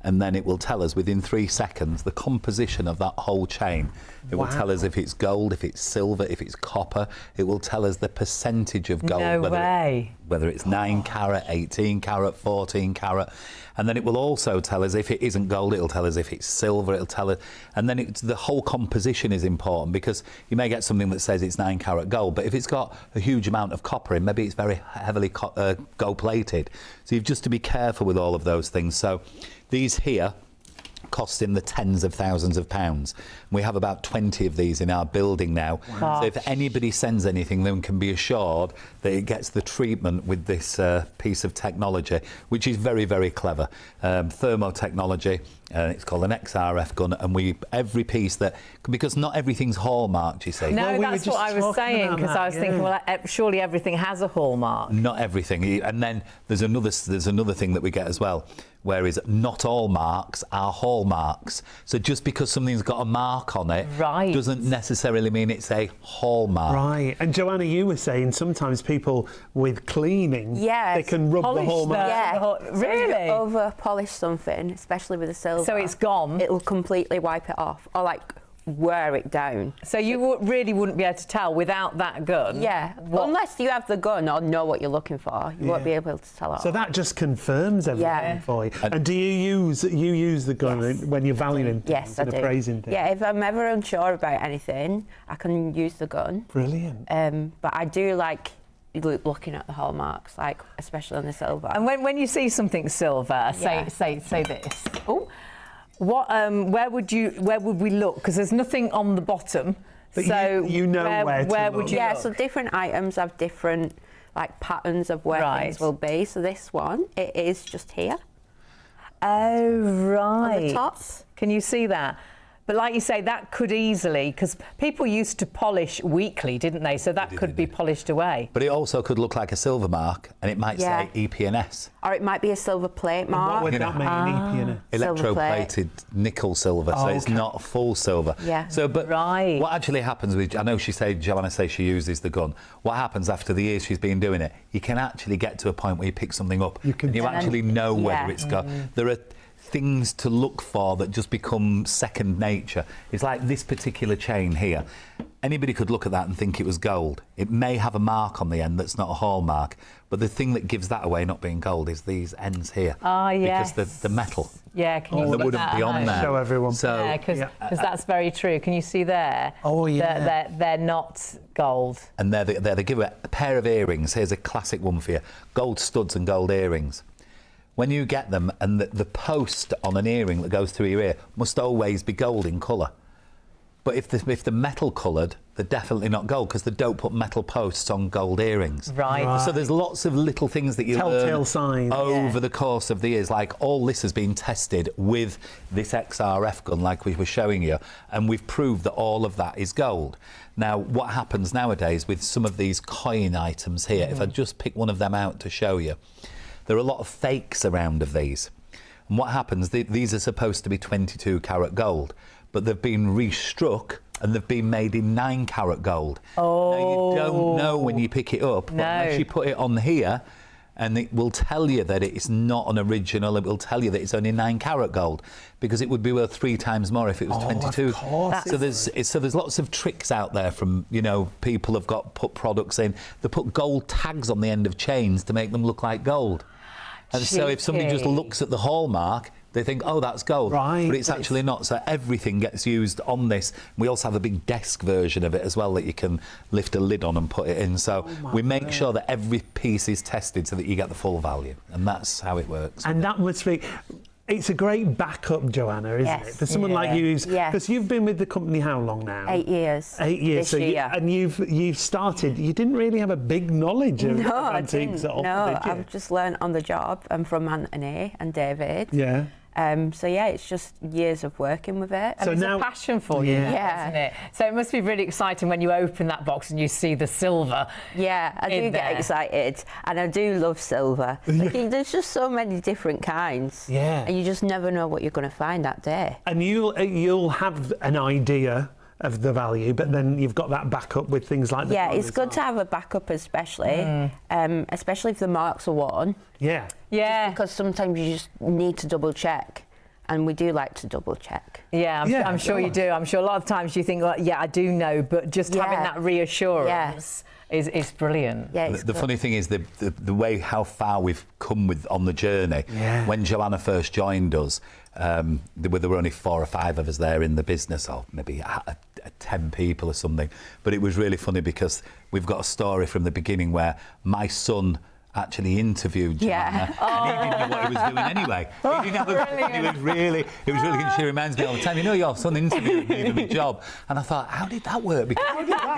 and then it will tell us within 3 seconds the composition of that whole chain. It will tell us if it's gold, if it's silver, if it's copper. It will tell us the percentage of gold. No way. Whether it's 9 carat, 18 carat, 14 carat. And then it will also tell us if it isn't gold, it'll tell us if it's silver, it'll tell us. And then the whole composition is important, because you may get something that says it's 9 carat gold, but if it's got a huge amount of copper in, maybe it's very heavily gold plated. So you've just to be careful with all of those things. So these here cost in the tens of thousands of pounds. We have about 20 of these in our building now. Wow. So if anybody sends anything, then can be assured that it gets the treatment with this piece of technology, which is very, very clever. Thermotechnology, it's called an XRF gun, and every piece that, because not everything's hallmarked, you see. No, that's what I was saying, because I was thinking, well, surely everything has a hallmark. Not everything. And then there's another thing that we get as well, whereas not all marks are hallmarks. So just because something's got a mark on it doesn't necessarily mean it's a hallmark. Right. And Joanna, you were saying sometimes people with cleaning, they can rub the hallmark. Yeah. Really? So if you over polish something, especially with a silver, so it's gone. It'll completely wipe it off, or like wear it down. So you really wouldn't be able to tell without that gun? Yeah, unless you have the gun or know what you're looking for, you won't be able to tell it. So that just confirms everything for you. And do you use the gun when you're valuing things? Yes, I do. Appraising things? Yeah, if I'm ever unsure about anything, I can use the gun. Brilliant. But I do like looking at the hallmarks, like especially on the silver. And when you see something silver, say this. Oh. Where would we look? Because there's nothing on the bottom. But so you know where would you? Yeah, so different items have different patterns of where things will be. So this one, it is just here. Oh right. On the top. Can you see that? But like you say, that could easily, because people used to polish weekly, didn't they? So that could be polished away. But it also could look like a silver mark, and it might say EPNS. Or it might be a silver plate mark. What would that mean, EPNS? Electroplated nickel silver, so it's not full silver. Yeah. So, but what actually happens with, I know Joanna says she uses the gun. What happens after the years she's been doing it, you can actually get to a point where you pick something up and you actually know whether it's gone. There are things to look for that just become second nature. It's like this particular chain here. anybody could look at that and think it was gold. It may have a mark on the end that's not a hallmark, but the thing that gives that away not being gold is these ends here. Ah, yes. Because the metal. Yeah, can you that see wouldn't that be on there. Show everyone. So, yeah, because that's very true. Can you see there? Oh, yeah. They're not gold. And they give a pair of earrings. Here's a classic one for you. Gold studs and gold earrings. When you get them, and the post on an earring that goes through your ear must always be gold in colour. But if they're metal coloured, they're definitely not gold, because they don't put metal posts on gold earrings. Right. So there's lots of little things that you Telltale learn signs. over the course of the years. Like, all this has been tested with this XRF gun, like we were showing you, and we've proved that all of that is gold. Now, what happens nowadays with some of these coin items here, if I just pick one of them out to show you, there are a lot of fakes around of these. And what happens, these are supposed to be 22 carat gold, but they've been restruck and they've been made in 9 carat gold. Oh. Now, you don't know when you pick it up, but unless you put it on here, and it will tell you that it's not an original, it will tell you that it's only 9 carat gold, because it would be worth 3 times more if it was 22. Of course. So there's lots of tricks out there from, you know, people have put products in. They put gold tags on the end of chains to make them look like gold. And so if somebody just looks at the hallmark, they think, oh, that's gold. Right. But it's actually not. So everything gets used on this. We also have a big desk version of it as well that you can lift a lid on and put it in. So we make sure that every piece is tested so that you get the full value. And that's how it works. And that must be... It's a great backup, Joanna, isn't it? For someone like you, because you've been with the company how long now? 8 years. 8 years. This year. And you've started. You didn't really have a big knowledge of antiques at all, did you? I've just learned on the job. I'm from Anthony and David. Yeah. So yeah, it's just years of working with it. And it's a passion for you, isn't it? So it must be really exciting when you open that box and you see the silver. Yeah, I do get excited, and I do love silver. Like, there's just so many different kinds. Yeah. And you just never know what you're going to find that day. And you'll have an idea of the value, but then you've got that backup with things like Yeah, it's good to have a backup, especially if the marks are worn. Yeah. Yeah. Just because sometimes you just need to double check. And we do like to double check. Yeah, I'm sure you do. I'm sure a lot of times you think, like, yeah, I do know, but just having that reassurance is brilliant. Yeah, the funny thing is the way how far we've come on the journey. Yeah. When Joanna first joined us, there were only 4 or 5 of us there in the business, or maybe 10 people or something. But it was really funny because we've got a story from the beginning where my son actually interviewed Joanna, and he didn't know what he was doing anyway. He didn't have it was really good. She reminds me all the time, you know, your son interviewed me for my job, and I thought, how did that work? Because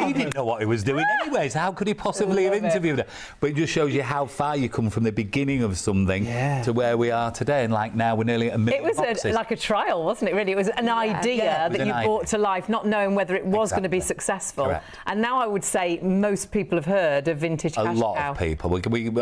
he didn't know what he was doing anyway, so how could he possibly have interviewed her? But it just shows you how far you come from the beginning of something to where we are today, and like now we're nearly at 1 million boxes. It was like a trial, wasn't it, really? It was an idea that you brought to life, not knowing whether it was going to be successful. Correct. And now I would say most people have heard of vintage cash cow. A lot of people.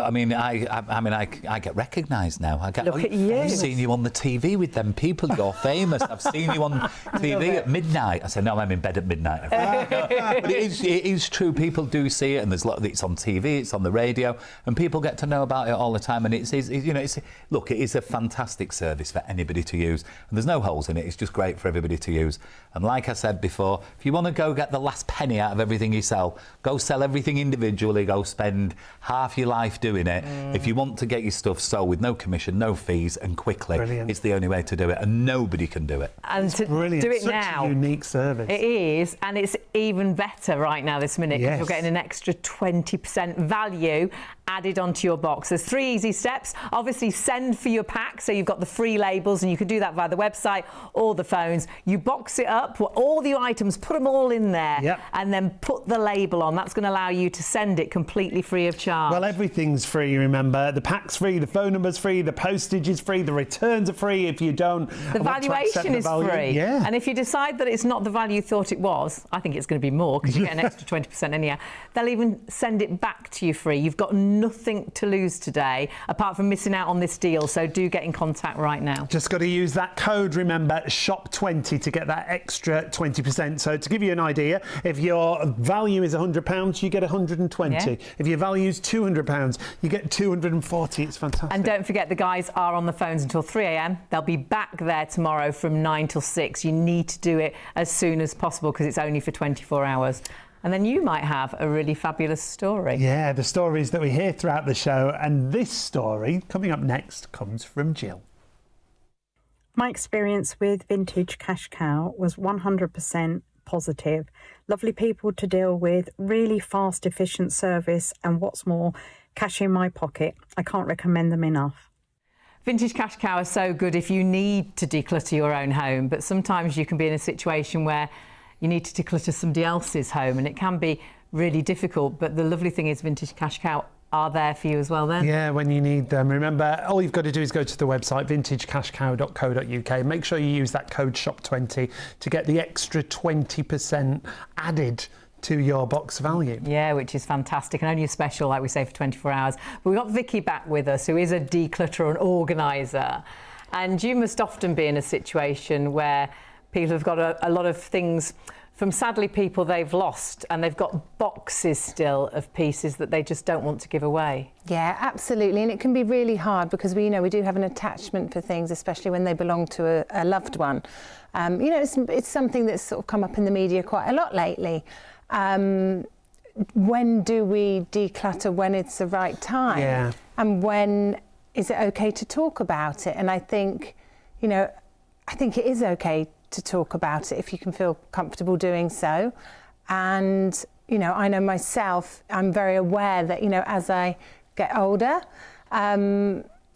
I get recognised now. Look at you. I've seen you on the TV with them people. You're famous. I've seen you on TV at midnight. I said, no, I'm in bed at midnight. But it is true. People do see it, and it's on TV, it's on the radio, and people get to know about it all the time. And it is a fantastic service for anybody to use. And there's no holes in it. It's just great for everybody to use. And like I said before, if you want to go get the last penny out of everything you sell, go sell everything individually. Go spend half your life doing it. If you want to get your stuff sold with no commission, no fees, and quickly, it's the only way to do it, and nobody can do it. And to do it Such now, a unique service. It is, and it's even better right now this minute, because you're getting an extra 20% value added onto your box. There's 3 easy steps. Obviously, send for your pack, so you've got the free labels, and you can do that via the website or the phones. You box it up, all the items, put them all in there, and then put the label on. That's going to allow you to send it completely free of charge. Well, everything's free, remember. The pack's free, the phone number's free, the postage is free, the returns are free if you don't. The valuation is free. Yeah. And if you decide that it's not the value you thought it was, I think it's going to be more, because you get an extra 20% anyhow, they'll even send it back to you free. You've got nothing to lose today, apart from missing out on this deal, so do get in contact right now. Just got to use that code, remember, SHOP20, to get that extra 20%. So to give you an idea, if your value is £100, you get 120. If your value is £200, You get 240. It's fantastic. And don't forget, the guys are on the phones until 3 a.m. They'll be back there tomorrow from 9 till 6. You need to do it as soon as possible because it's only for 24 hours. And then you might have a really fabulous story. Yeah, the stories that we hear throughout the show. And this story, coming up next, comes from Jill. My experience with Vintage Cash Cow was 100% positive. Lovely people to deal with, really fast, efficient service, and what's more, cash in my pocket. I can't recommend them enough. Vintage Cash Cow is so good if you need to declutter your own home, but sometimes you can be in a situation where you need to declutter somebody else's home, and it can be really difficult. But the lovely thing is Vintage Cash Cow are there for you as well then. Yeah, when you need them. Remember, all you've got to do is go to the website vintagecashcow.co.uk. Make sure you use that code SHOP20 to get the extra 20% added to your box value. Yeah, which is fantastic, and only a special, like we say, for 24 hours. But we've got Vicky back with us, who is a declutterer and organiser. And you must often be in a situation where people have got a lot of things from, sadly, people they've lost, and they've got boxes still of pieces that they just don't want to give away. Yeah, absolutely. And it can be really hard because we do have an attachment for things, especially when they belong to a loved one. It's something that's sort of come up in the media quite a lot lately. When do we declutter? When it's the right time? Yeah. And when is it okay to talk about it? And I think it is okay to talk about it if you can feel comfortable doing so. And, I know myself, I'm very aware that, as I get older,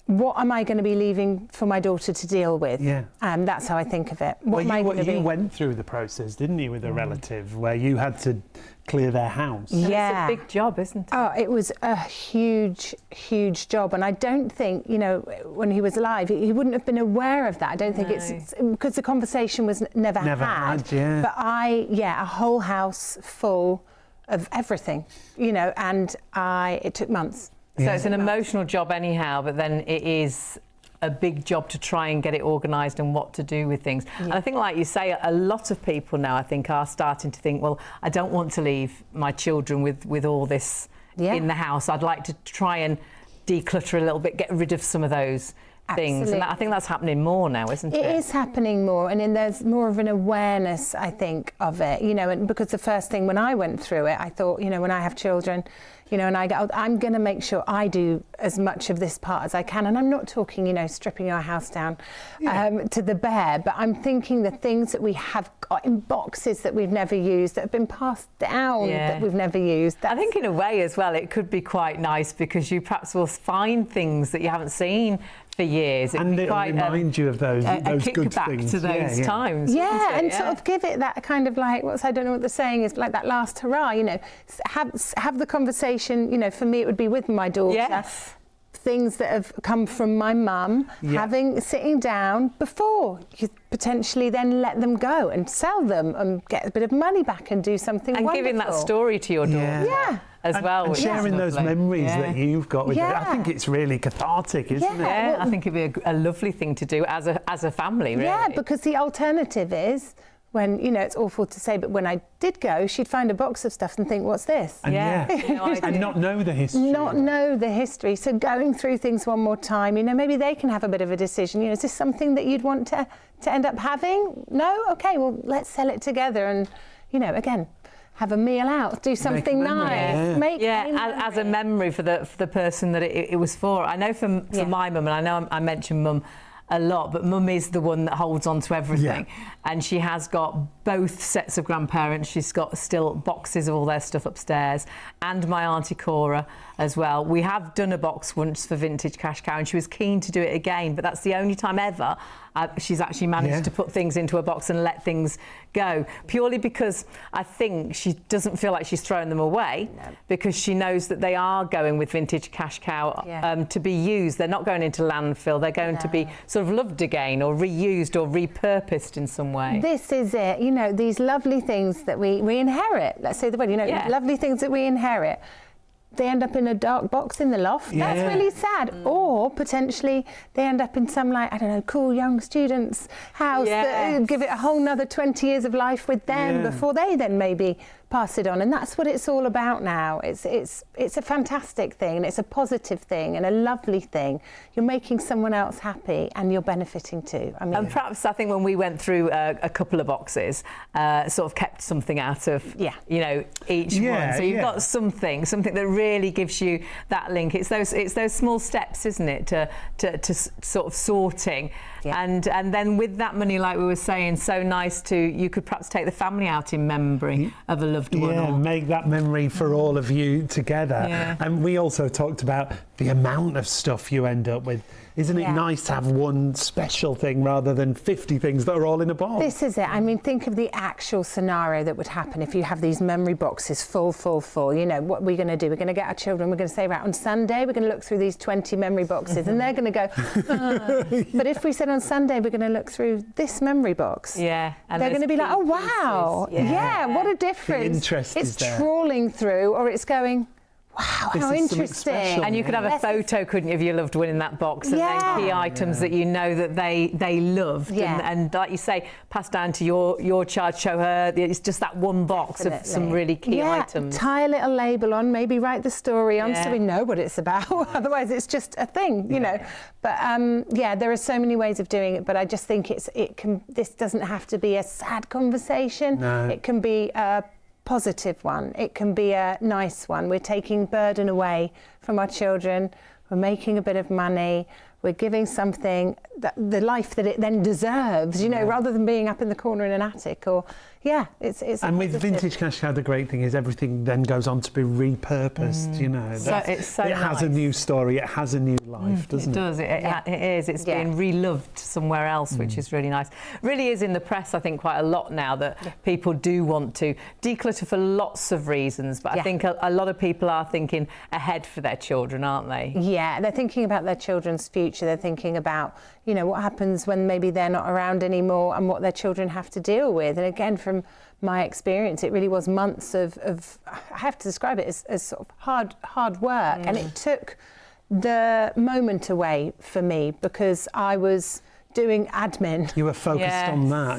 what am I going to be leaving for my daughter to deal with? Yeah. That's how I think of it. You went through the process, didn't you, with a relative where you had to clear their house? Yeah. It's a big job, isn't it? Oh, it was a huge, huge job. And I don't think, when he was alive, he wouldn't have been aware of that. I don't think it's because the conversation was never had. Yeah. But a whole house full of everything, and it took months. So it's an emotional job anyhow, but then it is a big job to try and get it organised and what to do with things. Yeah. And I think, like you say, a lot of people now, I think, are starting to think, well, I don't want to leave my children with all this in the house. I'd like to try and declutter a little bit, get rid of some of those things. And I think that's happening more now, isn't it? It is happening more, and then there's more of an awareness, I think, of it, and because the first thing when I went through it, I thought, when I have children, and I go, I'm going to make sure I do as much of this part as I can. And I'm not talking, stripping our house down to the bare, but I'm thinking the things that we have got in boxes that we've never used, that have been passed down that we've never used. I think in a way as well, it could be quite nice because you perhaps will find things that you haven't seen for years. And it'll remind you of those good things. To those times. Yeah, and sort of give it that kind of like, I don't know what the saying is, like that last hurrah, have the conversation, for me it would be with my daughter. Yes. Things that have come from my mum, sitting down before you potentially then let them go and sell them and get a bit of money back and do something and wonderful. Giving that story to your daughter as well. And sharing those memories that you've got with it. I think it's really cathartic, isn't it? Yeah, I think it'd be a lovely thing to do as a family, really. Yeah, because the alternative is when, it's awful to say, but when I did go, she'd find a box of stuff and think, what's this? And and not know the history. Not know the history. So going through things one more time, maybe they can have a bit of a decision. Is this something that you'd want to end up having? No? Okay, well, let's sell it together and, again, have a meal out, do something nice. As a memory for the person that it was for. I know for my mum, and I know I mentioned mum a lot, but mum is the one that holds on to everything. And she has got both sets of grandparents. She's got still boxes of all their stuff upstairs, and my auntie Cora as well. We have done a box once for Vintage Cash Cow, and she was keen to do it again, but that's the only time ever she's actually managed to put things into a box and let things go, purely because I think she doesn't feel like she's throwing them away, because she knows that they are going with Vintage Cash Cow to be used. They're not going into landfill. They're going to be sort of loved again or reused or repurposed in some way. This is it, these lovely things that we inherit. Let's say the word, lovely things that we inherit. They end up in a dark box in the loft. That's really sad. Or potentially they end up in some cool young student's house that give it a whole nother 20 years of life with them before they then maybe pass it on. And that's what it's all about now. It's a fantastic thing, and it's a positive thing and a lovely thing. You're making someone else happy and you're benefiting too. I mean, and perhaps I think when we went through a couple of boxes, sort of kept something out of each one. So you've got something that really gives you that link. It's those small steps, isn't it, to sort of sorting. And then with that money, like we were saying, so nice you could perhaps take the family out in memory of a loved one. Yeah, make that memory for all of you together. Yeah. And we also talked about the amount of stuff you end up with. Isn't it nice to have one special thing rather than 50 things that are all in a box? This is it. I mean, think of the actual scenario that would happen if you have these memory boxes full. You know, what we're going to do, we're going to get our children, we're going to say, right, on Sunday, we're going to look through these 20 memory boxes, and they're going to go, But if we said on Sunday, we're going to look through this memory box. Yeah. And they're going to be like, oh, wow. Yeah, what a difference. The interest it's is there. trawling through, or it's going, wow, how interesting. And you could have a photo, couldn't you, of your loved one in that box, and then key items that you know that they loved. And like you say, pass down to your child, show her. It's just that one box of some really key items. Tie a little label on, maybe write the story on so we know what it's about. Otherwise, it's just a thing, you know. But there are so many ways of doing it. But I just think this doesn't have to be a sad conversation. No. It can be a positive one. It can be a nice one. We're taking burden away from our children. We're making a bit of money. We're giving something the life that it then deserves, you know, rather than being up in the corner in an attic or, it's and with Vintage Cash Cow, the great thing is everything then goes on to be repurposed, you know. It's so it has a new story, it has a new life, doesn't it? It does, it is. It's being reloved somewhere else, which is really nice. Really is in the press, I think, quite a lot now that people do want to declutter for lots of reasons, but I think a lot of people are thinking ahead for their children, aren't they? Yeah, they're thinking about their children's future. They're thinking about, you know, what happens when maybe they're not around anymore and what their children have to deal with. And again, from my experience, it really was months of I have to describe it as sort of hard work. And it took the moment away for me because I was doing admin. You were focused on that,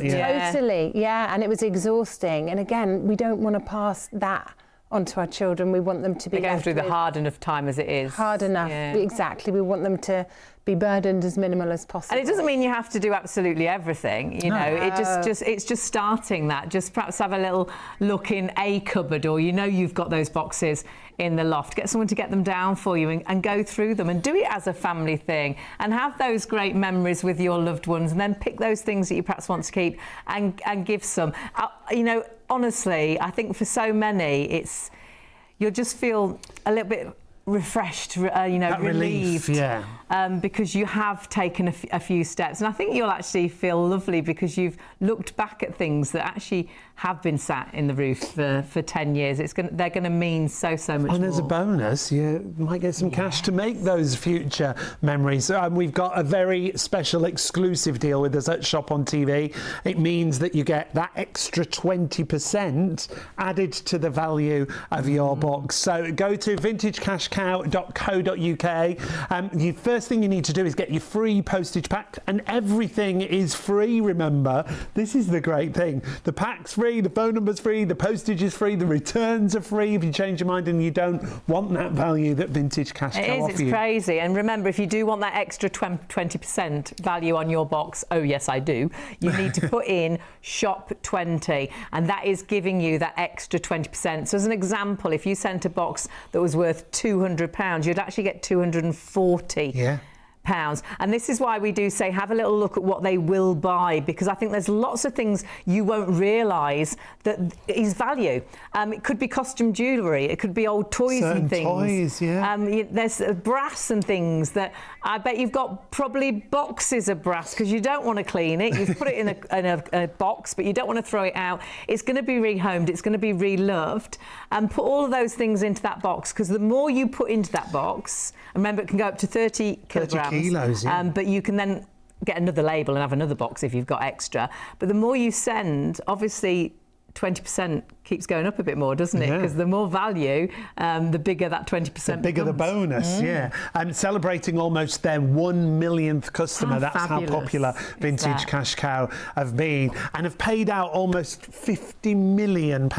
Totally, and it was exhausting. And again, we don't want to pass that onto our children. We want them to be going through the hard enough time as it is. Hard enough, exactly. We want them to be burdened as minimal as possible. And it doesn't mean you have to do absolutely everything, you know. It's just starting that. Just perhaps have a little look in a cupboard, or you know you've got those boxes in the loft. Get someone to get them down for you and go through them and do it as a family thing and have those great memories with your loved ones, and then pick those things that you perhaps want to keep and give some. You know, honestly, I think for so many, you'll just feel a little bit refreshed, relieved, because you have taken a few steps, and I think you'll actually feel lovely because you've looked back at things that actually have been sat in the roof for 10 years. They're going to mean so much more. And as a bonus, you might get some cash to make those future memories. We've got a very special exclusive deal with us at Shop on TV. It means that you get that extra 20% added to the value of your box. So go to vintagecashcow.co.uk. The first thing you need to do is get your free postage pack, and everything is free, remember. This is the great thing. The pack's free, the phone number's free, the postage is free, the returns are free if you change your mind and you don't want that value that Vintage Cash Cow offers you. It's crazy. And remember, if you do want that extra 20% value on your box, oh yes I do, you need to put in shop 20, and that is giving you that extra 20%. So as an example, if you sent a box that was worth £200, you'd actually get £240. And this is why we do say have a little look at what they will buy, because I think there's lots of things you won't realise that is value. It could be costume jewellery, it could be old toys and things. There's brass and things that I bet you've got probably boxes of brass because you don't want to clean it. You've put it in a box, but you don't want to throw it out. It's going to be rehomed, it's going to be reloved, and put all of those things into that box, because the more you put into that box, remember it can go up to 30 kilograms. Kilos, but you can then get another label and have another box if you've got extra. But the more you send, obviously 20% keeps going up a bit more, doesn't it? Yeah. Because the more value, the bigger that 20% The bigger the bonus, yeah. And celebrating almost their 1 millionth customer. That's fabulous how popular Vintage that? Cash Cow have been, and have paid out almost £50 million.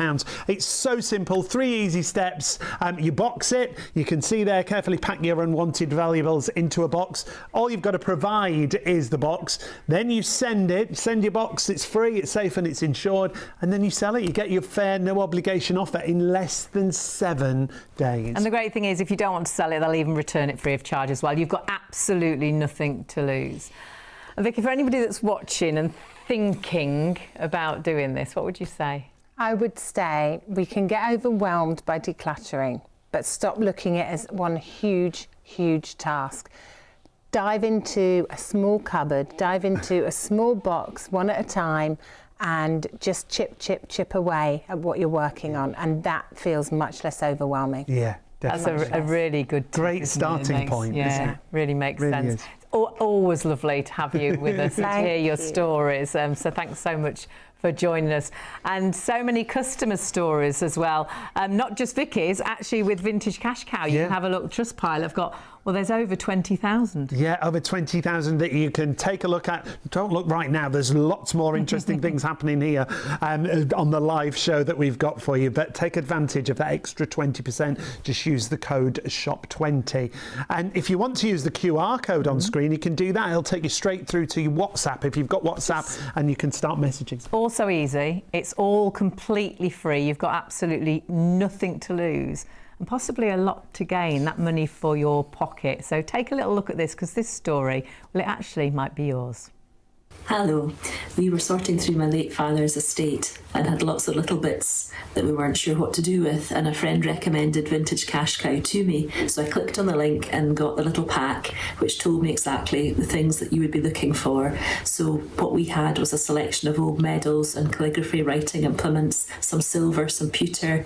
It's so simple, 3 easy steps. You box it, you can see there, carefully pack your unwanted valuables into a box. All you've got to provide is the box. Then you send your box, it's free, it's safe and it's insured, and then you sell it. You get your fair no obligation offer in less than 7 days. And the great thing is, if you don't want to sell it, they'll even return it free of charge as well. You've got absolutely nothing to lose. And Vicky, for anybody that's watching and thinking about doing this, what would you say? I would say we can get overwhelmed by decluttering, but stop looking at it as one huge task. Dive into a small cupboard, dive into a small box, one at a time, and just chip away at what you're working on, and that feels much less overwhelming. Yeah, definitely. That's a really good tip, great isn't starting point. Yeah, isn't it? really makes Really sense. is. It's always lovely to have you with us and to hear your stories. So thanks so much for joining us. And so many customer stories as well. Not just Vicky's, actually with Vintage Cash Cow. You can have a look. Trustpilot have got, well, there's over 20,000. Yeah, over 20,000 that you can take a look at. Don't look right now. There's lots more interesting things happening here on the live show that we've got for you. But take advantage of that extra 20%. Just use the code SHOP20. And if you want to use the QR code on screen, you can do that. It'll take you straight through to your WhatsApp if you've got WhatsApp, and you can start messaging. So easy. It's all completely free. You've got absolutely nothing to lose and possibly a lot to gain, that money for your pocket. So take a little look at this, because this story, well, it actually might be yours. Hello. We were sorting through my late father's estate and had lots of little bits that we weren't sure what to do with, and a friend recommended Vintage Cash Cow to me, so I clicked on the link and got the little pack which told me exactly the things that you would be looking for. So what we had was a selection of old medals and calligraphy writing implements, some silver, some pewter,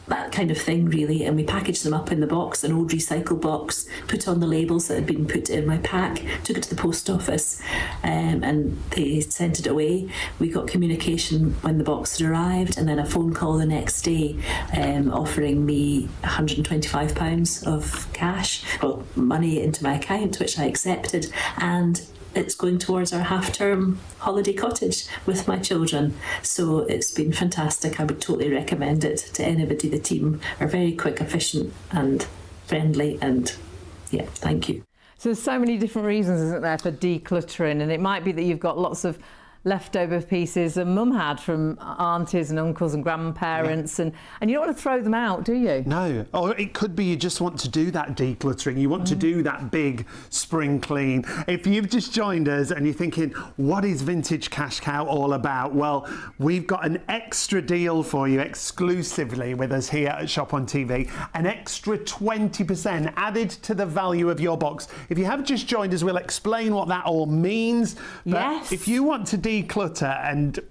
that kind of thing really, and we packaged them up in the box, an old recycled box, put on the labels that had been put in my pack, took it to the post office, and they sent it away. We got communication when the box had arrived, and then a phone call the next day offering me £125 of cash, well, money into my account, which I accepted, and it's going towards our half-term holiday cottage with my children. So it's been fantastic. I would totally recommend it to anybody. The team are very quick, efficient and friendly, and yeah, thank you. So there's so many different reasons, isn't there, for decluttering, and it might be that you've got lots of leftover pieces that mum had from aunties and uncles and grandparents, and you don't want to throw them out, do you? No. Or it could be you just want to do that decluttering. You want to do that big spring clean. If you've just joined us and you're thinking, what is Vintage Cash Cow all about? Well, we've got an extra deal for you exclusively with us here at Shop on TV. An extra 20% added to the value of your box. If you have just joined us, we'll explain what that all means. But yes. If you want to declutter and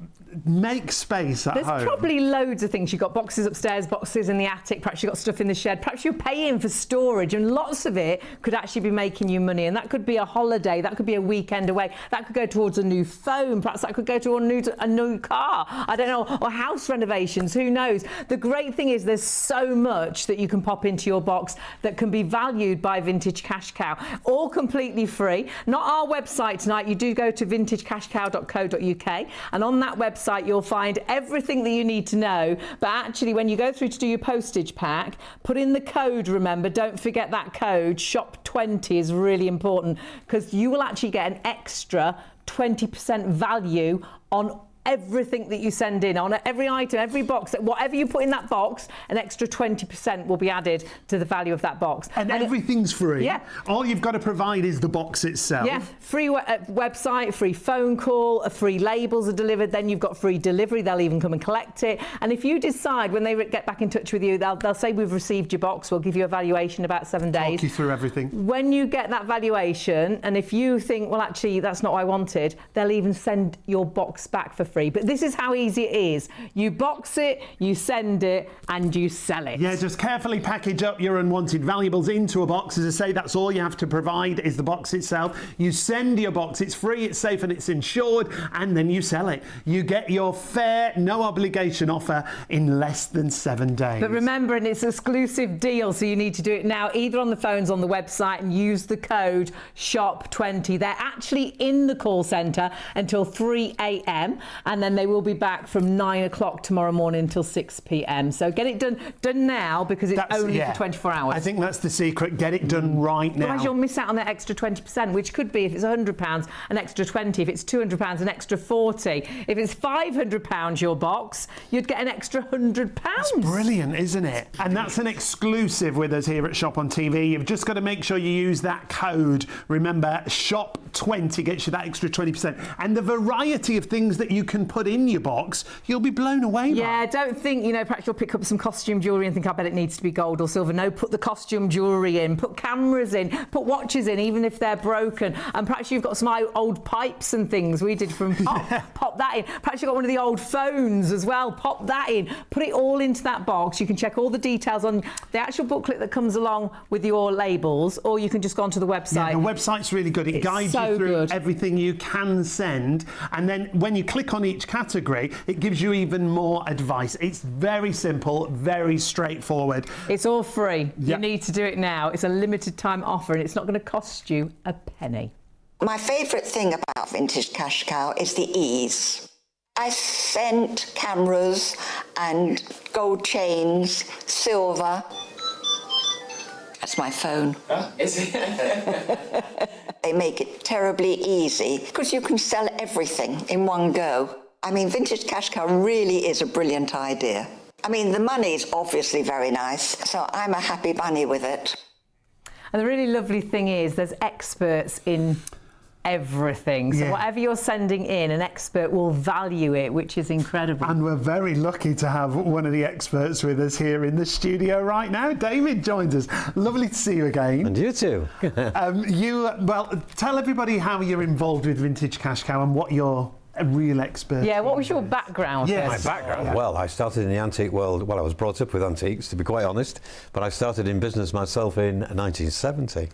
make space at home. There's probably loads of things. You've got boxes upstairs, boxes in the attic, perhaps you've got stuff in the shed, perhaps you're paying for storage, and lots of it could actually be making you money, and that could be a holiday, that could be a weekend away, that could go towards a new phone, perhaps that could go to a new car, I don't know, or house renovations, who knows. The great thing is there's so much that you can pop into your box that can be valued by Vintage Cash Cow, all completely free. Not our website tonight. You do go to vintagecashcow.co.uk, and on that website you'll find everything that you need to know. But actually, when you go through to do your postage pack, put in the code, remember, don't forget that code, SHOP20 is really important, because you will actually get an extra 20% value on everything that you send in, on every item, every box, whatever you put in that box, an extra 20% will be added to the value of that box. And everything's free. Yeah. All you've got to provide is the box itself. Yeah, free website, free phone call, free labels are delivered, then you've got free delivery, they'll even come and collect it. And if you decide, when they get back in touch with you, they'll say, we've received your box, we'll give you a valuation in about 7 days. Talk you through everything. When you get that valuation, and if you think, well, actually, that's not what I wanted, they'll even send your box back for free. But this is how easy it is. You box it, you send it, and you sell it. Yeah, just carefully package up your unwanted valuables into a box. As I say, that's all you have to provide is the box itself. You send your box, it's free, it's safe, and it's insured, and then you sell it. You get your fair, no obligation offer in less than 7 days. But remember, and it's an exclusive deal, so you need to do it now, either on the phones, on the website, and use the code SHOP20. They're actually in the call centre until 3 a.m. and then they will be back from 9 o'clock tomorrow morning until 6 p.m. So get it done now, because it's only for 24 hours. I think that's the secret. Get it done right now. Otherwise you'll miss out on that extra 20%, which could be, if it's £100, an extra 20, if it's £200, an extra 40. If it's £500 your box, you'd get an extra £100. That's brilliant, isn't it? And that's an exclusive with us here at Shop on TV. You've just got to make sure you use that code. Remember, SHOP20 gets you that extra 20%. And the variety of things that you can put in your box, you'll be blown away by. Yeah, don't think, perhaps you'll pick up some costume jewellery and think, I bet it needs to be gold or silver. No, put the costume jewellery in, put cameras in, put watches in, even if they're broken. And perhaps you've got some old pipes and things we did from Pop. Pop that in. Perhaps you've got one of the old phones as well. Pop that in. Put it all into that box. You can check all the details on the actual booklet that comes along with your labels, or you can just go onto the website. Yeah, the website's really good. It guides you through everything you can send, and then when you click on each category, it gives you even more advice. It's very simple, very straightforward. It's all free. Yep. You need to do it now. It's a limited time offer, and it's not going to cost you a penny. My favourite thing about Vintage Cash Cow is the ease. I sent cameras and gold chains, silver. That's my phone. Is it? They make it terribly easy because you can sell everything in one go. I mean, Vintage Cash Cow really is a brilliant idea. I mean, the money's obviously very nice, so I'm a happy bunny with it. And the really lovely thing is there's experts in everything. So whatever you're sending in, an expert will value it, which is incredible. And we're very lucky to have one of the experts with us here in the studio right now. David joins us. Lovely to see you again. And you too. Tell everybody how you're involved with Vintage Cash Cow and what you're a real expert. Yeah, what was your background? Yeah, my background. Well, I started in the antique world. Well, I was brought up with antiques, to be quite honest, but I started in business myself in 1970.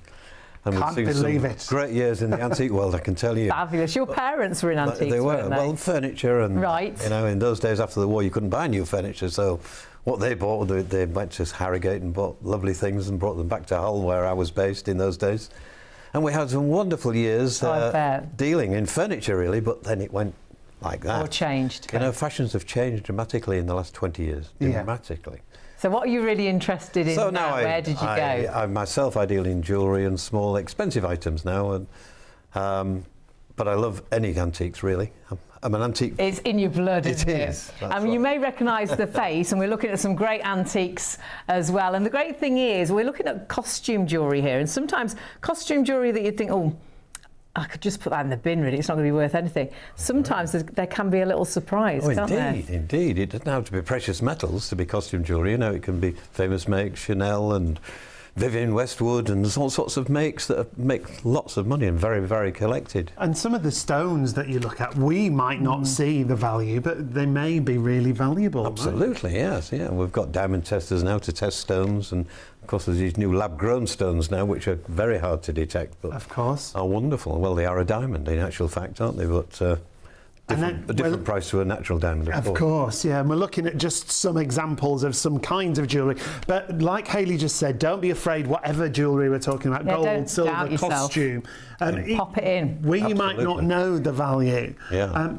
And Can't believe it. Great years in the antique world, I can tell you. Fabulous. Your parents were in antiques, they were. weren't they? Well, furniture and, in those days after the war, you couldn't buy new furniture, so what they bought, they went to Harrogate and bought lovely things and brought them back to Hull, where I was based in those days. And we had some wonderful years dealing in furniture, really, but then it went like that. Or changed. Fashions have changed dramatically in the last 20 years. Dramatically. So what are you really interested in now? Where did you go? I myself, I deal in jewellery and small, expensive items now, and but I love any antiques, really. I'm an antique. It's in your blood, isn't it? It is. I mean, you may recognise the face, and we're looking at some great antiques as well. And the great thing is, we're looking at costume jewellery here, and sometimes costume jewellery that you think, oh, I could just put that in the bin, really. It's not going to be worth anything. Sometimes there can be a little surprise, can't there? Indeed. It doesn't have to be precious metals to be costume jewellery. It can be famous makes, Chanel and Vivienne Westwood, and there's all sorts of makes that make lots of money and very, very collected. And some of the stones that you look at, we might not see the value, but they may be really valuable. Absolutely, yes. Yeah, we've got diamond testers now to test stones, and of course there's these new lab-grown stones now, which are very hard to detect, but of course are wonderful. Well, they are a diamond in actual fact, aren't they? But a different price to a natural diamond, of course, yeah. And we're looking at just some examples of some kinds of jewellery. But like Hayley just said, don't be afraid, whatever jewellery we're talking about, gold, silver, costume. Pop it in. We might not know the value. Yeah.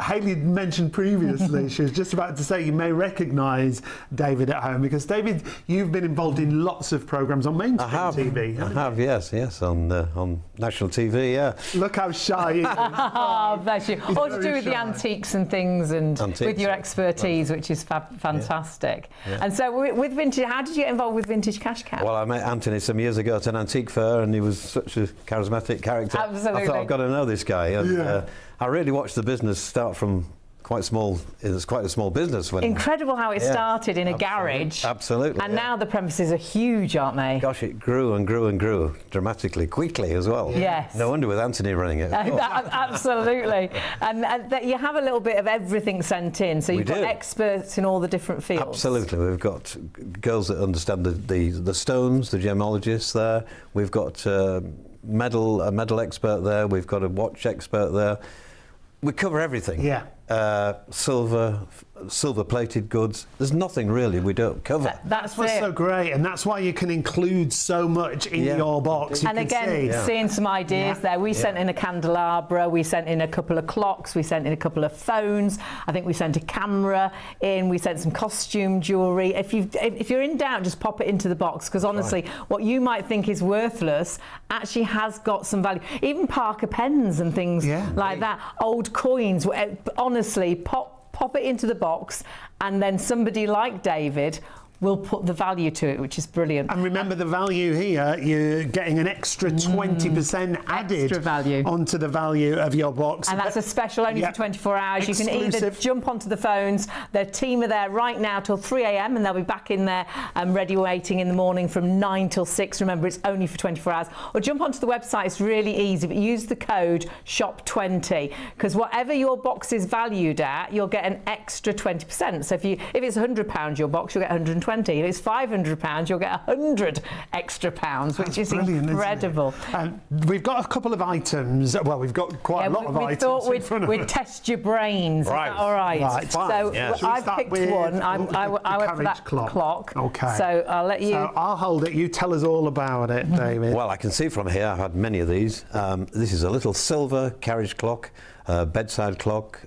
Hayley mentioned previously, she was just about to say you may recognise David at home, because David, you've been involved in lots of programmes on mainstream TV. I have, yes, on national TV, yeah. Look how shy he is. Oh, bless you. All to do with the antiques and things, and with your expertise, which is fantastic. Yeah. And so with vintage, how did you get involved with Vintage Cash Cow? Well, I met Anthony some years ago at an antique fair, and he was such a charismatic character. Absolutely. I thought, I've got to know this guy. And, I really watched the business start from quite small. It's quite a small business. Incredible how it started in a garage. Absolutely. And now the premises are huge, aren't they? Gosh, it grew and grew and grew dramatically, quickly as well. Yes. No wonder with Anthony running it. Absolutely. And that you have a little bit of everything sent in, so you've got experts in all the different fields. Absolutely. We've got girls that understand the stones, the gemologists there. We've got a medal expert there. We've got a watch expert there. We cover everything. Yeah. Silver-plated goods. There's nothing really we don't cover. That's what's so great, and that's why you can include so much in your box. And again, seeing some ideas there. We sent in a candelabra, we sent in a couple of clocks, we sent in a couple of phones. I think we sent a camera in. We sent some costume jewellery. If you're in doubt, just pop it into the box, because honestly, what you might think is worthless actually has got some value. Even Parker pens and things like that. Old coins. Honestly, pop it into the box, and then somebody like David will put the value to it, which is brilliant. And remember, the value here, you're getting an extra 20% added onto the value of your box. And that's a special only for 24 hours. Exclusive. You can either jump onto the phones. Their team are there right now till 3 a.m. and they'll be back in there ready waiting in the morning from 9 till 6. Remember, it's only for 24 hours. Or jump onto the website. It's really easy, but use the code SHOP20, because whatever your box is valued at, you'll get an extra 20%. So if it's £100 your box, you'll get 120. If it's £500, you'll get 100 extra pounds, which is incredible. We've got a couple of items. Well, we've got quite a lot of items in front of us. We'd test your brains. Right. Is that all right? Right. So I've picked one. I went for that clock. Okay. So I'll let you. So I'll hold it. You tell us all about it, David. Well, I can see from here, I've had many of these. This is a little silver carriage clock, bedside clock.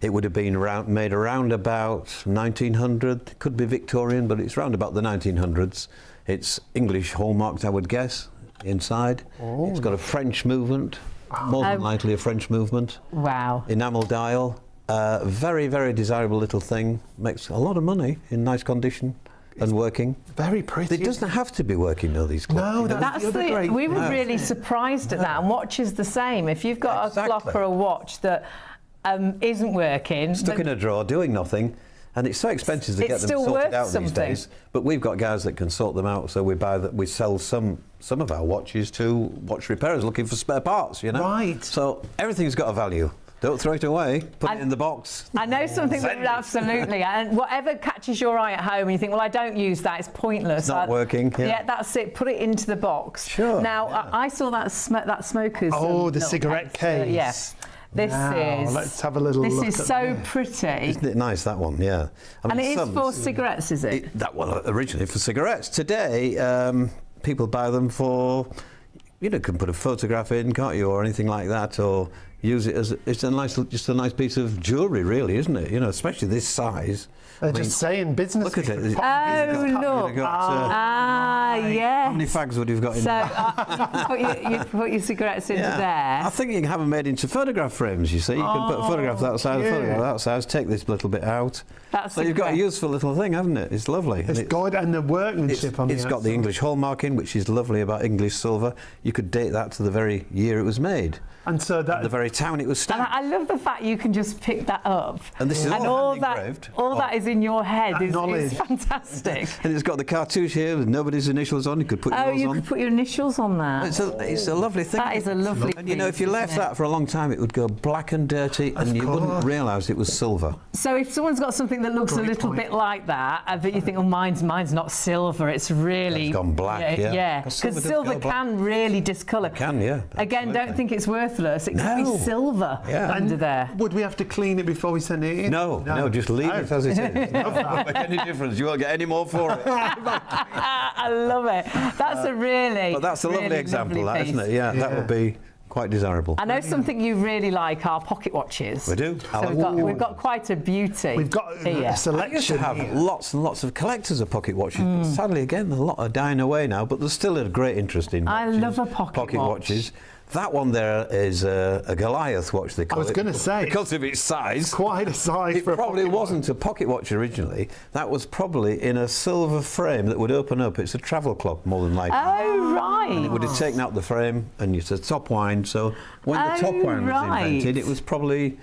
It would have been made around about 1900. Could be Victorian, but it's round about the 1900s. It's English hallmarked, I would guess, inside. Oh. It's got a French movement, more than likely a French movement. Wow. Enamel dial. Very, very desirable little thing. Makes a lot of money in nice condition. And working. Very pretty. It doesn't have to be working, though, these clocks. No, that's the we were really surprised at that. And watch is the same. If you've got a clock or a watch that isn't working, stuck in a drawer doing nothing, and it's so expensive to get them sorted out these days. But we've got guys that can sort them out, so we sell some of our watches to watch repairers looking for spare parts. You know, right? So everything's got a value. Don't throw it away. Put it in the box. I know something that absolutely, and whatever catches your eye at home, and you think, well, I don't use that; it's pointless. It's not working. Yeah, that's it. Put it into the box. Sure. Now I saw that smoker's. Oh, the cigarette case. Yes. This is. Let's have a little look. This is so pretty. Isn't it nice, that one? Yeah. I mean, and it is for cigarettes, is it? Originally for cigarettes. Today, people buy them for. You can put a photograph in, can't you, or anything like that, or use it as just a nice piece of jewellery, really, isn't it? Especially this size. Just saying, business. Look at it. Oh, look. Yes. How many fags would you have got in there? So you put your cigarettes into there. I think you can have them made into photograph frames, you see. You can put a photograph that size, photograph that size, take this little bit out. So you've got a useful little thing, haven't it? It's lovely. It's good, and the workmanship on it. It's got the English hallmarking, which is lovely about English silver. You could date that to the very year it was made. And so that the very town it was stamped. And I love the fact you can just pick that up. And this is all hand engraved. All that is in your head is fantastic. And it's got the cartouche here with nobody's initials on. You could put yours on. You could put your initials on that. It's a lovely thing. That is a lovely thing. And if you left that for a long time, it would go black and dirty, and you wouldn't realise it was silver. So if someone's got something that looks a little bit like that, but you think, oh, mine's not silver, it's really... It's gone black, yeah. Because silver can really discolour. It can, yeah. Again, don't think it's worthless. It could be silver under there. Would we have to clean it before we send it in? No, just leave it as it is. It won't make any difference. You won't get any more for it. I love it. That's a really... But that's a lovely example, that, isn't it? Yeah, that would be quite desirable. I know something you really like are pocket watches. We do. So we've got quite a beauty. We've got a selection. I used to have lots and lots of collectors of pocket watches. But sadly, again, a lot are dying away now. But there's still a great interest in watches. I love a pocket watches. That one there is a Goliath watch, they call it. I was going to say. Because of its size. It's quite a size for a pocket watch. It probably wasn't a pocket watch originally. That was probably in a silver frame that would open up. It's a travel clock, more than likely. Oh, right. And it would have taken out the frame, and it's a top wind. So when the top wind was invented, it was probably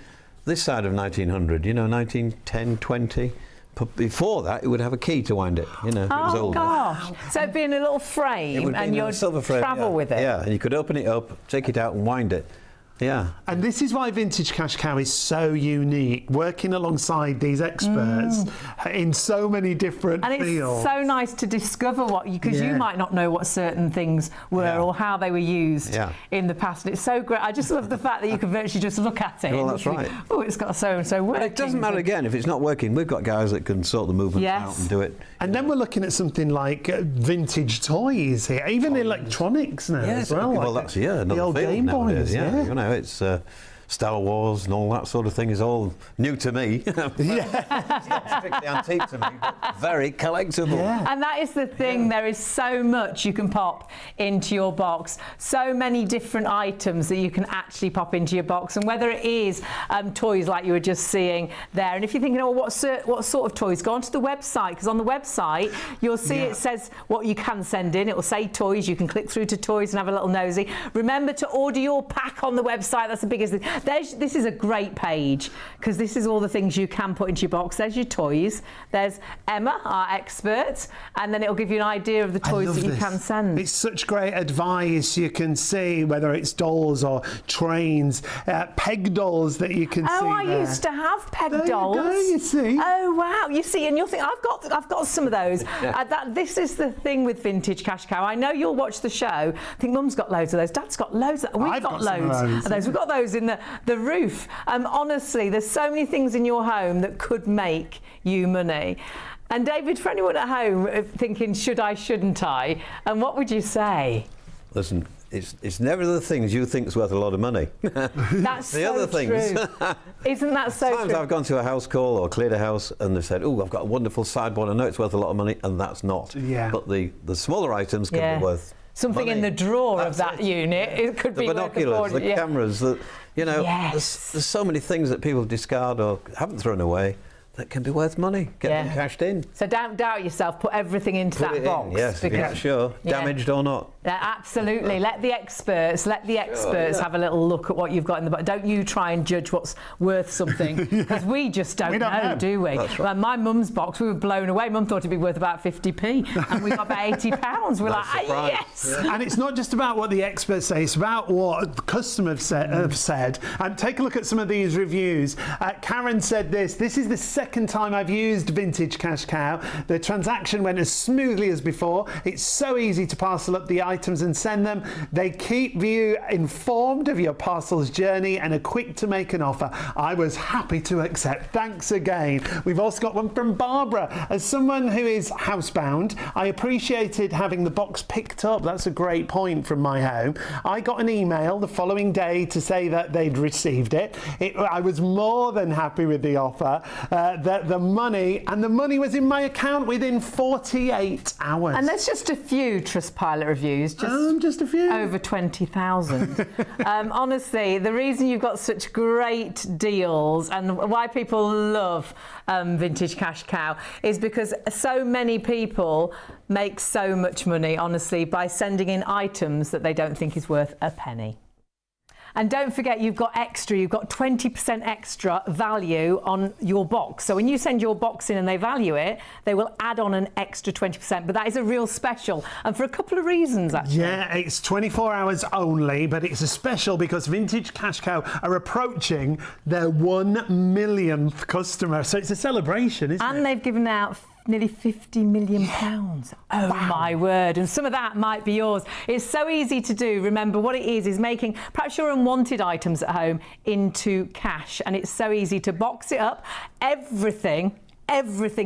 this side of 1900, you know, 1910, 20. But before that, it would have a key to wind it, you know, if it was Oh, older. gosh. So it'd be in a little It frame would be and in a you'd silver frame, travel yeah. with it. Yeah, and you could open it up, take it out and wind it. Yeah. And this is why Vintage Cash Cow is so unique, working alongside these experts in so many different And it's fields. so nice to discover what you, because you might not know what certain things were or how they were used in the past. And it's so great. I just love the fact that you can virtually just look at it. Well, and that's think, right. oh, it's got so and so working. But it doesn't matter again if it's not working. We've got guys that can sort the movement out and do it. And then we're looking at something like vintage toys here, even electronics now as well. Well, like that's the another old field Game nowadays, Boys. yeah. You know, it's Star Wars and all that sort of thing is all new to me. It's not strictly antique to me, but very collectible. And that is the thing, there is so much you can pop into your box, so many different items that you can actually pop into your box, and whether it is toys like you were just seeing there, and if you're thinking, oh, what sort of toys, go onto the website, because on the website you'll see it says what you can send in. It will say toys, you can click through to toys and have a little nosy. Remember to order your pack on the website, that's the biggest thing. This is a great page, because this is all the things you can put into your box. There's your toys, there's Emma, our expert, and then it'll give you an idea of the toys that you can send. It's such great advice. You can see whether it's dolls or trains, peg dolls that you can see. Oh, I there. used to have peg There dolls. You go, you see. Oh wow, you see, and you'll think I've got some of those. This is the thing with Vintage Cash Cow. I know you'll watch the show. I think Mum's got loads of those. Dad's got loads. We've got loads of those. We've got those in the roof. Honestly, there's so many things in your home that could make you money. And David, for anyone at home thinking, should I, shouldn't I? And what would you say? Listen, it's never the things you think is worth a lot of money. That's the so other things. true. Isn't that so Sometimes true? I've gone to a house call or cleared a house and they've said, oh, I've got a wonderful sideboard, I know it's worth a lot of money, and that's not. Yeah. But the smaller items can be worth something money. in the drawer of that unit. It could The be binoculars, the cameras, you know, there's so many things that people discard or haven't thrown away that can be worth money. Get them cashed in. So don't doubt yourself. Put everything into Put that it box. in, yes, if you're not sure, damaged or not. Absolutely. Let the experts have a little look at what you've got in the box. Don't you try and judge what's worth something, because we just don't know, do we? That's right. Well, my mum's box, we were blown away. Mum thought it'd be worth about 50p, and we got about £80. We're like, yes. And it's not just about what the experts say, it's about what the customers have said. And take a look at some of these reviews. Karen said this is the second time I've used Vintage Cash Cow. The transaction went as smoothly as before. It's so easy to parcel up the items and send them. They keep you informed of your parcel's journey and are quick to make an offer. I was happy to accept. Thanks again. We've also got one from Barbara. As someone who is housebound, I appreciated having the box picked up. That's a great point from my home. I got an email the following day to say that they'd received it. I was more than happy with the offer. The money was in my account within 48 hours. And there's just a few Trustpilot reviews, just a few, over 20,000. Honestly, the reason you've got such great deals and why people love Vintage Cash Cow is because so many people make so much money, honestly, by sending in items that they don't think is worth a penny. And don't forget, you've got 20% extra value on your box. So when you send your box in and they value it, they will add on an extra 20%. But that is a real special, and for a couple of reasons, actually. Yeah, it's 24 hours only, but it's a special because Vintage Cash Cow are approaching their 1 millionth customer. So it's a celebration, isn't it? And they've given out nearly £50 million. Oh my word. And some of that might be yours. It's so easy to do. Remember, what it is making perhaps your unwanted items at home into cash. And it's so easy to box it up. Everything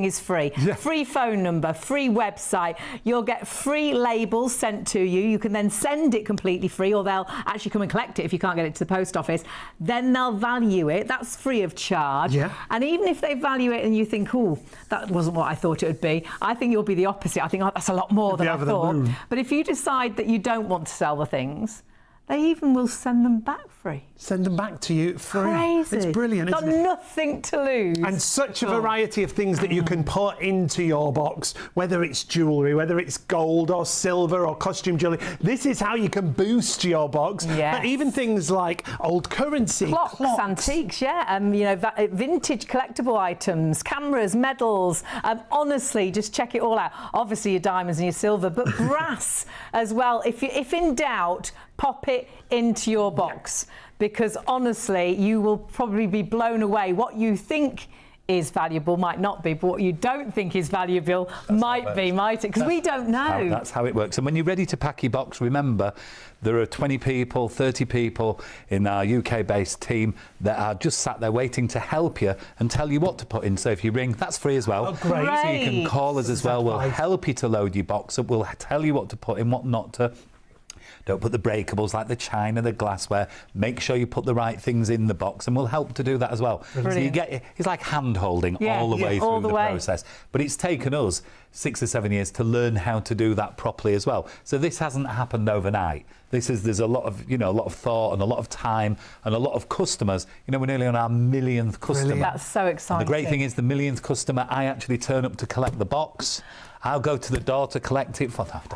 is free. Yeah. Free phone number, free website. You'll get free labels sent to you. You can then send it completely free, or they'll actually come and collect it if you can't get it to the post office. Then they'll value it. That's free of charge. Yeah. And even if they value it and you think, oh, that wasn't what I thought it would be, I think you'll be the opposite. I think, oh, that's a lot more than I thought. But if you decide that you don't want to sell the things, They even will send them back free. Send them back to you free. Crazy. It's brilliant, Got isn't it? nothing to lose. And such a variety of things that you can put into your box, whether it's jewellery, whether it's gold or silver or costume jewellery. This is how you can boost your box. Yes. But even things like old currency, Clocks, antiques, yeah. You know, vintage collectible items, cameras, medals. Honestly, just check it all out. Obviously, your diamonds and your silver, but brass as well. If in doubt, pop it into your box, because honestly, you will probably be blown away. What you think is valuable might not be, but what you don't think is valuable might be, might it? Because we don't know. That's how it works. And when you're ready to pack your box, remember, there are 20 people, 30 people in our UK-based team that are just sat there waiting to help you and tell you what to put in. So if you ring, that's free as well. Oh, great. So you can call us as well. We'll help you to load your box up. We'll tell you what to put in, what not to. Don't put the breakables like the china, the glassware. Make sure you put the right things in the box, and we'll help to do that as well. Brilliant. So you get, it's like hand holding all the way through the process. But it's taken us 6 or 7 years to learn how to do that properly as well. So this hasn't happened overnight. There's a lot of, a lot of thought and a lot of time and a lot of customers. We're nearly on our millionth customer. That's so exciting. And the great thing is, the millionth customer, I actually turn up to collect the box. I'll go to the door to collect it for that.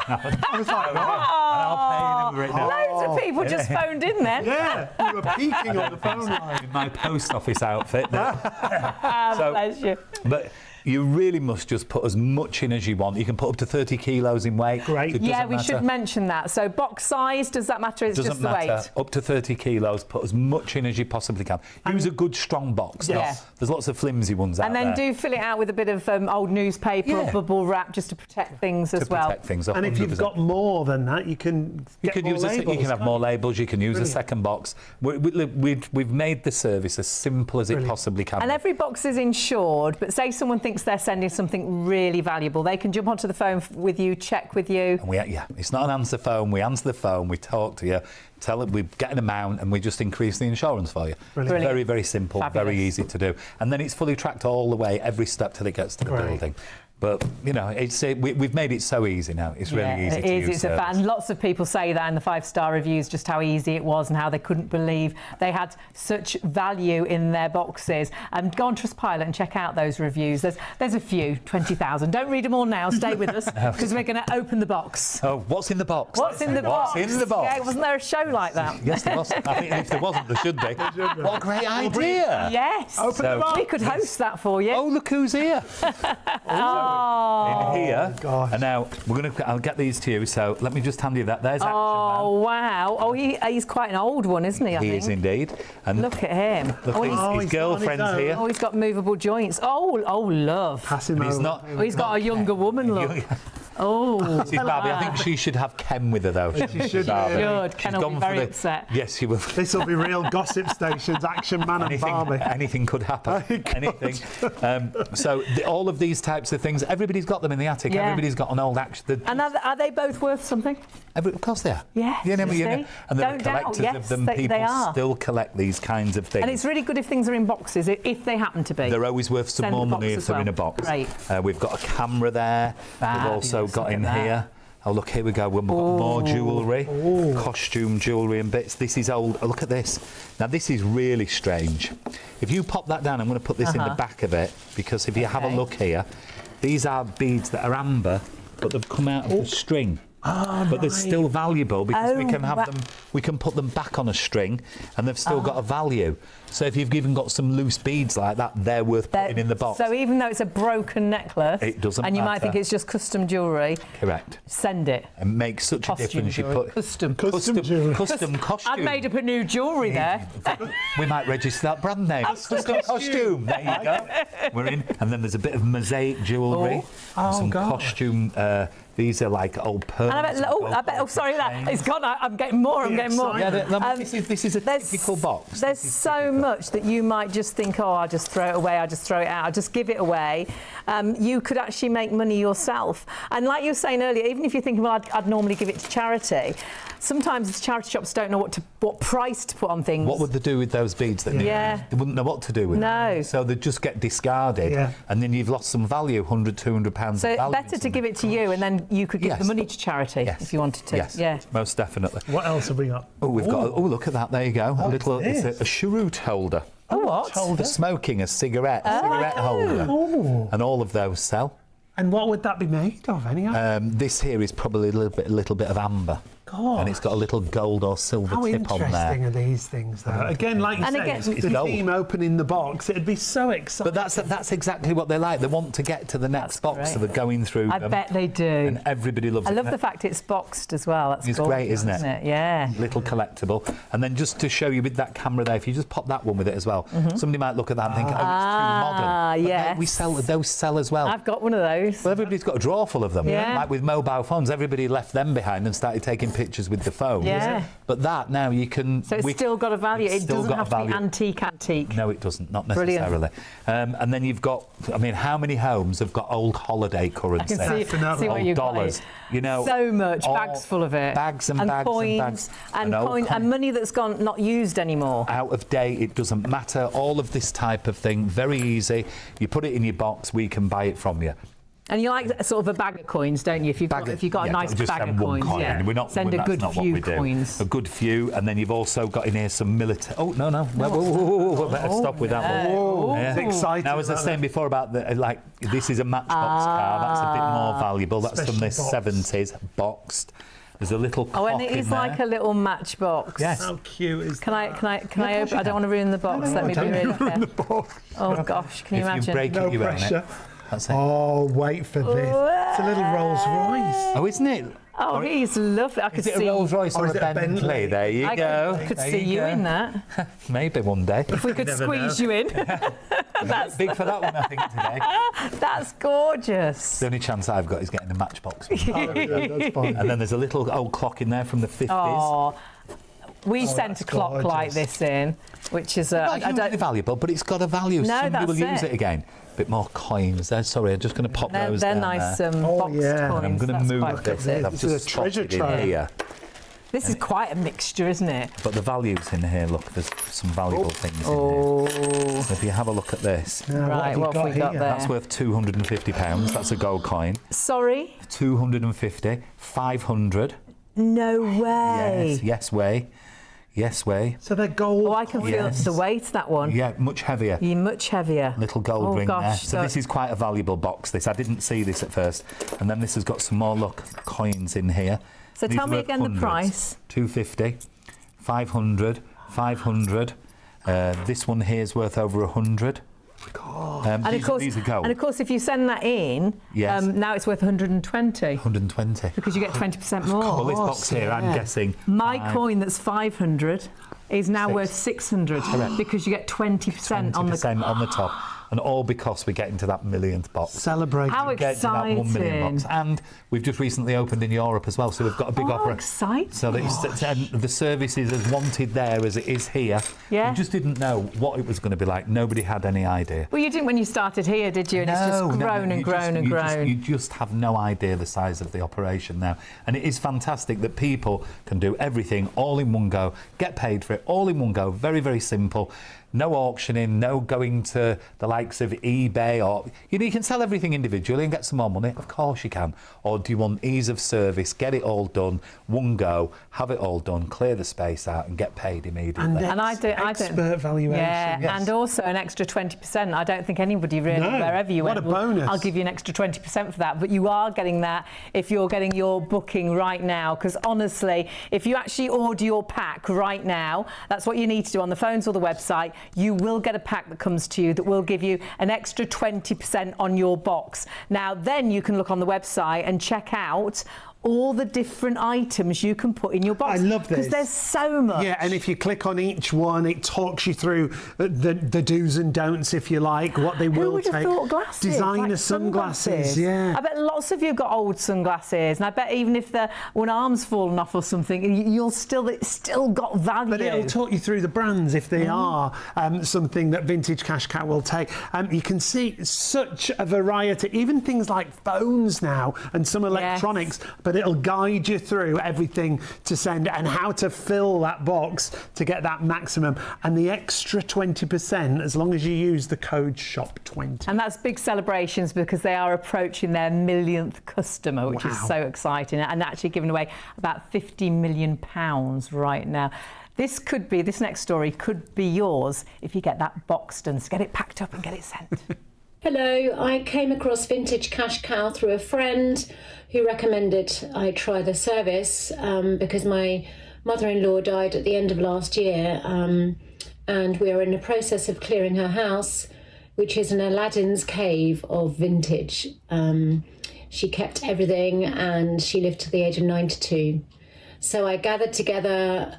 I was like, I'll pay them right now. Loads of people just phoned in then. Yeah, you were peeking on the phone line. In my post office outfit. Bless you. But you really must just put as much in as you want. You can put up to 30 kilos in weight. Great. Yeah, we should mention that. So box size, does that matter? It's Doesn't just the matter. weight. Up to 30 kilos, put as much in as you possibly can. Use a good strong box. Yeah. There's lots of flimsy ones out And there. then do fill it out with a bit of old newspaper or bubble wrap just to protect things as well. Protect things, And if you've got more than that, you can get more use labels. you can have more labels. You can use Brilliant. a second box. We've made the service as simple as it possibly can. And every box is insured, but say someone thinks they're sending something really valuable, they can jump onto the phone with you, check with you. And it's not an answer phone. We answer the phone, we talk to you, tell it, we get an amount, and we just increase the insurance for you. Brilliant. Very, very simple, Fabulous. very easy to do. And then it's fully tracked all the way, every step till it gets to the building. But, we've made it so easy now. It's really easy to use. It's a fan. Lots of people say that in the 5-star reviews, just how easy it was and how they couldn't believe they had such value in their boxes. Go on Trustpilot and check out those reviews. There's a few, 20,000. Don't read them all now. Stay with us, because we're going to open the box. Oh, what's in the box? What's in the box? What's in the box? Yeah, wasn't there a show like that? Yes, there was. I think if there wasn't, there should be. What a great idea! Yes. Open the box. We could host that for you. Oh, look who's here! In here, and now I'll get these to you. So let me just hand you that. There's Action Man. Wow! Oh, he's quite an old one, isn't he? I He think. is indeed. And Look at him. Look, his girlfriend's here. Oh, he's got movable joints. Oh, love. Pass him He's over. not. Oh, he's got a younger woman look. Oh, This is Barbie. I think she should have Ken with her though. She should. Barbie. Good. Ken will be very upset. Yes, he will. This will be real gossip stations, Action Man and Barbie. Anything could happen. Anything. So all of these types of things, everybody's got them in the attic. Yeah. Everybody's got an old action. And are they both worth something? Of course they are. Yes, You know, you and there are Don't doubt, collectors yes, of them. they People are. still collect these kinds of things. And it's really good if things are in boxes, if they happen to be. They're always worth some Send more the box money as if they're well. in a box. Great. We've got a camera there. We've also Fabulous, got look in at that. here. Oh, look, here we go. We've got more jewellery, costume jewellery and bits. This is old. Oh, look at this. Now, this is really strange. If you pop that down, I'm going to put this in the back of it, because if you have a look here, these are beads that are amber, but they've come out of the string. But they're still valuable, because we can have them. We can put them back on a string, and they've still got a value. So if you've even got some loose beads like that, they're worth putting in the box. So even though it's a broken necklace, It doesn't and you might matter. think it's just custom jewellery, Correct. send it. And makes such a difference. You jewellery. put Custom jewellery. Custom costume. I've made up a new jewellery there. We might register that brand name. Custom costume. There you go. We're in. And then there's a bit of mosaic jewellery. Some costume. These are like old pearls. And sorry, it's gone. I'm getting more. I'm getting more. Yeah, this is a typical box. There's so much that you might just think, oh, I'll just throw it away, I'll just throw it out, I'll just give it away. You could actually make money yourself. And like you were saying earlier, even if you're thinking, well, I'd normally give it to charity, sometimes charity shops don't know what price to put on things. What would they do with those beads? They wouldn't know what to do with them. So they'd just get discarded, and then you've lost some value, £100, £200 So value. better to give it to you and then you could give the money to charity if you wanted to. Yes, yeah, most definitely. What else have we got? Oh, we've got. Oh, look at that! There you go. A little. this? It's a cheroot holder. A what? For smoking, a cigarette holder. Oh. And all of those sell. And what would that be made of, anyhow? This here is probably a little bit of amber. God. And it's got a little gold or silver How tip on there. interesting are these things, though? Again, like you said, it's the gold. theme opening the box, it'd be so exciting. But that's exactly what they like. They want to get to the next box, so they're going through I them. bet they do. And everybody loves it. I love the fact it's boxed as well. That's It's gorgeous, great, isn't it? Yeah. Little collectible. And then just to show you with that camera there, if you just pop that one with it as well, somebody might look at that and think, oh, it's too modern. But yes. we sell, those sell as well. I've got one of those. Well, everybody's got a drawer full of them. Yeah. Like with mobile phones, everybody left them behind and started taking pictures with the phone. Yeah. But that now you can... So it's still got a value. It still doesn't got a have to be value. antique. No, it doesn't. Not Brilliant. necessarily. And then you've got... I mean, how many homes have got old holiday currency? I can see what you've got dollars. here. You know, so much, bags full of it. Bags and bags coins, and bags. And coins and money that's gone not used anymore. Out of date, it doesn't matter. All of this type of thing, very easy. You put it in your box, we can buy it from you. And you like sort of a bag of coins, don't you? If you've got a nice just bag send of one coins, coin. We're not, send a that's good not few what we do. coins. A good few, and then you've also got in here some military. Oh no! Whoa, better stop with that one. Oh, it's exciting. Now, as I was saying before about this is a Matchbox car. That's a bit more valuable. That's from the 70s, boxed. There's a little clock and it is like a little matchbox. Yes. How cute is Can I open? I don't want to ruin the box. Let me be really careful. Oh gosh, can you imagine? If you break it, you own it. That's it. Oh, wait for this. It's a little Rolls Royce. Oh, isn't it? Oh, he's lovely. I could Is it see. a Rolls Royce or a Bentley? There you go. I could see you in that. Maybe one day. If we could squeeze you in. That's big for that one, I think, today. That's gorgeous. The only chance I've got is getting a Matchbox one. That's fine. And then there's a little old clock in there from the 50s. Oh, we sent a clock gorgeous. like this in, which is Not hugely valuable, but it's got a value. No, Somebody will that's use it again. A bit more coins there. Sorry, I'm just going to pop those They're down nice there. boxed coins. And I'm going to That's move quite this. good. I've This is just a treasure spotted in trove. here. This is quite a mixture, isn't it? But the values in here, look, there's some valuable things in here. So if you have a look at this, Right, what have we got there? that's worth £250. That's a gold coin. Sorry? 250, 500. No way. Yes way. So they're gold. Oh, I can feel the weight, that one. Yeah, much heavier. You're much heavier. Little gold ring there. Gosh, So this is quite a valuable box, this. I didn't see this at first. And then this has got some more, look, coins in here. So These tell me worth again the hundreds. price. 250, 500, 500. This one here is worth over 100. And These are gold. of course, if you send that in, Yes. now it's worth 120 120. because you get 20% more. Well, this box here, I'm guessing. My coin that's 500 is now worth 600 because you get 20% on the 20% on the top. And all because we're getting to that millionth box. Celebrating. How Get to that 1 million box. And we've just recently opened in Europe as well, so we've got a big offer. Exciting. So the service is as wanted there as it is here. Yeah. We just didn't know what it was going to be like. Nobody had any idea. Well, you didn't when you started here, did you? And it's just grown and grown and grown. You just have no idea the size of the operation now. And it is fantastic that people can do everything all in one go, get paid for it all in one go. Very, very simple. No auctioning, no going to the likes of eBay, or you can sell everything individually and get some more money. Of course you can. Or do you want ease of service? Get it all done, one go, have it all done, clear the space out, and get paid immediately. And I don't. Expert valuation. Yeah, Yes. and also an extra 20%. I don't think anybody really, wherever you what went, a bonus. I'll give you an extra 20% for that. But you are getting that if you're getting your booking right now. Because honestly, if you actually order your pack right now, that's what you need to do on the phones or the website. You will get a pack that comes to you that will give you an extra 20% on your box. Now, then you can look on the website and check out all the different items you can put in your box. I love this. Because there's so much. Yeah, and if you click on each one, it talks you through the do's and don'ts, if you like, what they will Who would take. have thought glasses? Designer like sunglasses, yeah. I bet lots of you have got old sunglasses, and I bet even if one arm's fallen off or something, it's still got value. But it'll talk you through the brands if they are something that Vintage Cash Cow will take. You can see such a variety, even things like phones now and some electronics. But but it'll guide you through everything to send and how to fill that box to get that maximum. And the extra 20% as long as you use the code SHOP20. And that's big celebrations because they are approaching their millionth customer, which is so exciting, and actually giving away about £50 million right now. This next story could be yours if you get that box done. So get it packed up and get it sent. Hello, I came across Vintage Cash Cow through a friend who recommended I try the service because my mother-in-law died at the end of last year and we are in the process of clearing her house, which is an Aladdin's cave of vintage. She kept everything and she lived to the age of 92. So I gathered together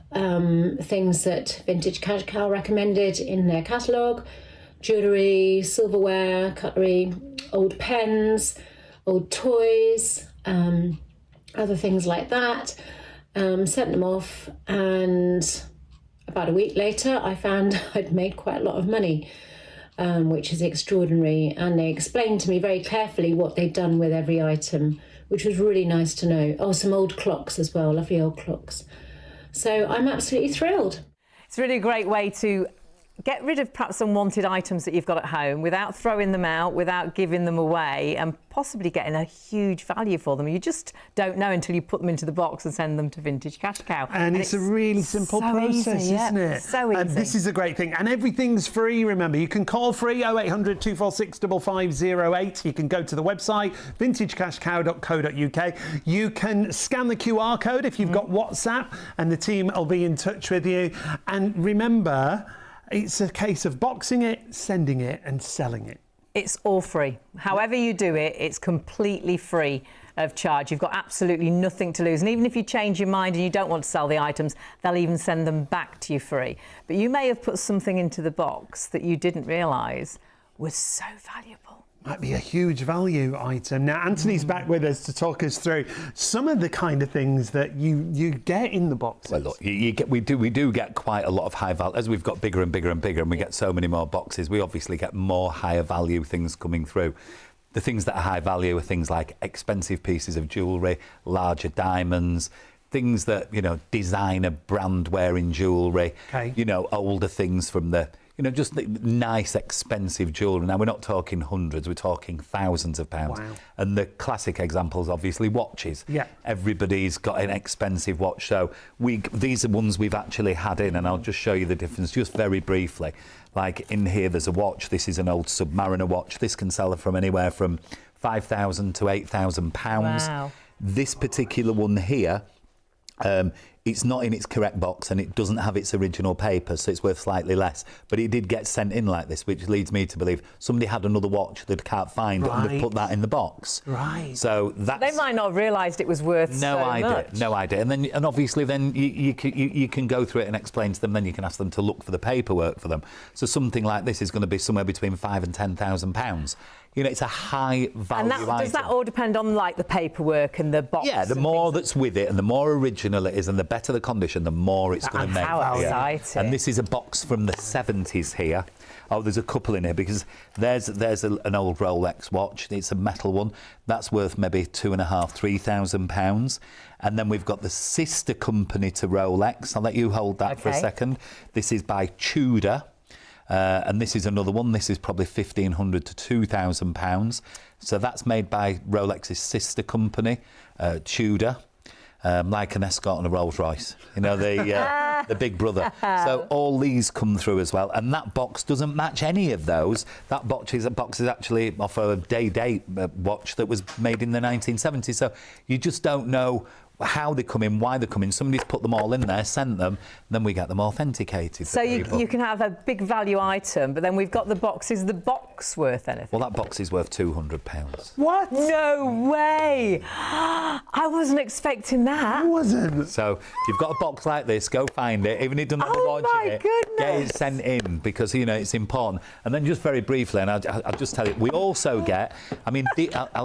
things that Vintage Cash Cow recommended in their catalogue: jewellery, silverware, cutlery, old pens, old toys, other things like that. Sent them off, and about a week later I found I'd made quite a lot of money, which is extraordinary. And they explained to me very carefully what they'd done with every item, which was really nice to know. Oh, some old clocks as well, lovely old clocks. So I'm absolutely thrilled. It's really a great way to get rid of perhaps unwanted items that you've got at home without throwing them out, without giving them away, and possibly getting a huge value for them. You just don't know until you put them into the box and send them to Vintage Cash Cow. And it's a really simple process, isn't it? So easy. This is a great thing. And everything's free, remember. You can call free 0800 246 5508. You can go to the website, vintagecashcow.co.uk. You can scan the QR code if you've got WhatsApp, and the team will be in touch with you. And remember, it's a case of boxing it, sending it and selling it. It's all free. However you do it, it's completely free of charge. You've got absolutely nothing to lose. And even if you change your mind and you don't want to sell the items, they'll even send them back to you free. But you may have put something into the box that you didn't realise was so valuable. Might be a huge value item. Now, Anthony's back with us to talk us through some of the kind of things that you get in the box. Well, look, we do get quite a lot of high value. As we've got bigger and bigger and bigger and we get so many more boxes, we obviously get more higher value things coming through. The things that are high value are things like expensive pieces of jewellery, larger diamonds, things that, designer brand wearing jewellery, older things from the... just the nice, expensive jewellery. Now, we're not talking hundreds, we're talking thousands of pounds. Wow. And the classic examples, obviously, watches. Yeah. Everybody's got an expensive watch. So these are ones we've actually had in, and I'll just show you the difference just very briefly. Like in here, there's a watch. This is an old Submariner watch. This can sell from anywhere from £5,000 to £8,000. Wow. This particular one here, it's not in its correct box and it doesn't have its original paper, so it's worth slightly less. But it did get sent in like this, which leads me to believe somebody had another watch that can't find and they've put that in the box. Right. So that's... They might not have realised it was worth so much. No idea. And obviously then you can go through it and explain to them, then you can ask them to look for the paperwork for them. So something like this is going to be somewhere between £5,000 and £10,000. It's a high value item. Does that all depend on the paperwork and the box? Yeah, the more that's with it and the more original it is and the better the condition, the more it's going to make. How exciting. And this is a box from the 70s here. Oh, there's a couple in here because there's an old Rolex watch. It's a metal one. That's worth maybe £2,500 to £3,000. And then we've got the sister company to Rolex. I'll let you hold that for a second. This is by Tudor. And this is another one. This is probably £1,500 to £2,000. So that's made by Rolex's sister company, Tudor, like an Escort and a Rolls Royce. The big brother. So all these come through as well. And that box doesn't match any of those. That box is actually off a day-date watch that was made in the 1970s. So you just don't know how they come in, why they come in. Somebody's put them all in there, sent them, then we get them authenticated. So you can have a big value item, but then we've got the box. Is the box worth anything? Well, that box is worth £200. What? No way! I wasn't expecting that. I wasn't. So if you've got a box like this, go find it. Even if it doesn't have a watch in it, get it sent in because, it's important. And then just very briefly, and I'll just tell you, we also get,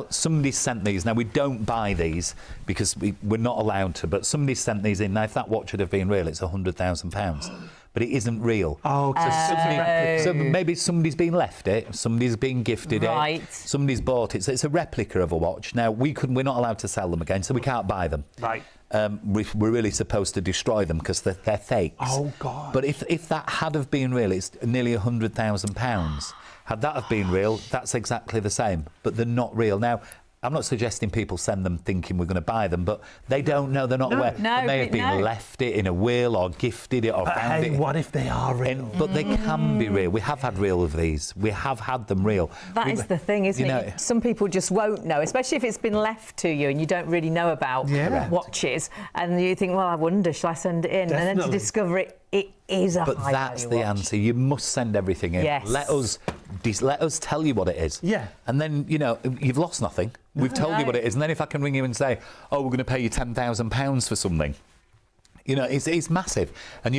somebody sent these. Now, we don't buy these because we're not allowed to, but somebody sent these in. Now, if that watch would have been real, it's £100,000. but it isn't real. Oh, so maybe somebody's been left it, somebody's been gifted it, somebody's bought it. So it's a replica of a watch. Now we're not allowed to sell them again, so we can't buy them. Right. We're really supposed to destroy them because they're fakes. Oh God! But if that had have been real, it's nearly £100,000. Had that have been real, that's exactly the same. But they're not real. Now, I'm not suggesting people send them thinking we're going to buy them, but they don't know, they're not aware. They may have been left it in a will or gifted it or found it. What if they are real? But they can be real. We have had real of these. We have had them real. That is the thing, isn't it? Some people just won't know, especially if it's been left to you and you don't really know about watches. And you think, well, I wonder, shall I send it in? Definitely. And then to discover it is a But that's the answer. You must send everything in. Yes. Let us tell you what it is. Yeah. And then, you've lost nothing. We've told you what it is. And then if I can ring you and say, oh, we're going to pay you £10,000 for something, it's massive. And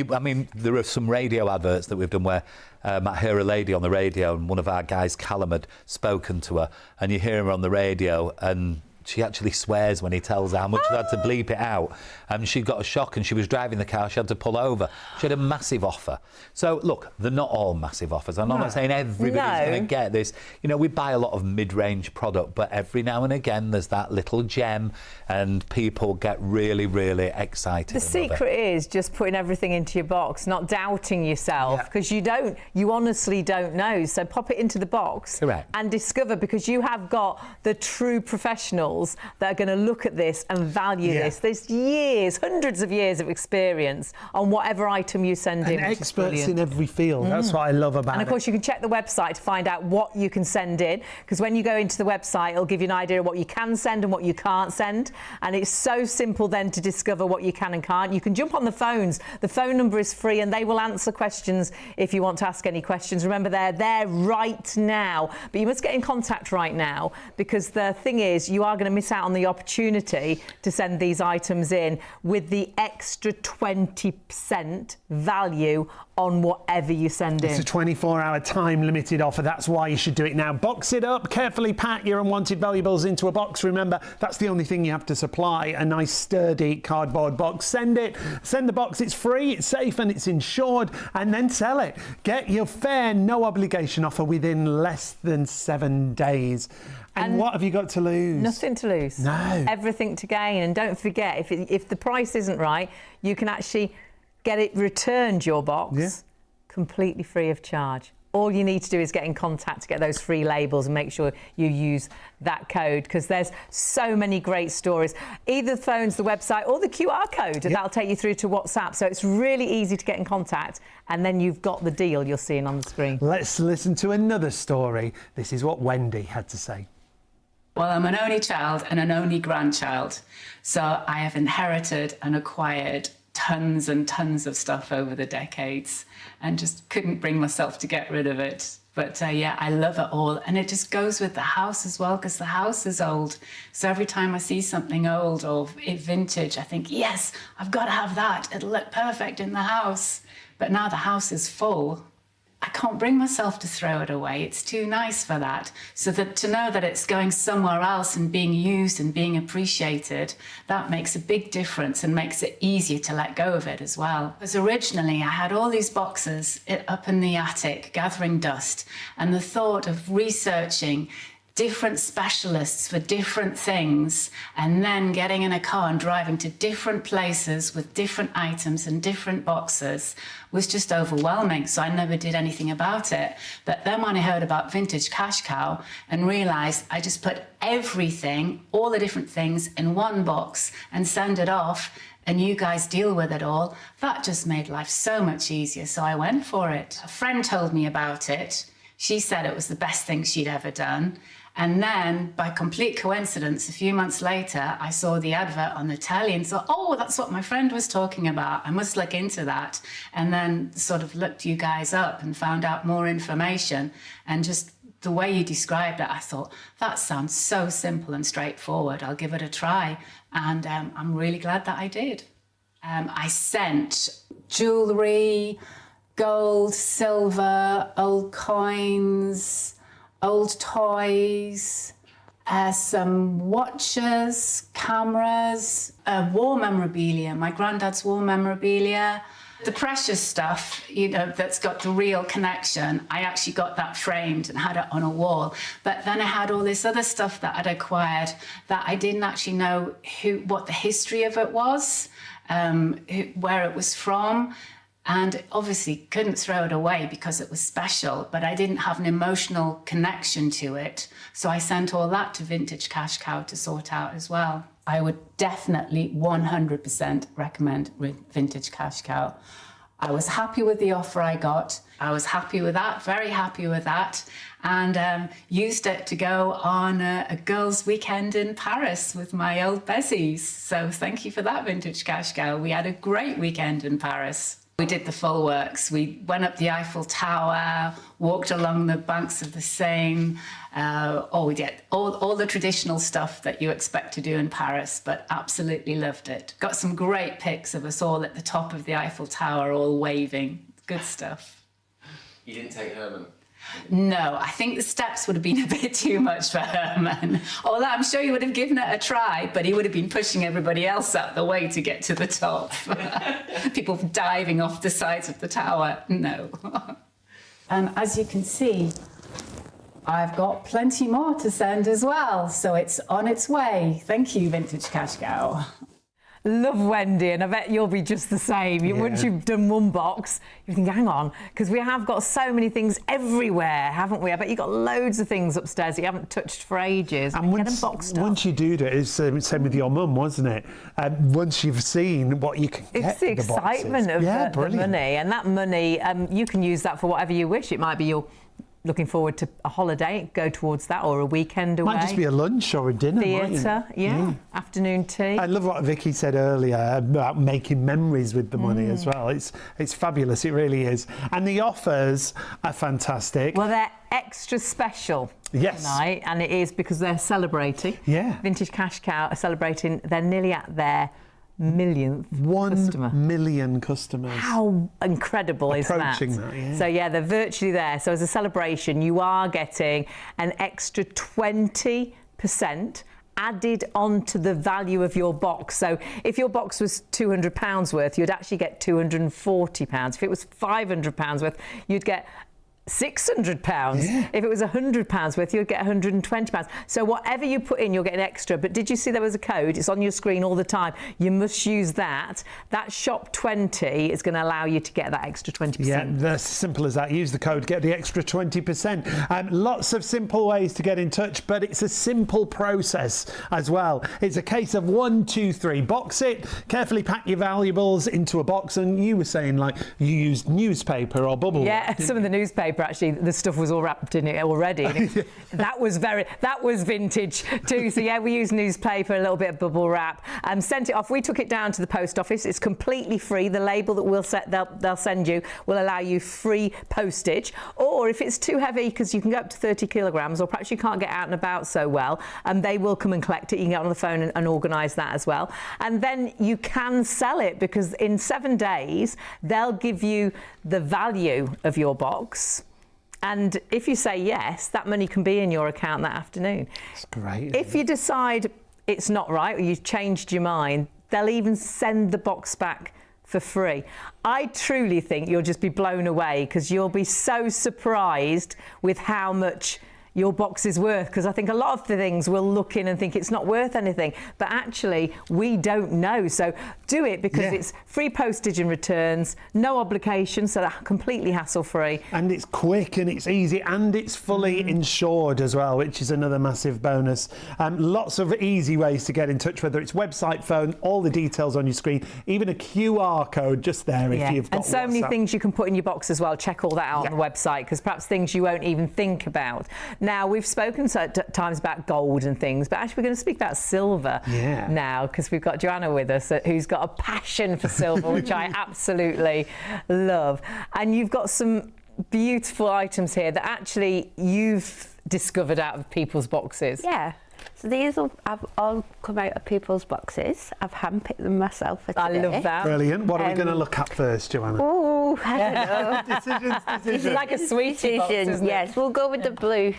there are some radio adverts that we've done where I hear a lady on the radio and one of our guys, Callum, had spoken to her, and you hear her on the radio and she actually swears when he tells her how much she had to bleep it out. She got a shock and she was driving the car. She had to pull over. She had a massive offer. So, look, they're not all massive offers. I'm not saying everybody's going to get this. We buy a lot of mid-range product, but every now and again there's that little gem and people get really, really excited. The secret is just putting everything into your box, not doubting yourself, because you honestly don't know. So pop it into the box and discover, because you have got the true professionals that are going to look at this and value this. There's hundreds of years of experience on whatever item you send in. Experts in every field. That's what I love about it. And of course, you can check the website to find out what you can send in, because when you go into the website, it'll give you an idea of what you can send and what you can't send. And it's so simple then to discover what you can and can't. You can jump on the phones. The phone number is free and they will answer questions if you want to ask any questions. Remember, they're there right now. But you must get in contact right now, because the thing is, you are going to miss out on the opportunity to send these items in with the extra 20% value on whatever you send in. It's a 24-hour time-limited offer. That's why you should do it now. Box it up. Carefully pack your unwanted valuables into a box. Remember, that's the only thing you have to supply, a nice, sturdy cardboard box. Send the box. It's free, it's safe, and it's insured, and then sell it. Get your fair, no-obligation offer within less than 7 days. And what have you got to lose? Nothing to lose. No. Everything to gain. And don't forget, if the price isn't right, you can actually get it returned, your box, completely free of charge. All you need to do is get in contact to get those free labels and make sure you use that code, because there's so many great stories. Either the phones, the website, or the QR code. That'll take you through to WhatsApp. So it's really easy to get in contact, and then you've got the deal you're seeing on the screen. Let's listen to another story. This is what Wendy had to say. Well, I'm an only child and an only grandchild, so I have inherited and acquired tons and tons of stuff over the decades and just couldn't bring myself to get rid of it. But I love it all. And it just goes with the house as well, because the house is old. So every time I see something old or vintage, I think, yes, I've got to have that. It'll look perfect in the house. But now the house is full. I can't bring myself to throw it away. It's too nice for that. So that to know that it's going somewhere else and being used and being appreciated, that makes a big difference and makes it easier to let go of it as well. Because originally I had all these boxes up in the attic gathering dust, and the thought of researching different specialists for different things and then getting in a car and driving to different places with different items and different boxes was just overwhelming. So I never did anything about it. But then when I heard about Vintage Cash Cow and realised I just put everything, all the different things in one box and send it off, and you guys deal with it all, that just made life so much easier. So I went for it. A friend told me about it. She said it was the best thing she'd ever done. And then, by complete coincidence, a few months later, I saw the advert on the telly and thought, oh, that's what my friend was talking about. I must look into that. And then sort of looked you guys up and found out more information. And just the way you described it, I thought, that sounds so simple and straightforward. I'll give it a try. And I'm really glad that I did. I sent jewellery, gold, silver, old coins, old toys, some watches, cameras, war memorabilia, my granddad's war memorabilia, The precious stuff, you know, that's got the real connection, I actually got that framed and had it on a wall. But then I had all this other stuff that I'd acquired that I didn't actually know what the history of it was, where it was from. And obviously couldn't throw it away because it was special, but I didn't have an emotional connection to it. So I sent all that to Vintage Cash Cow to sort out as well. I would definitely 100% recommend Vintage Cash Cow. I was happy with the offer I got. I was happy with that, very happy with that, and used it to go on a girls' weekend in Paris with my old bezies. So thank you for that, Vintage Cash Cow. We had a great weekend in Paris. We did the full works. We went up the Eiffel Tower, walked along the banks of the Seine. We did all the traditional stuff that you expect to do in Paris, but absolutely loved it. Got some great pics of us all at the top of the Eiffel Tower, all waving. Good stuff. You didn't take Herman? No, I think the steps would have been a bit too much for Herman. Although I'm sure he would have given it a try, but he would have been pushing everybody else out the way to get to the top. People diving off the sides of the tower. No. And as you can see, I've got plenty more to send as well, so it's on its way. Thank you, Vintage Cash Cow. Love Wendy, and I bet you'll be just the same. Once you've done one box, you think, hang on, because we have got so many things everywhere, haven't we? I bet you've got loads of things upstairs that you haven't touched for ages. And once you do that, it's the same with your mum, wasn't it? Once you've seen what you can get, it's the excitement of the money, and that money, you can use that for whatever you wish. It might be you're looking forward to a holiday, go towards that, or a weekend away. Might just be a lunch or a dinner. Theatre, afternoon tea. I love what Vicky said earlier about making memories with the money as well. It's fabulous, it really is. And the offers are fantastic. Well, they're extra special tonight, and it is because they're celebrating. Yeah. Vintage Cash Cow are celebrating, they're nearly at their millionth customer. 1 million customers. How incredible is that? Approaching that, yeah. So yeah, they're virtually there. So as a celebration, you are getting an extra 20% added onto the value of your box. So if your box was £200 worth, you'd actually get £240. If it was £500 worth, you'd get £600. If it was £100 worth, you'd get £120. So whatever you put in, you'll get an extra. But did you see there was a code? It's on your screen all the time. You must use that. That shop 20 is going to allow you to get that extra 20%. Yeah, that's simple as that. Use the code, get the extra 20%. Lots of simple ways to get in touch, but it's a simple process as well. It's a case of 1, 2, 3. Box it, carefully pack your valuables into a box, and you were saying like you used newspaper or bubble wrap, some of the newspaper. Actually, the stuff was all wrapped in it already. That was vintage too. So yeah, we used newspaper, a little bit of bubble wrap, and sent it off. We took it down to the post office. It's completely free. The label that they'll send you will allow you free postage. Or if it's too heavy, because you can go up to 30 kilograms, or perhaps you can't get out and about so well, and they will come and collect it. You can get on the phone and organise that as well. And then you can sell it, because in 7 days they'll give you the value of your box. And if you say yes, that money can be in your account that afternoon. That's great. If you decide it's not right, or you've changed your mind, they'll even send the box back for free. I truly think you'll just be blown away, because you'll be so surprised with how much your box is worth, because I think a lot of the things we'll look in and think it's not worth anything, but actually we don't know. So do it, because it's free postage and returns, no obligation, so that's completely hassle-free. And it's quick and it's easy and it's fully insured as well, which is another massive bonus. Lots of easy ways to get in touch, whether it's website, phone, all the details on your screen, even a QR code just there if you've got and so many things you can put in your box as well. Check all that out on the website, because perhaps things you won't even think about. Now, we've spoken times about gold and things, but actually we're going to speak about silver now, because we've got Joanna with us, who's got a passion for silver, which I absolutely love. And you've got some beautiful items here that actually you've discovered out of people's boxes. Yeah. So these have all come out of people's boxes. I've handpicked them myself for today. I love that. Brilliant. What are we going to look at first, Joanna? Oh, I don't know. Decisions. This is like a sweetie box, isn't it? Yes, we'll go with the blue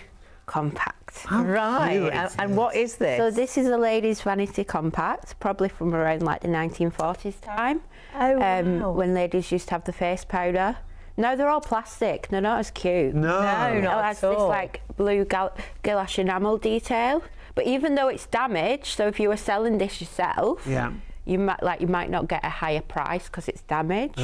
compact. Right, and what is this? So this is a ladies' vanity compact, probably from around like the 1940s time. Oh, wow. When ladies used to have the face powder. No, they're all plastic. They're not as cute. No, not it at has all. this like blue gouache enamel detail. But even though it's damaged, so if you were selling this yourself, you might not get a higher price because it's damaged.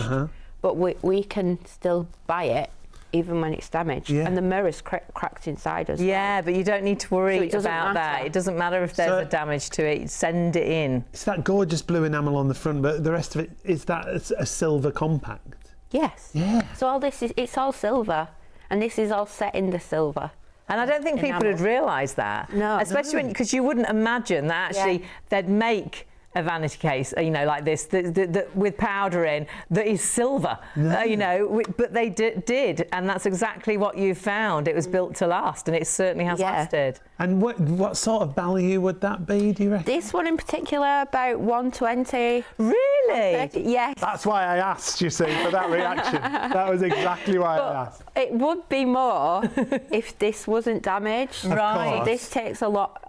But we can still buy it even when it's damaged, and the mirror's cracked inside us. Yeah, but you don't need to worry about that. It doesn't matter if there's a damage to it. Send it in. It's that gorgeous blue enamel on the front, but the rest of it, is that a silver compact? Yes. Yeah. So all this it's all silver, and this is all set in the silver. And I don't think people would realise that. No. Especially because you wouldn't imagine that actually they'd make a vanity case, you know, like this, that with powder in, that is silver, you know, but they did, and that's exactly what you found. It was built to last, and it certainly has lasted. And what sort of value would that be, do you reckon? This one in particular, about 120. Really? Yes. That's why I asked, you see, for that reaction. That was exactly why I asked. It would be more if this wasn't damaged. Right. This takes a lot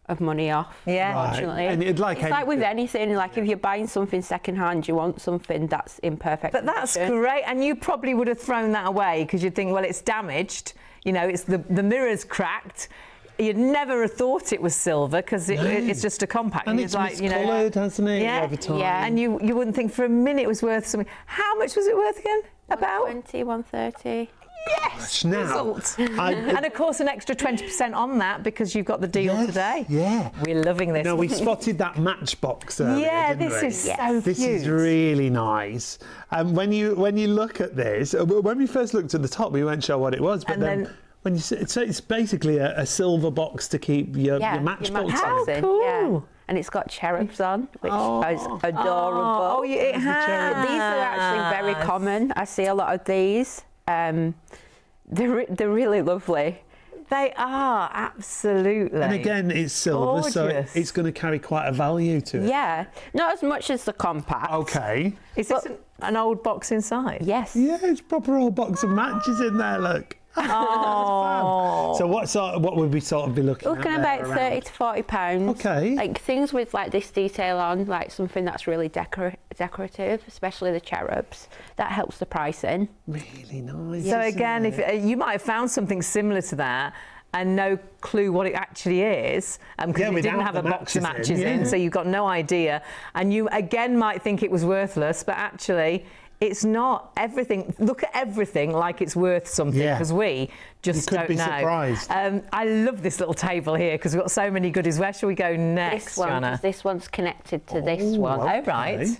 of money off, unfortunately. And it's like with anything, like if you're buying something second-hand, you want something that's in perfect But that's condition. great, and you probably would have thrown that away because you'd think, well, it's damaged, you know, it's the mirror's cracked. You'd never have thought it was silver because it's just a compact. And it's like, you know, miscoloured, hasn't it, Yeah, over time? yeah. And you wouldn't think for a minute it was worth something. How much was it worth again? About 120, 130. Yes, now, and of course an extra 20% on that because you've got the deal today. Yeah, we're loving this. No, we spotted that matchbox earlier, yeah, didn't this we? is so This cute. is really nice. When you look at this, when we first looked at the top, we weren't sure what it was, but And then when you so it's basically a silver box to keep your matchbox How in. cool! Yeah. And it's got cherubs on, which is adorable. Oh, it has. These are actually very common. I see a lot of these. They're really lovely. They are, absolutely. And again, it's silver, so it's going to carry quite a value to it. Yeah, not as much as the compact. Okay. Is this an old box inside? Yes. Yeah, it's a proper old box of matches in there, look. Oh. So what would we sort of be looking Looking at about there around? 30 to 40 pounds. Okay. Like things with like this detail on, like something that's really decorative, especially the cherubs. That helps the pricing. Really nice. So again, if you might have found something similar to that and no clue what it actually is, because you didn't have a box of matches in, so you've got no idea, and you again might think it was worthless, but actually it's not. Everything, look at everything like it's worth something, because we just don't know. You could be surprised. I love this little table here because we've got so many goodies. Where shall we go next, Joanna? This one's connected to this one. Oh, right.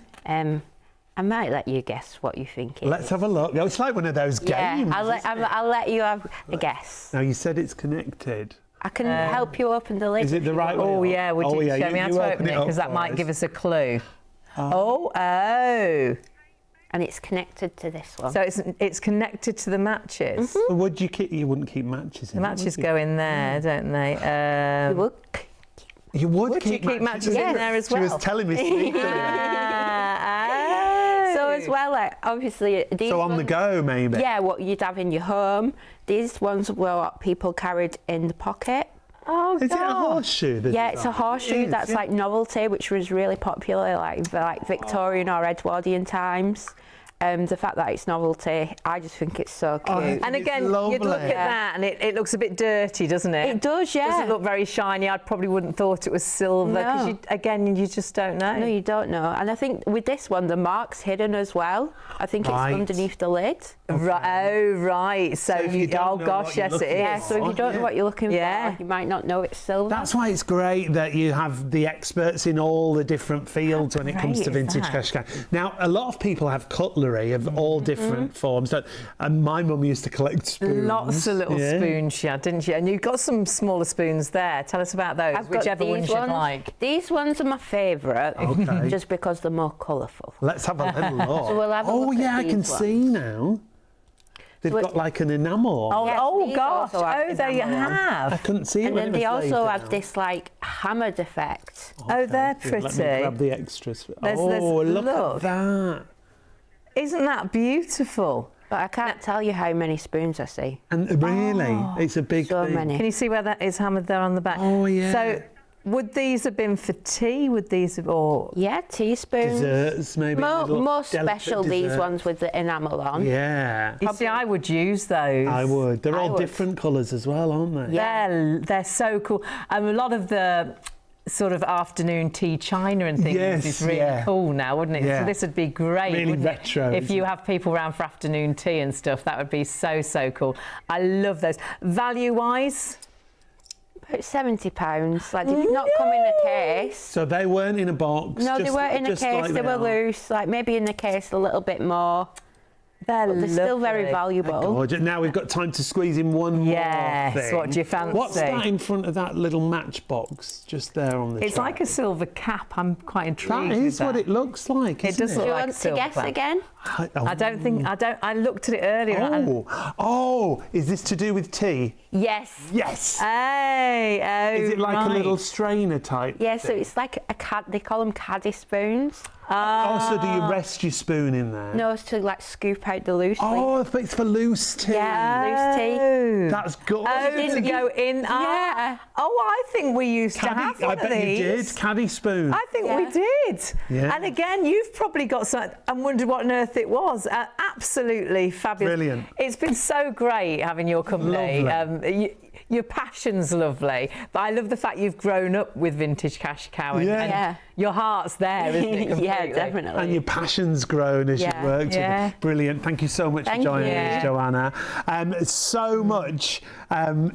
I might let you guess what you think it is. Let's have a look. It's like one of those games. Yeah, I'll let you have a guess. Now, you said it's connected. I can help you open the lid. Is it the right way? Oh, yeah. Would you show me how to open it? Because that might give us a clue. Oh. And it's connected to this one. So it's connected to the matches. But would you wouldn't keep matches in The matches go in there, don't they? You would. You would keep matches in there as well? She was telling me sneakily. So as well, like, obviously these So on the go, maybe? Yeah, what you'd have in your home. These ones were what people carried in the pocket. Oh, Is it a horseshoe? Yeah, it's a horseshoe that's like novelty, which was really popular, like Victorian or Edwardian times. The fact that it's novelty, I just think it's so cute. And again, you'd look at that and it looks a bit dirty, doesn't it? It does, yeah. Doesn't look very shiny. I probably wouldn't thought it was silver because again, you just don't know. No, you don't know. And I think with this one, the mark's hidden as well. I think it's underneath the lid. Right. Oh, right. So you don't know gosh, what you're yes, it looking is. Yeah, so if you don't know what you're looking for, you might not know it's silver. That's why it's great that you have the experts in all the different fields when it comes to vintage cash cow. Now, a lot of people have cutlery of all different forms. And my mum used to collect spoons. Lots of little spoons she had, didn't she? And you've got some smaller spoons there. Tell us about those, whichever ones you'd like. These ones are my favourite, just because they're more colourful. Let's have a little look. So we'll have a look at I can these see now. They've got like an enamel. Oh gosh! Oh, there you have. I couldn't see it. And when then it they was laid also down. have this like hammered effect. Oh, they're pretty. Let me grab the extras. There's look at that. Isn't that beautiful? But I can't tell you how many spoons I see. And really, it's a big So thing. many. Can you see where that is hammered there on the back? Oh, yeah. So would these have been for tea? Would these have, or Yeah, teaspoons. Desserts, maybe. little More delicate special, these desserts. ones with the enamel on. Yeah. probably I would use those. I would. They're all would. different colours as well, aren't they? They're so cool. A lot of the sort of afternoon tea china and things Yes, is really yeah. cool now, wouldn't it? Yeah. So this would be great, Really wouldn't retro, it? If isn't you it? have people around for afternoon tea and stuff, that would be so, so cool. I love those. Value-wise? About £70. Like, they did not come in a case. So they weren't in a box? No, they just- weren't in a just case. like They were are. loose. Like, maybe in the case a little bit more. They're still very valuable. Gorgeous. Now we've got time to squeeze in one Yes, more thing. what do you fancy? What's that in front of that little matchbox just there on the It's tray? like a silver cap. I'm quite intrigued. That with is what it looks like, It isn't does it? look Do you like want a to silver guess cap. again? I don't think. I looked at it earlier. and- Oh, is this to do with tea? Yes. Yes. Hey, oh, Is it like right. a little strainer type? Yeah, so it's like a they call them caddy spoons. Oh, so do you rest your spoon in there? No, it's to like scoop out the loose. Oh, but it's for loose tea. Yeah, loose tea. That's good. Oh, to go in. Yeah. Oh, I think we used to have I one of bet you these. did. Caddy spoon. I think we did. Yeah. And again, you've probably got something and wondered what on earth it was. Absolutely fabulous. Brilliant. It's been so great having your company. Lovely. Your passion's lovely, but I love the fact you've grown up with Vintage Cash Cow and, Yeah. and your heart's there, isn't it? Yeah, completely? definitely. And your passion's grown as Yeah. you've worked Yeah. with it. Brilliant. Thank you so much Thank for joining you. us, Joanna. So much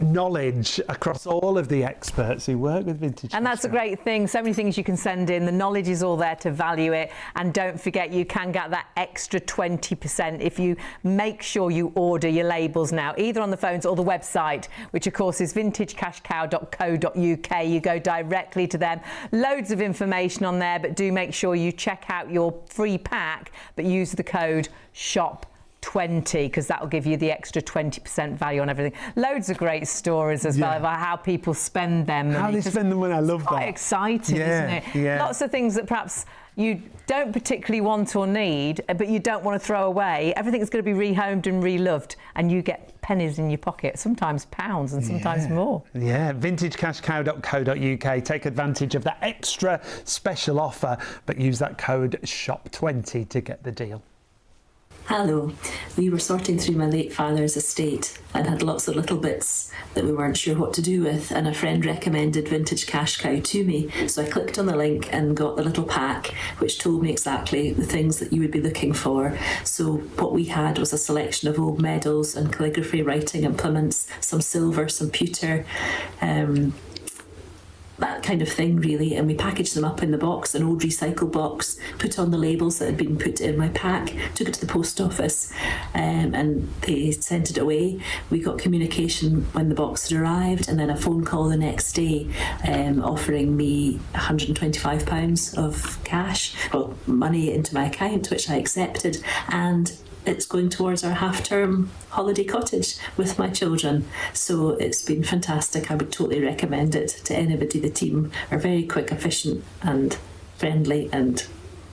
knowledge across all of the experts who work with Vintage And that's a great thing. So many things you can send in. The knowledge is all there to value it. And don't forget, you can get that extra 20% if you make sure you order your labels now, either on the phones or the website, which of course is vintagecashcow.co.uk. You go directly to them. Loads of information on there, but do make sure you check out your free pack, but use the code SHOP20 because that will give you the extra 20% value on everything. Loads of great stories as well about how people spend them. How they spend them when I love quite that. exciting, isn't it? Yeah. Lots of things that perhaps you don't particularly want or need, but you don't want to throw away. Everything's going to be rehomed and reloved, and you get pennies in your pocket, sometimes pounds and sometimes more. Yeah, vintagecashcow.co.uk. Take advantage of that extra special offer, but use that code SHOP20 to get the deal. Hello. We were sorting through my late father's estate and had lots of little bits that we weren't sure what to do with, and a friend recommended Vintage Cash Cow to me. So I clicked on the link and got the little pack which told me exactly the things that you would be looking for. So what we had was a selection of old medals and calligraphy writing implements, some silver, some pewter, that kind of thing really, and we packaged them up in the box, an old recycle box, put on the labels that had been put in my pack, took it to the post office, and they sent it away. We got communication when the box had arrived, and then a phone call the next day offering me £125 of cash, well, money into my account, which I accepted, and it's going towards our half-term holiday cottage with my children. So it's been fantastic. I would totally recommend it to anybody. The team are very quick, efficient and friendly, and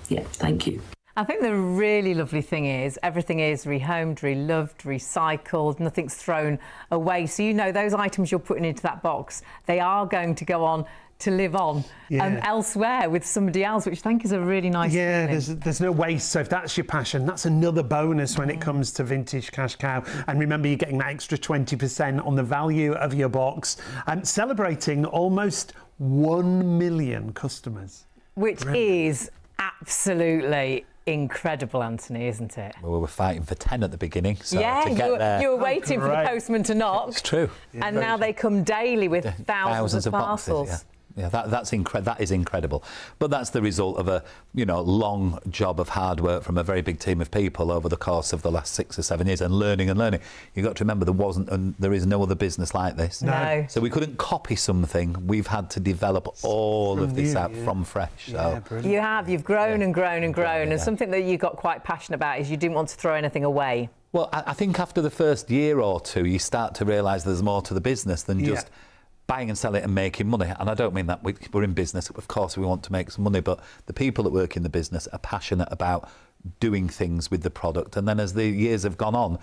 yeah, thank you. I think the really lovely thing is everything is rehomed, reloved, recycled, nothing's thrown away. So you know those items you're putting into that box, they are going to go on to live on elsewhere with somebody else, which I think is a really nice feeling. There's no waste. So if that's your passion, that's another bonus when it comes to Vintage Cash Cow. And remember, you're getting that extra 20% on the value of your box, and celebrating almost 1 million customers. Which is absolutely incredible, Anthony, isn't it? Well, we were fighting for 10 at the beginning, so to get there. You were waiting for the postman to knock. It's true. And now they come daily with thousands of parcels. Boxes, yeah, that is incredible. But that's the result of a long job of hard work from a very big team of people over the course of the last 6 or 7 years, and learning. You've got to remember there is no other business like this. No. So we couldn't copy something. We've had to develop all of this out from fresh. So. You've grown and grown and grown, and something that you got quite passionate about is you didn't want to throw anything away. Well, I think after the first year or two, you start to realise there's more to the business than just buying and selling and making money. And I don't mean that we're in business. Of course, we want to make some money, but the people that work in the business are passionate about doing things with the product. And then as the years have gone on,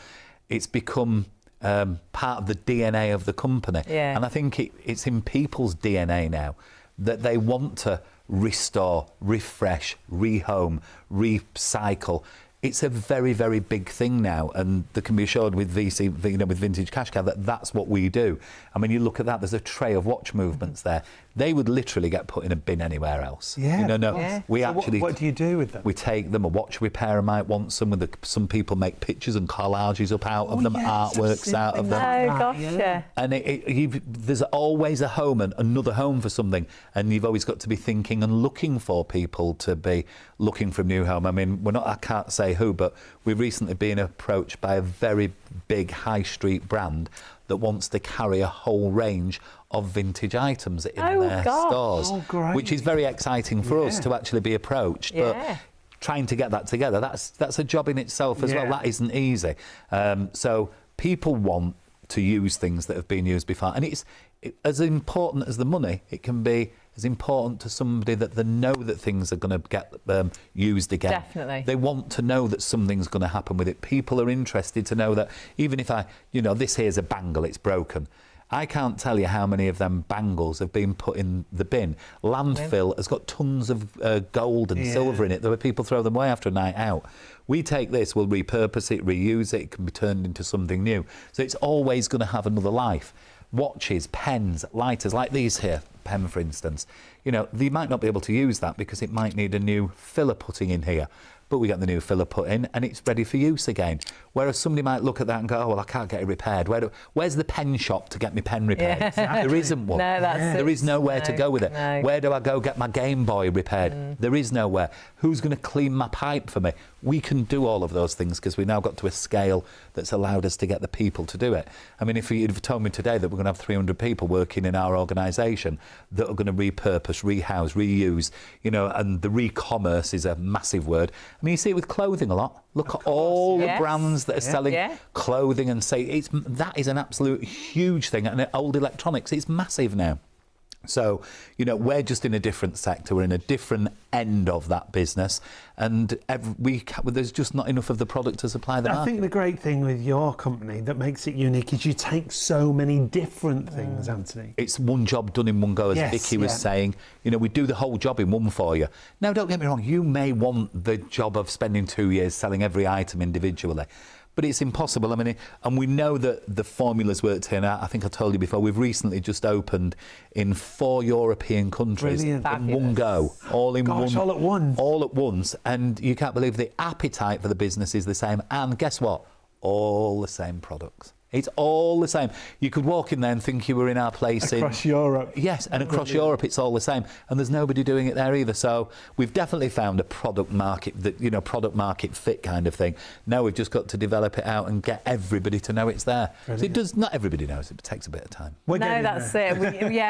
it's become part of the DNA of the company. Yeah. And I think it's in people's DNA now that they want to restore, refresh, rehome, recycle. It's a very, very big thing now, and there can be assured with with Vintage Cash Cow that that's what we do. I mean, you look at that, there's a tray of watch movements there. They would literally get put in a bin anywhere else. Yeah. No. We So actually. what do you do with them? We take them. A watch repairer might want some. Some people make pictures and collages up out of them, artworks out of them. Oh gosh, yeah. And there's always a home and another home for something, and you've always got to be thinking and looking for people to be looking for a new home. I mean, I can't say who, but we've recently been approached by a very big high street brand that wants to carry a whole range of vintage items in their stores, which is very exciting for us to actually be approached. But trying to get that together, that's a job in itself as well. That isn't easy. So people want to use things that have been used before, and it's as important as the money. It can be as important to somebody that they know that things are going to get used again. Definitely. They want to know that something's going to happen with it. People are interested to know that even if this here's a bangle, it's broken. I can't tell you how many of them bangles have been put in the bin. Landfill has got tons of gold and silver in it. There were people throw them away after a night out. We take this, we'll repurpose it, reuse it. It can be turned into something new. So it's always going to have another life. Watches, pens, lighters, like these here, pen for instance. They might not be able to use that because it might need a new filler putting in here. But we get the new filler put in and it's ready for use again. Whereas somebody might look at that and go, oh, well, I can't get it repaired. Where's the pen shop to get my pen repaired? There isn't one. No, there is nowhere to go with it. No. Where do I go get my Game Boy repaired? There is nowhere. Who's going to clean my pipe for me? We can do all of those things because we now got to a scale that's allowed us to get the people to do it. I mean, if you'd have told me today that we're going to have 300 people working in our organisation that are going to repurpose, rehouse, reuse, and the re-commerce is a massive word. I mean, you see it with clothing a lot. Look at all the brands that are selling clothing and say that is an absolute huge thing. And old electronics, it's massive now. So, we're just in a different sector. We're in a different end of that business. And there's just not enough of the product to supply the market. I think the great thing with your company that makes it unique is you take so many different things, Anthony. It's one job done in one go, as Vicky was saying. We do the whole job in one for you. Now, don't get me wrong. You may want the job of spending 2 years selling every item individually. But it's impossible. I mean, and we know that the formulas work here now. I think I told you before, we've recently just opened in 4 European countries in one go. All at once. All at once. And you can't believe the appetite for the business is the same. And guess what? All the same products. It's all the same. You could walk in there and think you were in our place across Europe. Yes, and across Europe it's all the same. And there's nobody doing it there either. So we've definitely found a product market product market fit kind of thing. Now we've just got to develop it out and get everybody to know it's there. Brilliant. So not everybody knows it. It takes a bit of time. That's it.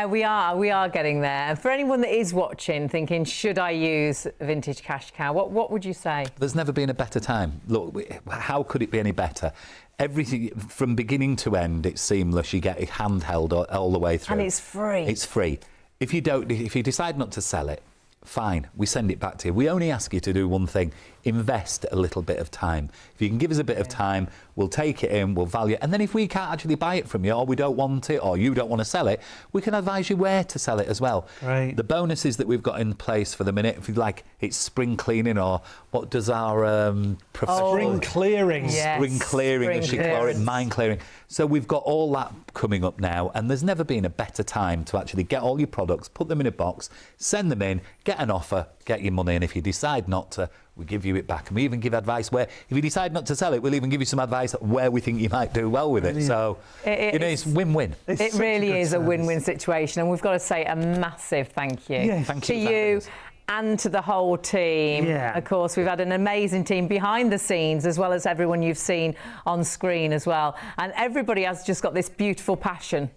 We are getting there. For anyone that is watching, thinking, should I use Vintage Cash Cow? What would you say? There's never been a better time. Look, how could it be any better? Everything from beginning to end, it's seamless. You get it handheld all the way through, and it's free. It's free. If you decide not to sell it, fine. We send it back to you. We only ask you to do one thing: invest a little bit of time. If you can give us a bit of time, we'll take it in, we'll value it, and then if we can't actually buy it from you, or we don't want it, or you don't want to sell it, we can advise you where to sell it as well. Right. The bonuses that we've got in place for the minute, if you like, it's spring cleaning, or what does our professional spring clearing, spring clearing, as she calls it, mine clearing. So we've got all that coming up now, and there's never been a better time to actually get all your products, put them in a box, send them in, get an offer, get your money, and if you decide not to, we give you it back. And we even give advice where, if you decide not to sell it, we'll even give you some advice where we think you might do well with it. So, it's win-win. It really is a win-win situation. And we've got to say a massive thank you to you and to the whole team. Of course, we've had an amazing team behind the scenes, as well as everyone you've seen on screen as well. And everybody has just got this beautiful passion.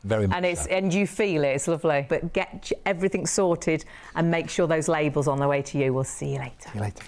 Very much and you feel it. It's lovely. But get everything sorted and make sure those labels on their way to you. We'll see you later. See you later.